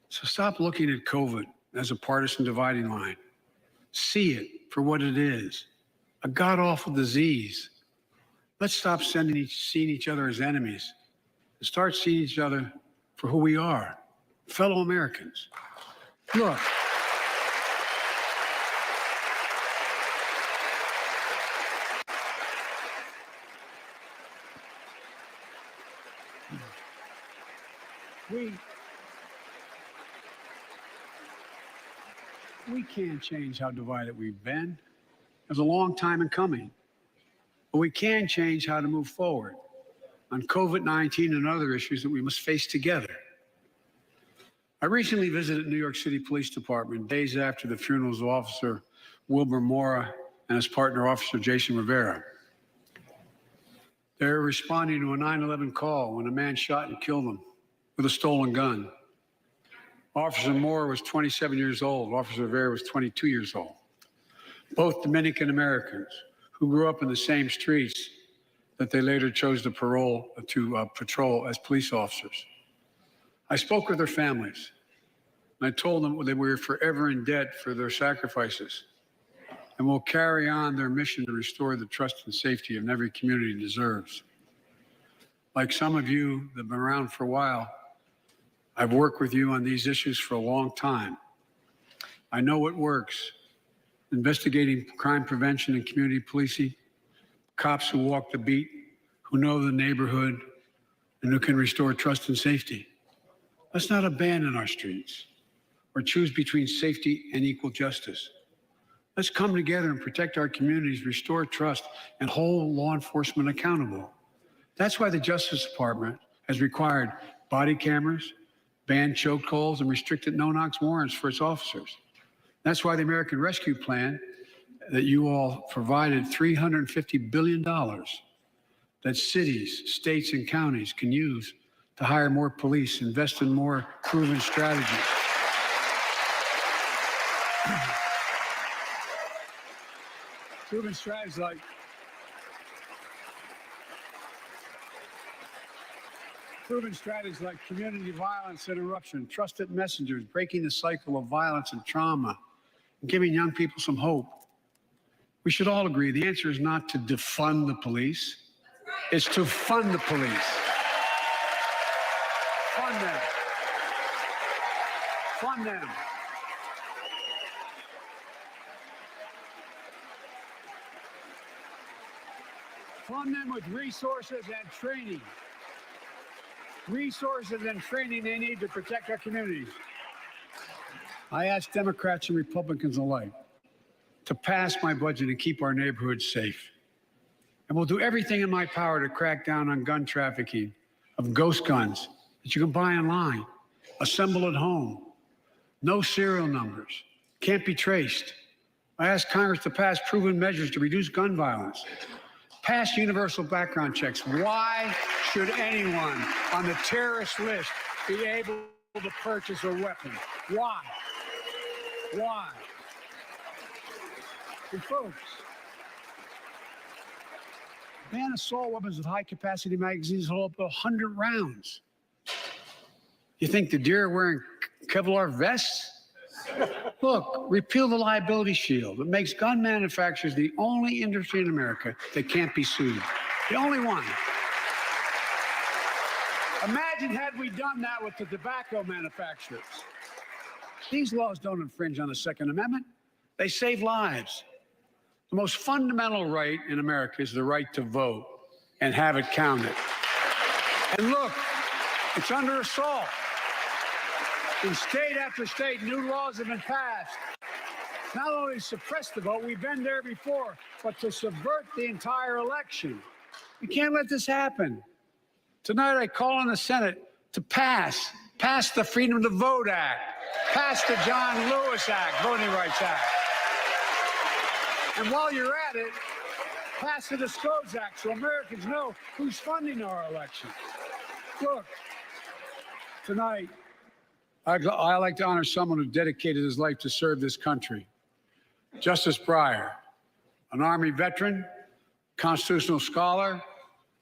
So stop looking at COVID as a partisan dividing line. See it for what it is, a god-awful disease. Let's stop seeing each other as enemies and start seeing each other for who we are, fellow Americans. Look, we can't change how divided we've been. It was a long time in coming. But we can change how to move forward on COVID-19 and other issues that we must face together. I recently visited New York City Police Department days after the funerals of Officer Wilbur Mora and his partner, Officer Jason Rivera. They were responding to a 9/11 call when a man shot and killed them with a stolen gun. Officer Mora was 27 years old. Officer Rivera was 22 years old. Both Dominican Americans who grew up in the same streets that they later chose to patrol as police officers. I spoke with their families, and I told them that we were forever in debt for their sacrifices, and will carry on their mission to restore the trust and safety of every community deserves. Like some of you that have been around for a while, I've worked with you on these issues for a long time. I know what works. Investigating crime prevention and community policing, cops who walk the beat, who know the neighborhood, and who can restore trust and safety. Let's not abandon our streets or choose between safety and equal justice. Let's come together and protect our communities, restore trust, and hold law enforcement accountable. That's why the Justice Department has required body cameras, banned chokeholds, and restricted no-knock warrants for its officers. That's why the American Rescue Plan that you all provided $350 billion that cities, states, and counties can use to hire more police, invest in more proven strategies. Proven strategies like community violence interruption, trusted messengers, breaking the cycle of violence and trauma, and giving young people some hope. We should all agree the answer is not to defund the police, it's to fund the police. Fund them. Fund them. Fund them with resources and training. Resources and training they need to protect our communities. I ask Democrats and Republicans alike to pass my budget and keep our neighborhoods safe. And we'll do everything in my power to crack down on gun trafficking, of ghost guns that you can buy online, assemble at home, no serial numbers, can't be traced, I asked Congress to pass proven measures to reduce gun violence, pass universal background checks. Why should anyone on the terrorist list be able to purchase a weapon? Why? Why? And folks, ban assault weapons with high-capacity magazines hold up to 100 rounds. You think the deer are wearing Kevlar vests? Look, repeal the liability shield. It makes gun manufacturers the only industry in America that can't be sued. The only one. Imagine had we done that with the tobacco manufacturers. These laws don't infringe on the Second Amendment. They save lives. The most fundamental right in America is the right to vote and have it counted. And look, it's under assault. In state after state, new laws have been passed. Not only to suppress the vote, we've been there before, but to subvert the entire election. We can't let this happen. Tonight, I call on the Senate to pass the Freedom to Vote Act, pass the John Lewis Act, Voting Rights Act. And while you're at it, pass the Disclose Act so Americans know who's funding our elections. Look, tonight, I'd like to honor someone who dedicated his life to serve this country. Justice Breyer, an Army veteran, constitutional scholar,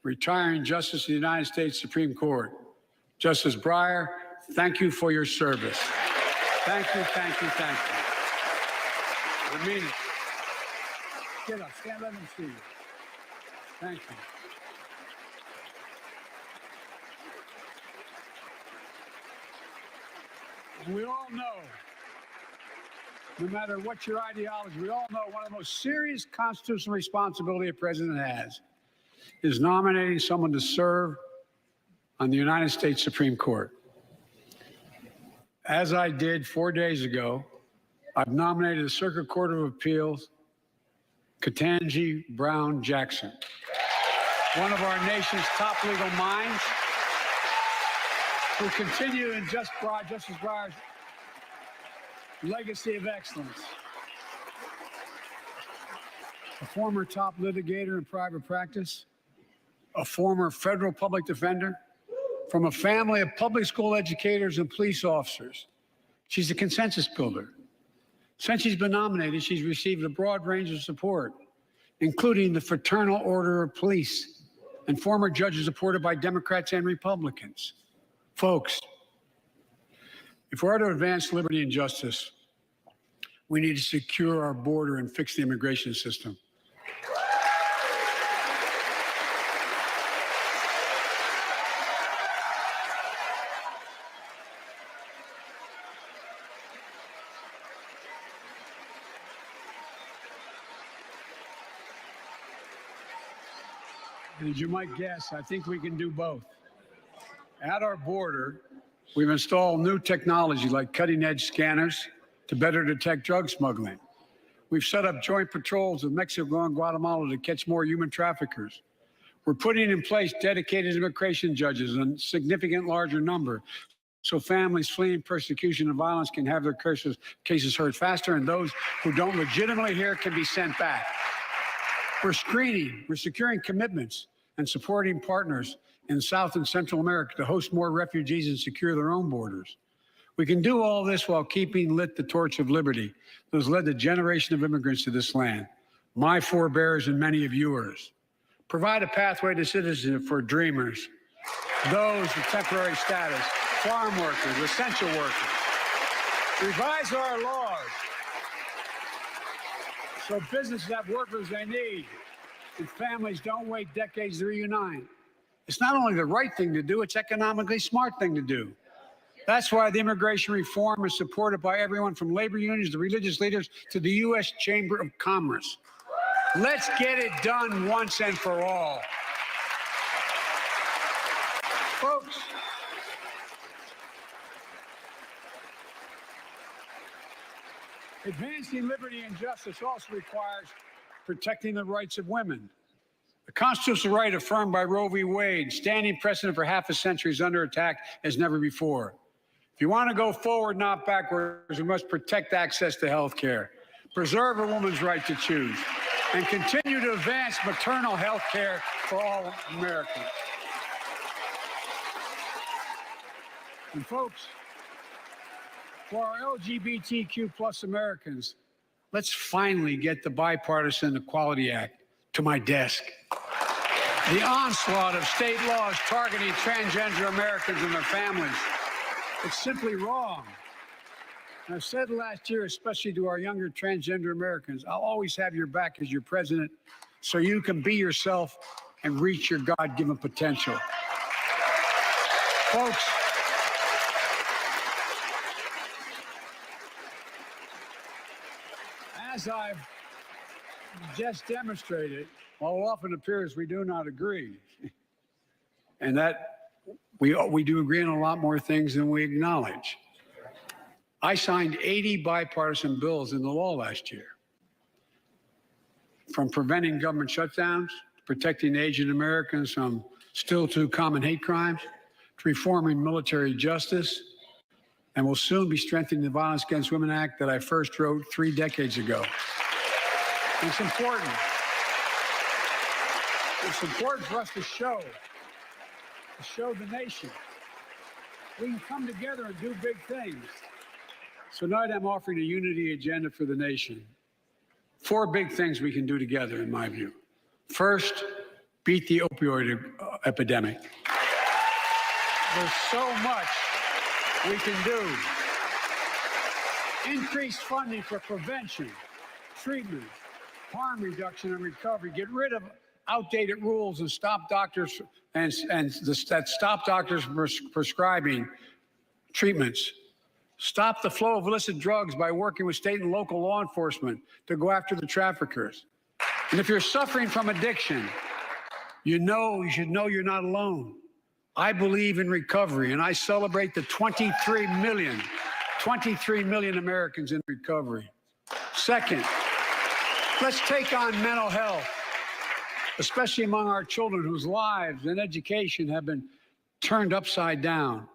retiring Justice of the United States Supreme Court. Justice Breyer, thank you for your service. Thank you, thank you, thank you. I mean it. Get up, stand up and see you. Thank you. And we all know, no matter what your ideology, we all know one of the most serious constitutional responsibility a president has is nominating someone to serve on the United States Supreme Court. As I did 4 days ago, I've nominated the Circuit Court of Appeals, Ketanji Brown Jackson, one of our nation's top legal minds, who continue in Justice Breyer's legacy of excellence. A former top litigator in private practice, a former federal public defender, from a family of public school educators and police officers. She's a consensus builder. Since she's been nominated, she's received a broad range of support, including the Fraternal Order of Police and former judges supported by Democrats and Republicans. Folks, if we're to advance liberty and justice, we need to secure our border and fix the immigration system. And as you might guess, I think we can do both. At our border, we've installed new technology like cutting-edge scanners to better detect drug smuggling. We've set up joint patrols with Mexico and Guatemala to catch more human traffickers. We're putting in place dedicated immigration judges in a significant larger number so families fleeing persecution and violence can have their cases heard faster, and those who don't legitimately hear can be sent back. We're screening, we're securing commitments and supporting partners in South and Central America to host more refugees and secure their own borders. We can do all this while keeping lit the torch of liberty that has led a generation of immigrants to this land, my forebears and many of yours. Provide a pathway to citizenship for dreamers, those with temporary status, farm workers, essential workers. Revise our laws so businesses have workers they need and families don't wait decades to reunite. It's not only the right thing to do, it's economically smart thing to do. That's why the immigration reform is supported by everyone from labor unions to religious leaders to the U.S. Chamber of Commerce. Let's get it done once and for all. Folks, advancing liberty and justice also requires protecting the rights of women. The constitutional right affirmed by Roe v. Wade, standing precedent for half a century, is under attack as never before. If you want to go forward, not backwards, we must protect access to health care, preserve a woman's right to choose, and continue to advance maternal health care for all Americans. And folks, for our LGBTQ plus Americans, let's finally get the Bipartisan Equality Act to my desk. The onslaught of state laws targeting transgender Americans and their families, it's simply wrong. And I've said last year, especially to our younger transgender Americans, I'll always have your back as your president so you can be yourself and reach your God-given potential. Folks, as I've just demonstrated, while it often appears we do not agree, and that we do agree on a lot more things than we acknowledge. I signed 80 bipartisan bills into law last year, from preventing government shutdowns, protecting Asian Americans from still too common hate crimes, to reforming military justice, and will soon be strengthening the Violence Against Women Act that I first wrote 3 decades ago. And it's important. It's important for us to show the nation we can come together and do big things. So tonight I'm offering a unity agenda for the nation. 4 big things we can do together, in my view. First, beat the opioid epidemic. There's so much we can do. Increase funding for prevention, treatment, harm reduction, and recovery. Get rid of outdated rules and stop doctors that stop doctors from prescribing treatments. Stop the flow of illicit drugs by working with state and local law enforcement to go after the traffickers. And if you're suffering from addiction, you should know you're not alone. I believe in recovery, and I celebrate the 23 million Americans in recovery. Second, let's take on mental health, especially among our children whose lives and education have been turned upside down.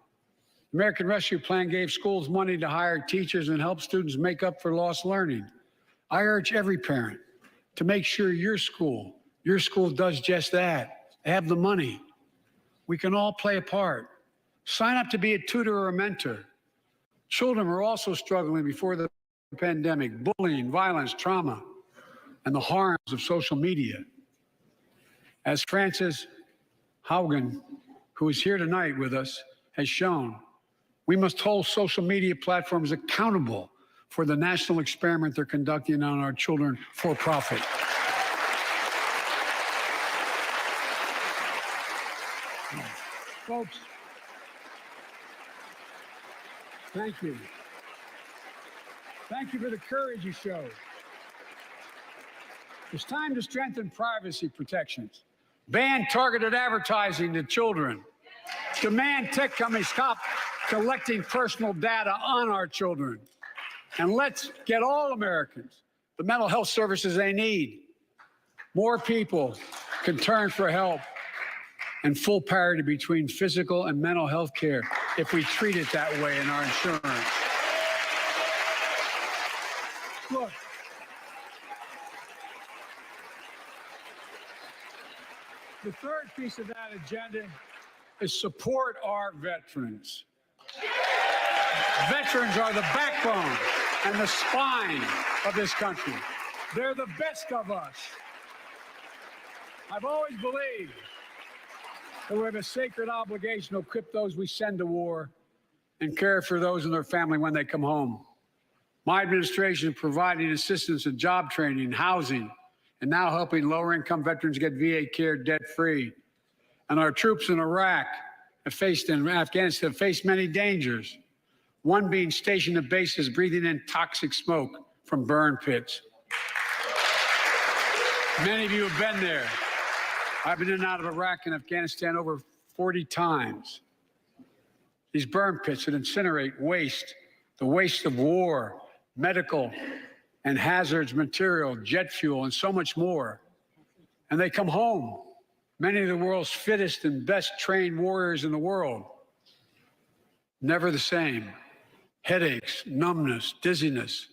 The American Rescue Plan gave schools money to hire teachers and help students make up for lost learning. I urge every parent to make sure your school does just that. Have the money. We can all play a part. Sign up to be a tutor or a mentor. Children were also struggling before the pandemic, bullying, violence, trauma, and the harms of social media. As Frances Haugen, who is here tonight with us, has shown, we must hold social media platforms accountable for the national experiment they're conducting on our children for profit. Folks, thank you. Thank you for the courage you showed. It's time to strengthen privacy protections, ban targeted advertising to children, demand tech companies stop collecting personal data on our children, and let's get all Americans the mental health services they need. More people can turn for help and full parity between physical and mental health care if we treat it that way in our insurance. Look, the third piece of that agenda is support our veterans. Veterans are the backbone and the spine of this country. They're the best of us. I've always believed that we have a sacred obligation to equip those we send to war and care for those and their family when they come home. My administration is providing assistance in job training, housing, and now helping lower-income veterans get VA care debt-free. And our troops in Iraq and Afghanistan have faced many dangers, one being stationed at bases breathing in toxic smoke from burn pits. Many of you have been there. I've been in and out of Iraq and Afghanistan over 40 times. These burn pits that incinerate waste, the waste of war, medical and hazardous material, jet fuel, and so much more. And they come home, many of the world's fittest and best trained warriors in the world. Never the same. Headaches, numbness, dizziness.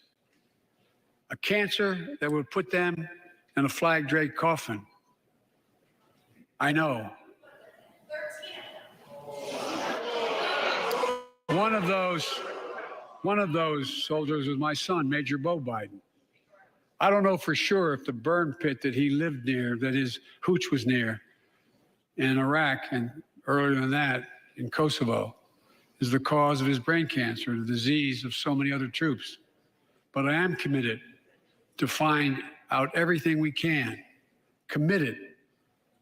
a cancer that would put them in a flag-draped coffin. I know. One of those soldiers was my son, Major Bo Biden. I don't know for sure if the burn pit that he lived near, that his hooch was near in Iraq and earlier than that in Kosovo, is the cause of his brain cancer, the disease of so many other troops. But I am committed to find out everything we can, committed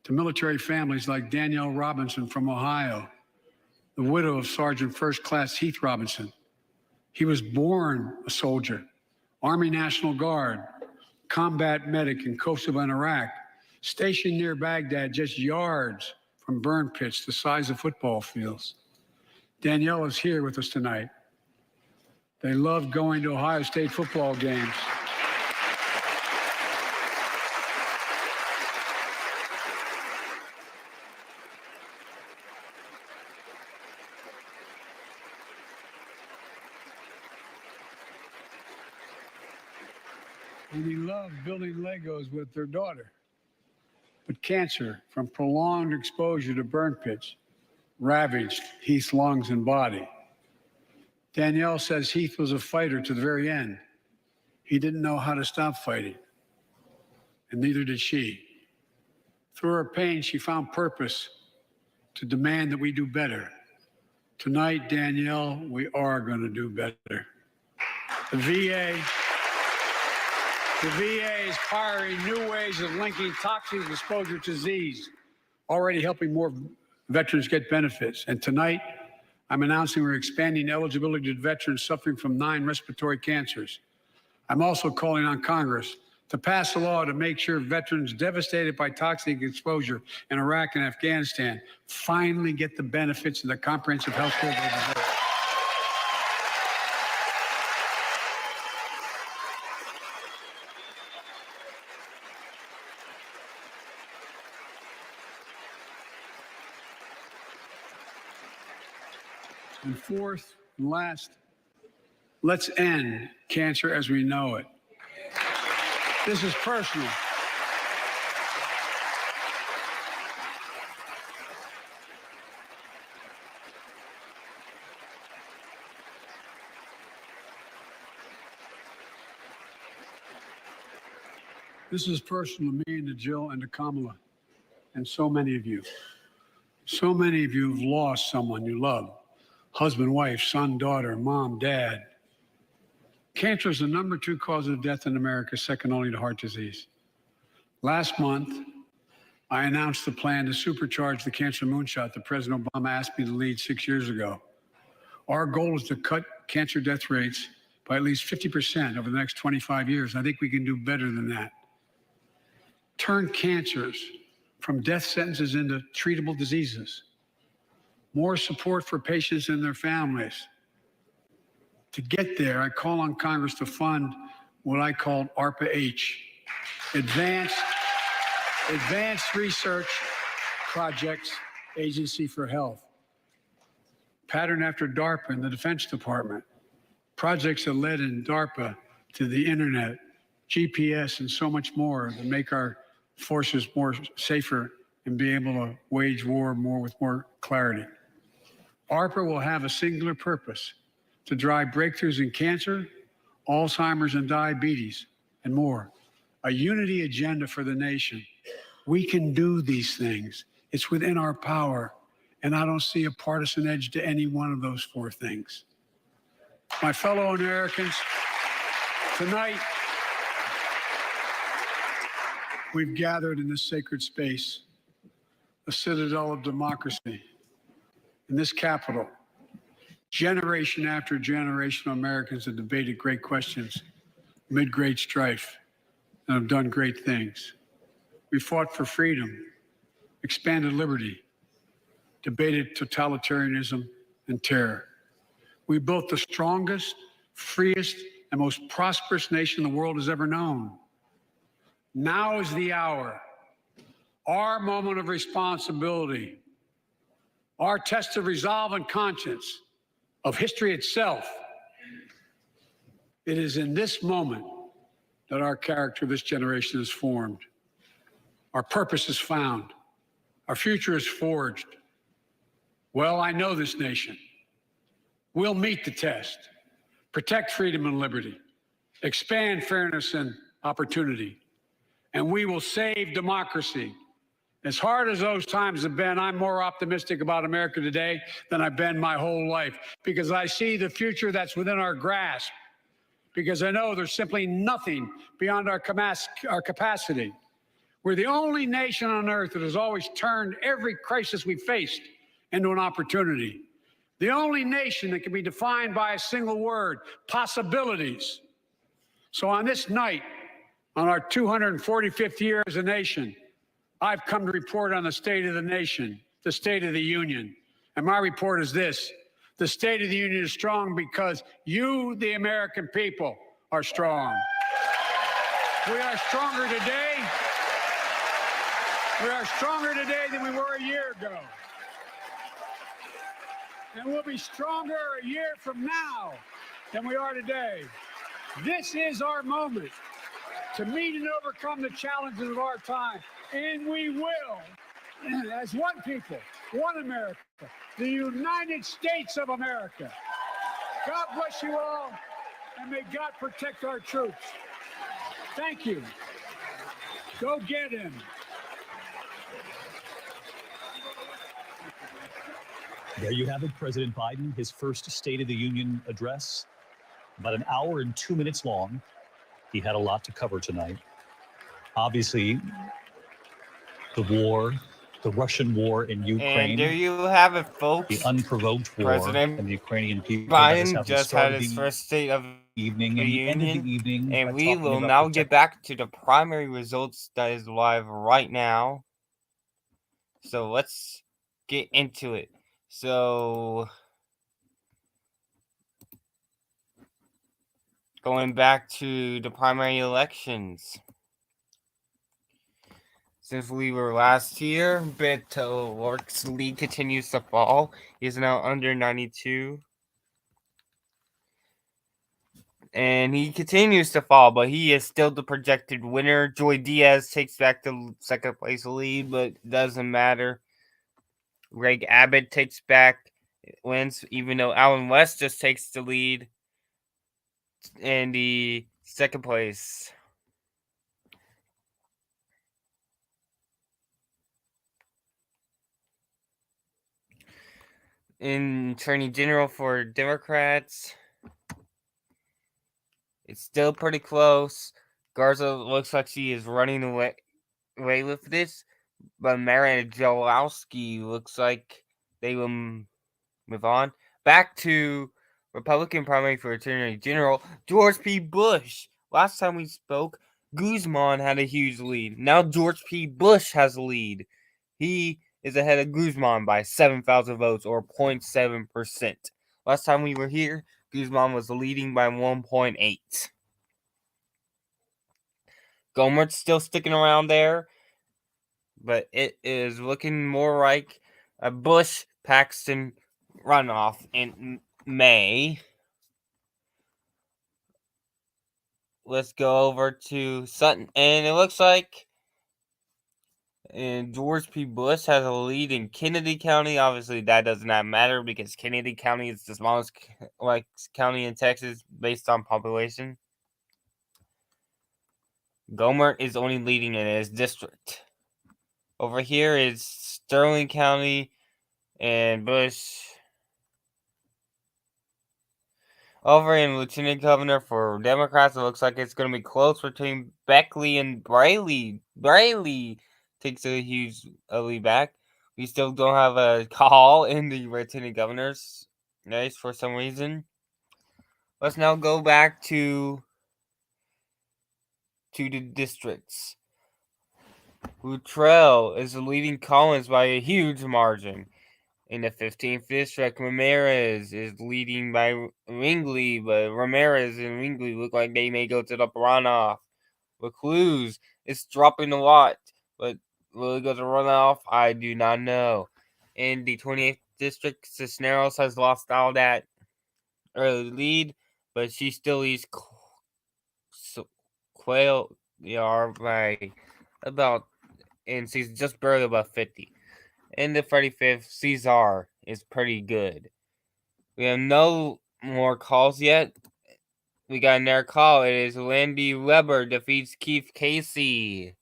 to military families like Danielle Robinson from Ohio, the widow of Sergeant First Class Heath Robinson. He was born a soldier, Army National Guard, combat medic in Kosovo and Iraq, stationed near Baghdad, just yards from burn pits the size of football fields. Danielle is here with us tonight. They loved going to Ohio State football games. And he loved building Legos with their daughter. But cancer from prolonged exposure to burn pits ravaged Heath's lungs and body. Danielle says Heath was a fighter to the very end. He didn't know how to stop fighting, and neither did she. Through her pain, she found purpose to demand that we do better. Tonight, Danielle, we are going to do better. The VA is pioneering new ways of linking toxic exposure to disease, already helping more veterans get benefits. And tonight, I'm announcing we're expanding eligibility to veterans suffering from 9 respiratory cancers. I'm also calling on Congress to pass a law to make sure veterans devastated by toxic exposure in Iraq and Afghanistan finally get the benefits of the comprehensive health care they deserve. And fourth and last, let's end cancer as we know it. This is personal. This is personal to me and to Jill and to Kamala and so many of you. So many of you have lost someone you love. Husband, wife, son, daughter, mom, dad. Cancer is the #2 cause of death in America, second only to heart disease. Last month, I announced the plan to supercharge the cancer moonshot that President Obama asked me to lead 6 years ago. Our goal is to cut cancer death rates by at least 50% over the next 25 years. I think we can do better than that. Turn cancers from death sentences into treatable diseases. More support for patients and their families. To get there, I call on Congress to fund what I call ARPA-H, Advanced Research Projects Agency for Health. Patterned after DARPA in the Defense Department. Projects that led in DARPA to the internet, GPS, and so much more that make our forces more safer and be able to wage war more with more clarity. ARPA will have a singular purpose: to drive breakthroughs in cancer, Alzheimer's and diabetes, and more. A unity agenda for the nation. We can do these things. It's within our power, and I don't see a partisan edge to any one of those 4 things. My fellow Americans, tonight, we've gathered in this sacred space, a citadel of democracy, in this Capitol. Generation after generation of Americans have debated great questions amid great strife and have done great things. We fought for freedom, expanded liberty, debated totalitarianism and terror. We built the strongest, freest, and most prosperous nation the world has ever known. Now is the hour, our moment of responsibility, our test of resolve and conscience, of history itself. It is in this moment that our character this generation is formed. Our purpose is found. Our future is forged. Well, I know this nation. We'll meet the test, protect freedom and liberty, expand fairness and opportunity, and we will save democracy. As hard as those times have been, I'm more optimistic about America today than I've been my whole life, because I see the future that's within our grasp, because I know there's simply nothing beyond our capacity. We're the only nation on earth that has always turned every crisis we faced into an opportunity. The only nation that can be defined by a single word: possibilities. So on this night, on our 245th year as a nation, I've come to report on the state of the nation, the State of the Union. And my report is this: the State of the Union is strong because you, the American people, are strong. We are stronger today. We are stronger today than we were a year ago. And we'll be stronger a year from now than we are today. This is our moment to meet and overcome the challenges of our time. And we will, as one people, one America, the United States of America. God bless you all, and may God protect our troops. Thank you. Go get him. There you have it, President Biden, his first State of the Union address, about an hour and 2 minutes long. He had a lot to cover tonight. Obviously, the war, the Russian war in Ukraine. And there you have it, folks. The unprovoked war President and the Ukrainian people. Biden just had his first State of evening the and he ended Union, the evening. and we will now get back to the primary results that is live right now. So let's get into it. So going back to the primary elections. Since we were last here, Beto O'Rourke's lead continues to fall. He is now under 92. And he continues to fall, but he is still the projected winner. Joy Diaz takes back the second place lead, but it doesn't matter. Greg Abbott takes back wins, even though Alan West just takes the lead in the second place. In Attorney General for Democrats, it's still pretty close. Garza looks like she is running away with this, but Mara Jolowski looks like they will move on. Back to Republican primary for Attorney General, George P. Bush. Last time we spoke, Guzman had a huge lead. Now George P. Bush has a lead. He is ahead of Guzman by 7,000 votes, or 0.7%. Last time we were here, Guzman was leading by 1.8. Gohmert's still sticking around there, but it is looking more like a Bush-Paxton runoff in May. Let's go over to Sutton, and it looks like George P. Bush has a lead in Kennedy County. Obviously, that does not matter because Kennedy County is the smallest county in Texas based on population. Gohmert is only leading in his district. Over here is Sterling County and Bush. Over in Lieutenant Governor for Democrats, it looks like it's going to be close between Beckley and Braley. Braley takes a huge lead back. We still don't have a call in the Lieutenant Governor's race for some reason. Let's now go back to the districts. Luttrell is leading Collins by a huge margin. In the 15th district, Ramirez is leading by Ringley, but Ramirez and Ringley look like they may go to the runoff. Recluse is dropping a lot, but will it go to runoff? I do not know. In the 28th district, Cisneros has lost all that early lead, but she still leads Quayle are by about, and she's just barely above 50. In the 35th, Cesar is pretty good. We have no more calls yet. We got another call. It is Landy Weber defeats Keith Casey.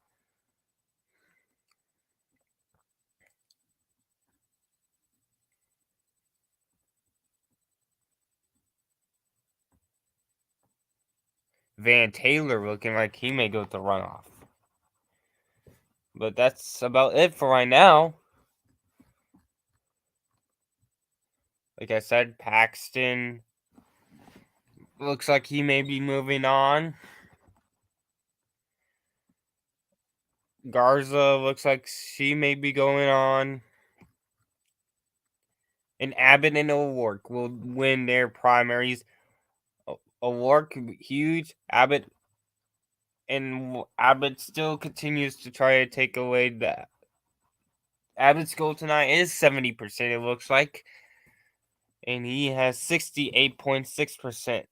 Van Taylor looking like he may go to runoff. But that's about it for right now. Like I said, Paxton looks like he may be moving on. Garza looks like she may be going on. And Abbott and O'Rourke will win their primaries. O'Rourke, huge. Abbott still continues to try to take away that. Abbott's goal tonight is 70%, it looks like. And he has 68.6%.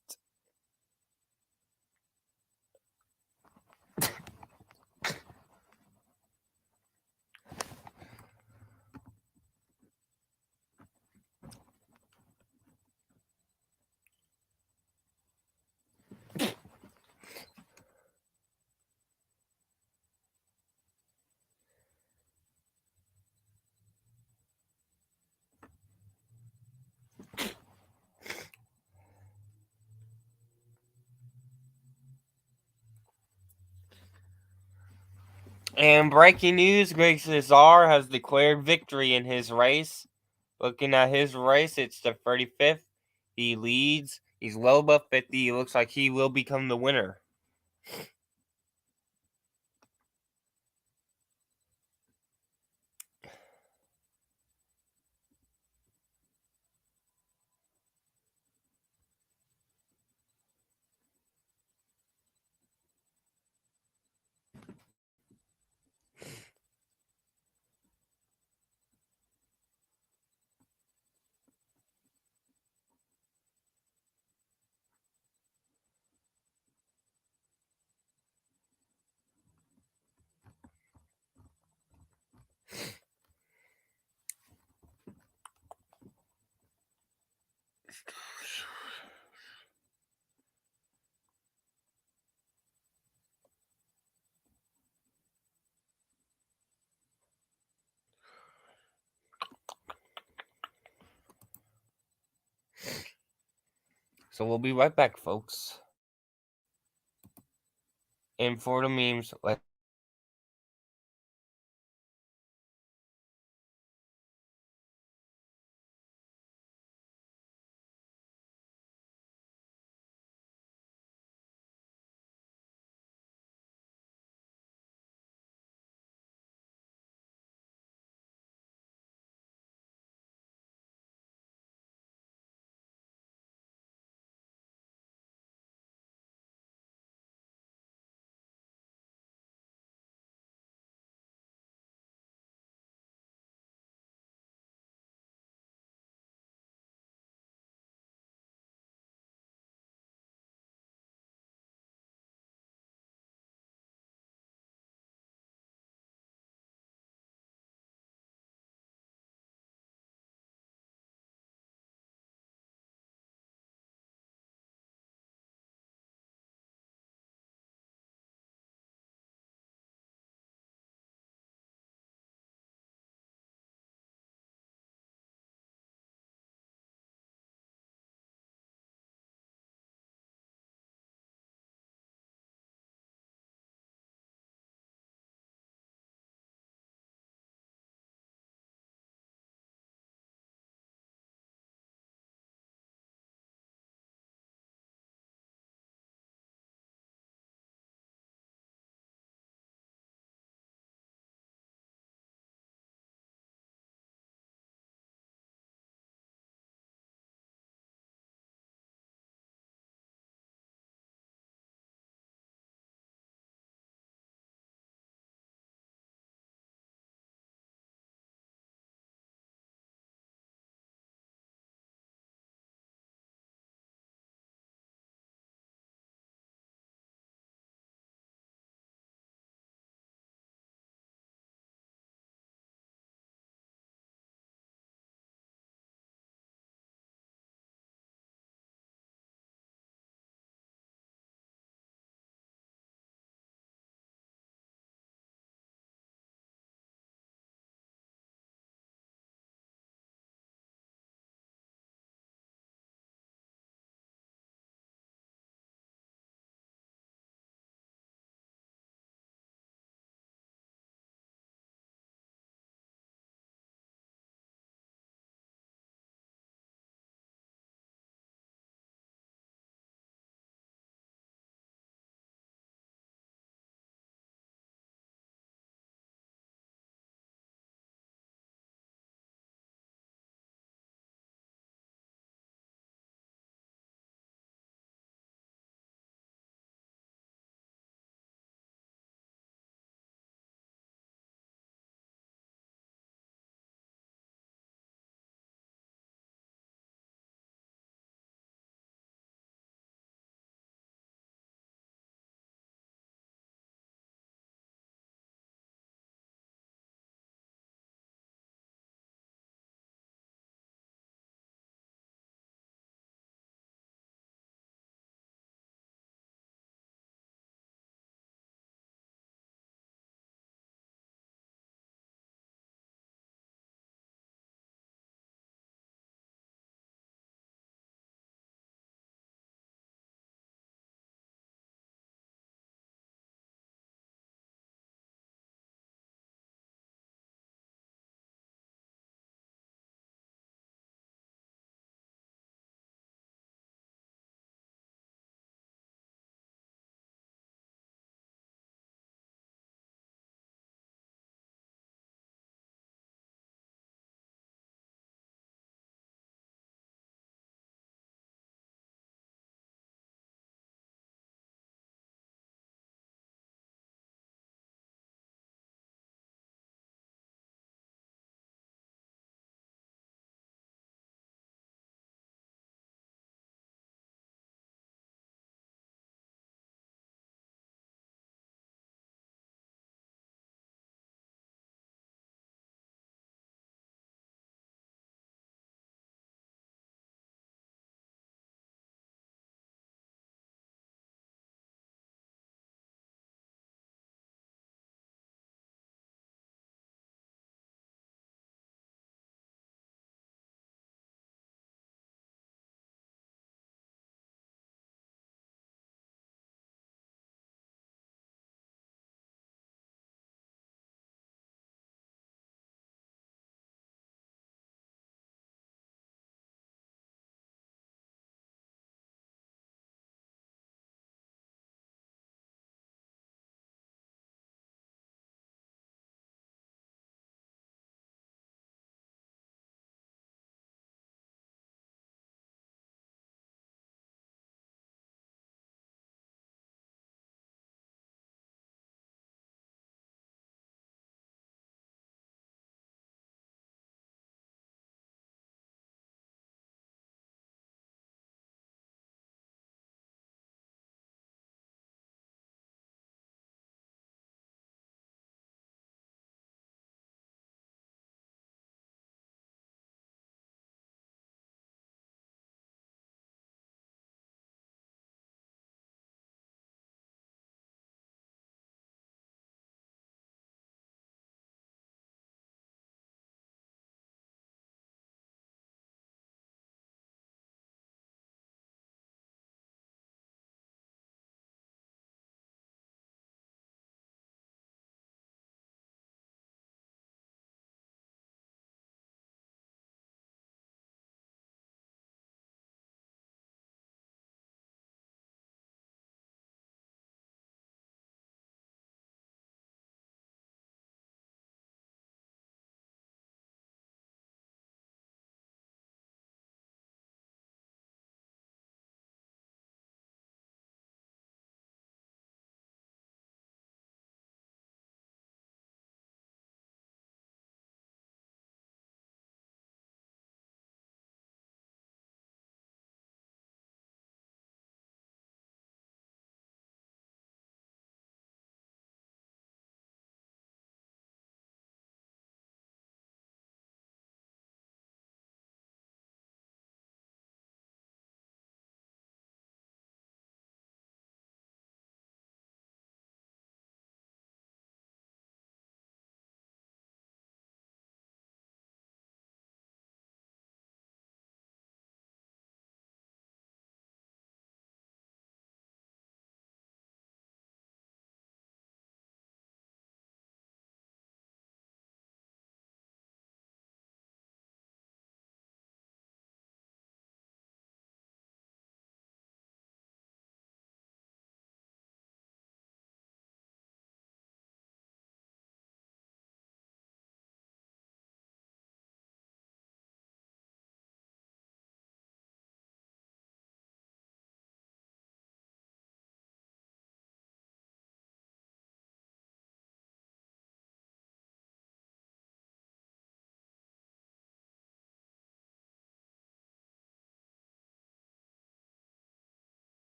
And breaking news, Greg Cesar has declared victory in his race. Looking at his race, it's the 35th. He leads. He's well above 50. It looks like he will become the winner. So we'll be right back, folks. And for the memes, let's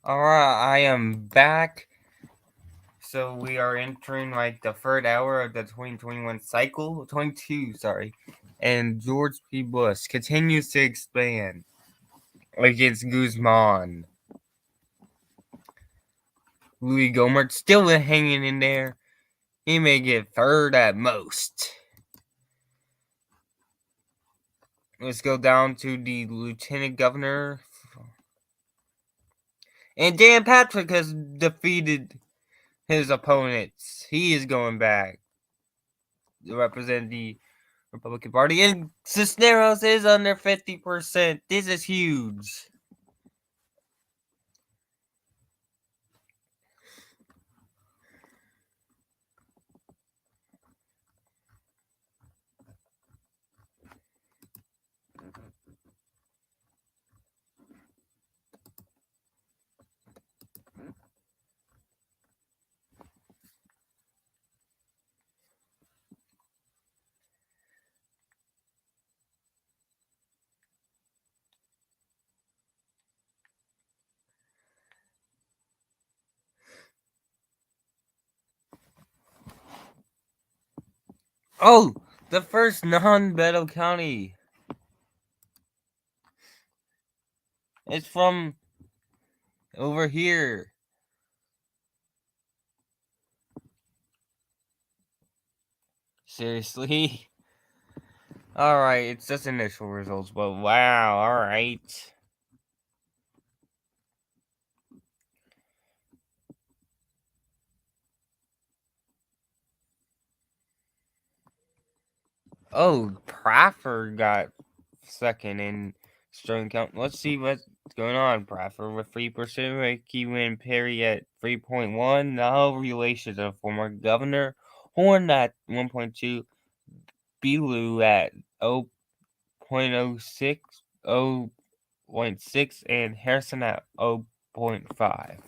Alright, I am back. So we are entering like the third hour of the 2021 cycle, 22, sorry. And George P. Bush continues to expand against Guzman. Louis Gohmert still hanging in there. He may get third at most. Let's go down to the lieutenant governor. And Dan Patrick has defeated his opponents. He is going back to represent the Republican Party. And Cisneros is under 50%. This is huge. Oh, the first non-Beto County. It's from over here. Seriously? Alright, it's just initial results, but wow, alright. Oh, Praffer got second in Sterling County. Let's see what's going on. Praffer with 3%, Ricky Wynn Perry at 3.1. No relations of former governor. Horn at 1.2. Belu at 0.06, 0.6, and Harrison at 0.5.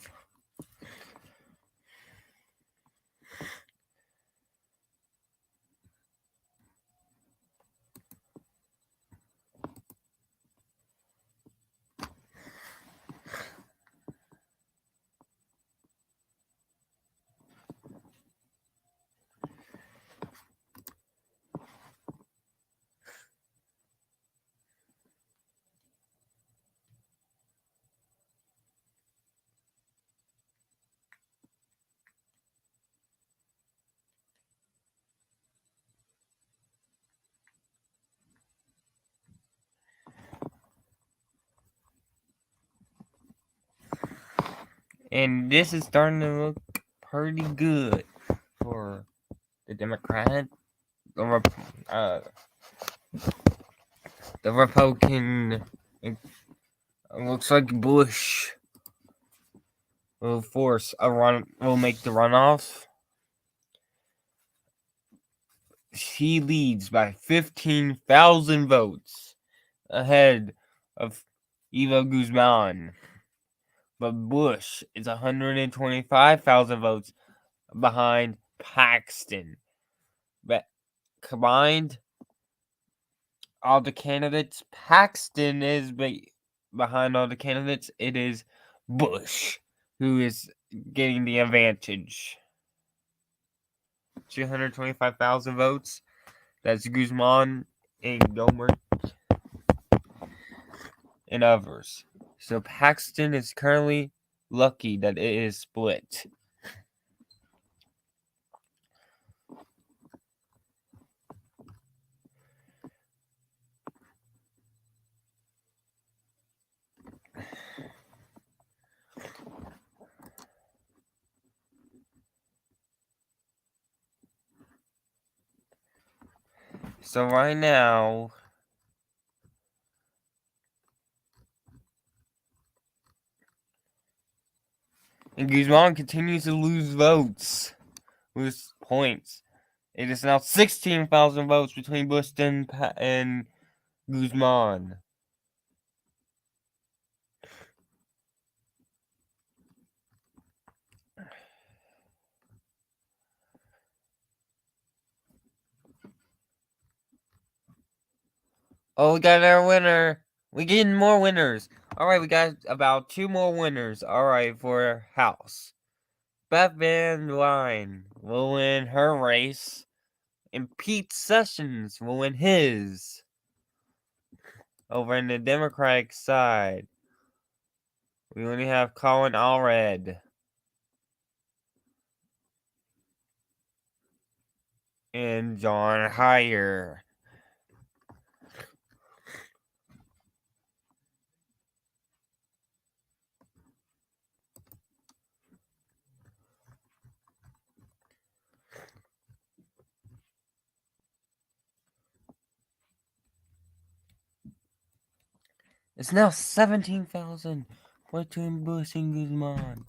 And this is starting to look pretty good for the Democrat. The Republican. It looks like Bush will force a run. Will make the runoff. He leads by 15,000 votes ahead of Evo Guzman. But Bush is 125,000 votes behind Paxton. But combined, all the candidates, Paxton is behind all the candidates. It is Bush who is getting the advantage. 225,000 votes. That's Guzman and Gohmert and others. So Paxton is currently lucky that it is split. So right now, and Guzman continues to lose votes, lose points. It is now 16,000 votes between Bush and Guzman. Oh, we got our winner. We're getting more winners. All right, we got about 2 more winners. All right, for House. Beth Van Line will win her race, and Pete Sessions will win his. Over in the Democratic side, we only have Colin Allred and John Heyer. It's now 17,000 between Bush and Guzman.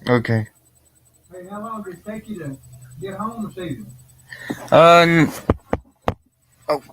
Okay. Hey, how long did it take you to get home this evening? Um. Oh.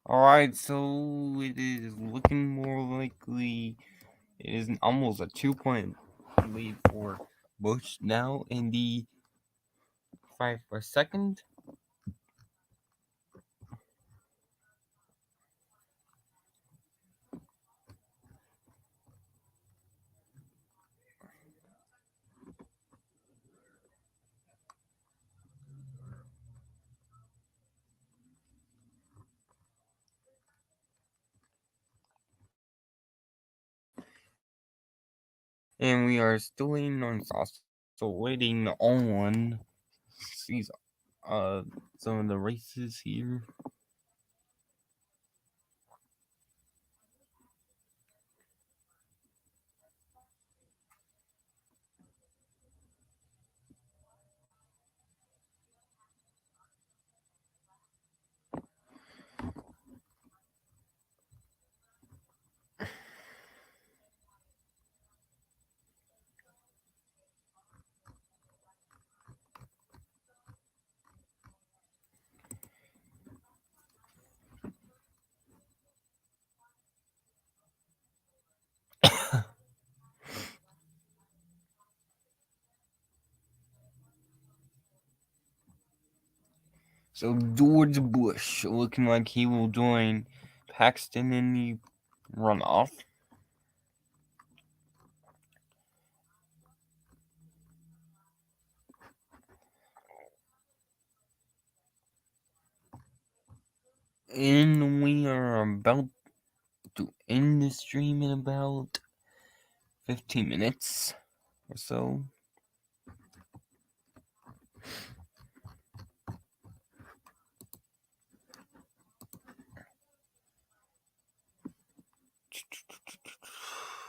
All right. So it is looking more likely. It is almost a 2-point lead for Bush now in the fight for second. And we are still waiting on sauce. So waiting on these some of the races here. So George Bush looking like he will join Paxton in the runoff. And we are about to end the stream in about 15 minutes or so.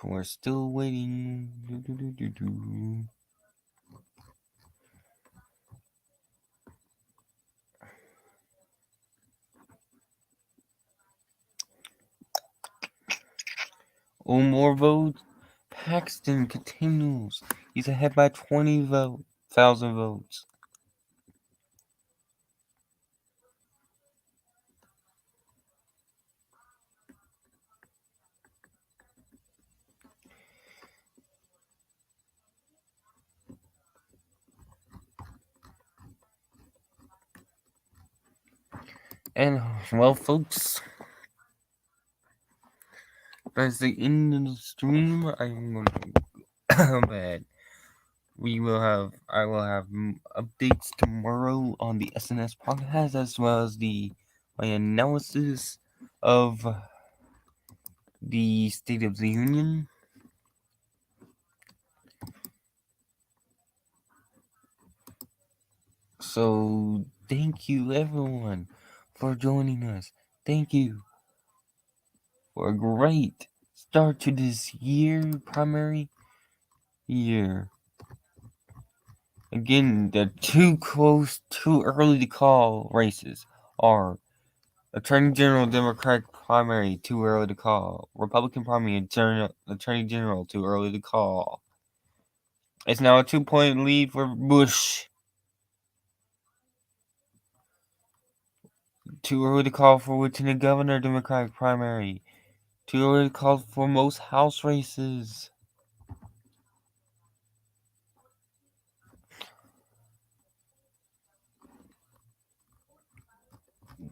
We're still waiting. Oh, more votes. Paxton continues. He's ahead by 20,000 votes. And, well, folks, that's the end of the stream. I'm going to bed. I will have updates tomorrow on the SNS podcast as well as my analysis of the State of the Union. So thank you everyone for joining us. Thank you for a great start to this primary year. Again, the too early to call races are Attorney General Democratic primary, too early to call. Republican primary, Attorney General, too early to call. It's now a 2-point lead for Bush. Too early to call for Lieutenant Governor Democratic primary. Too early to call for most House races.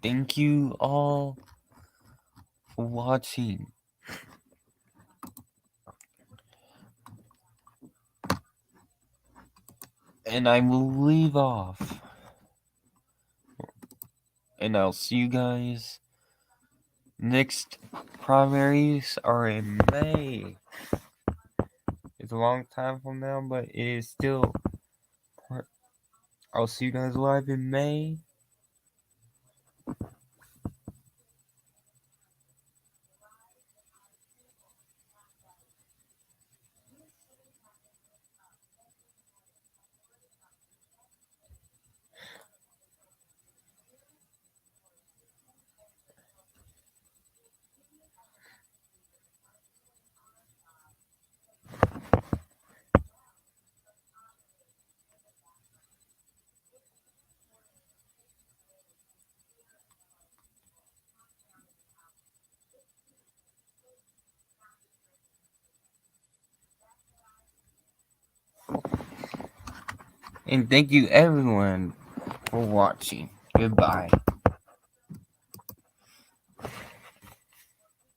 Thank you all for watching. And I will leave off. And I'll see you guys next. Primaries are in May. It's a long time from now, but it is still. I'll see you guys live in May. And thank you everyone for watching. Goodbye.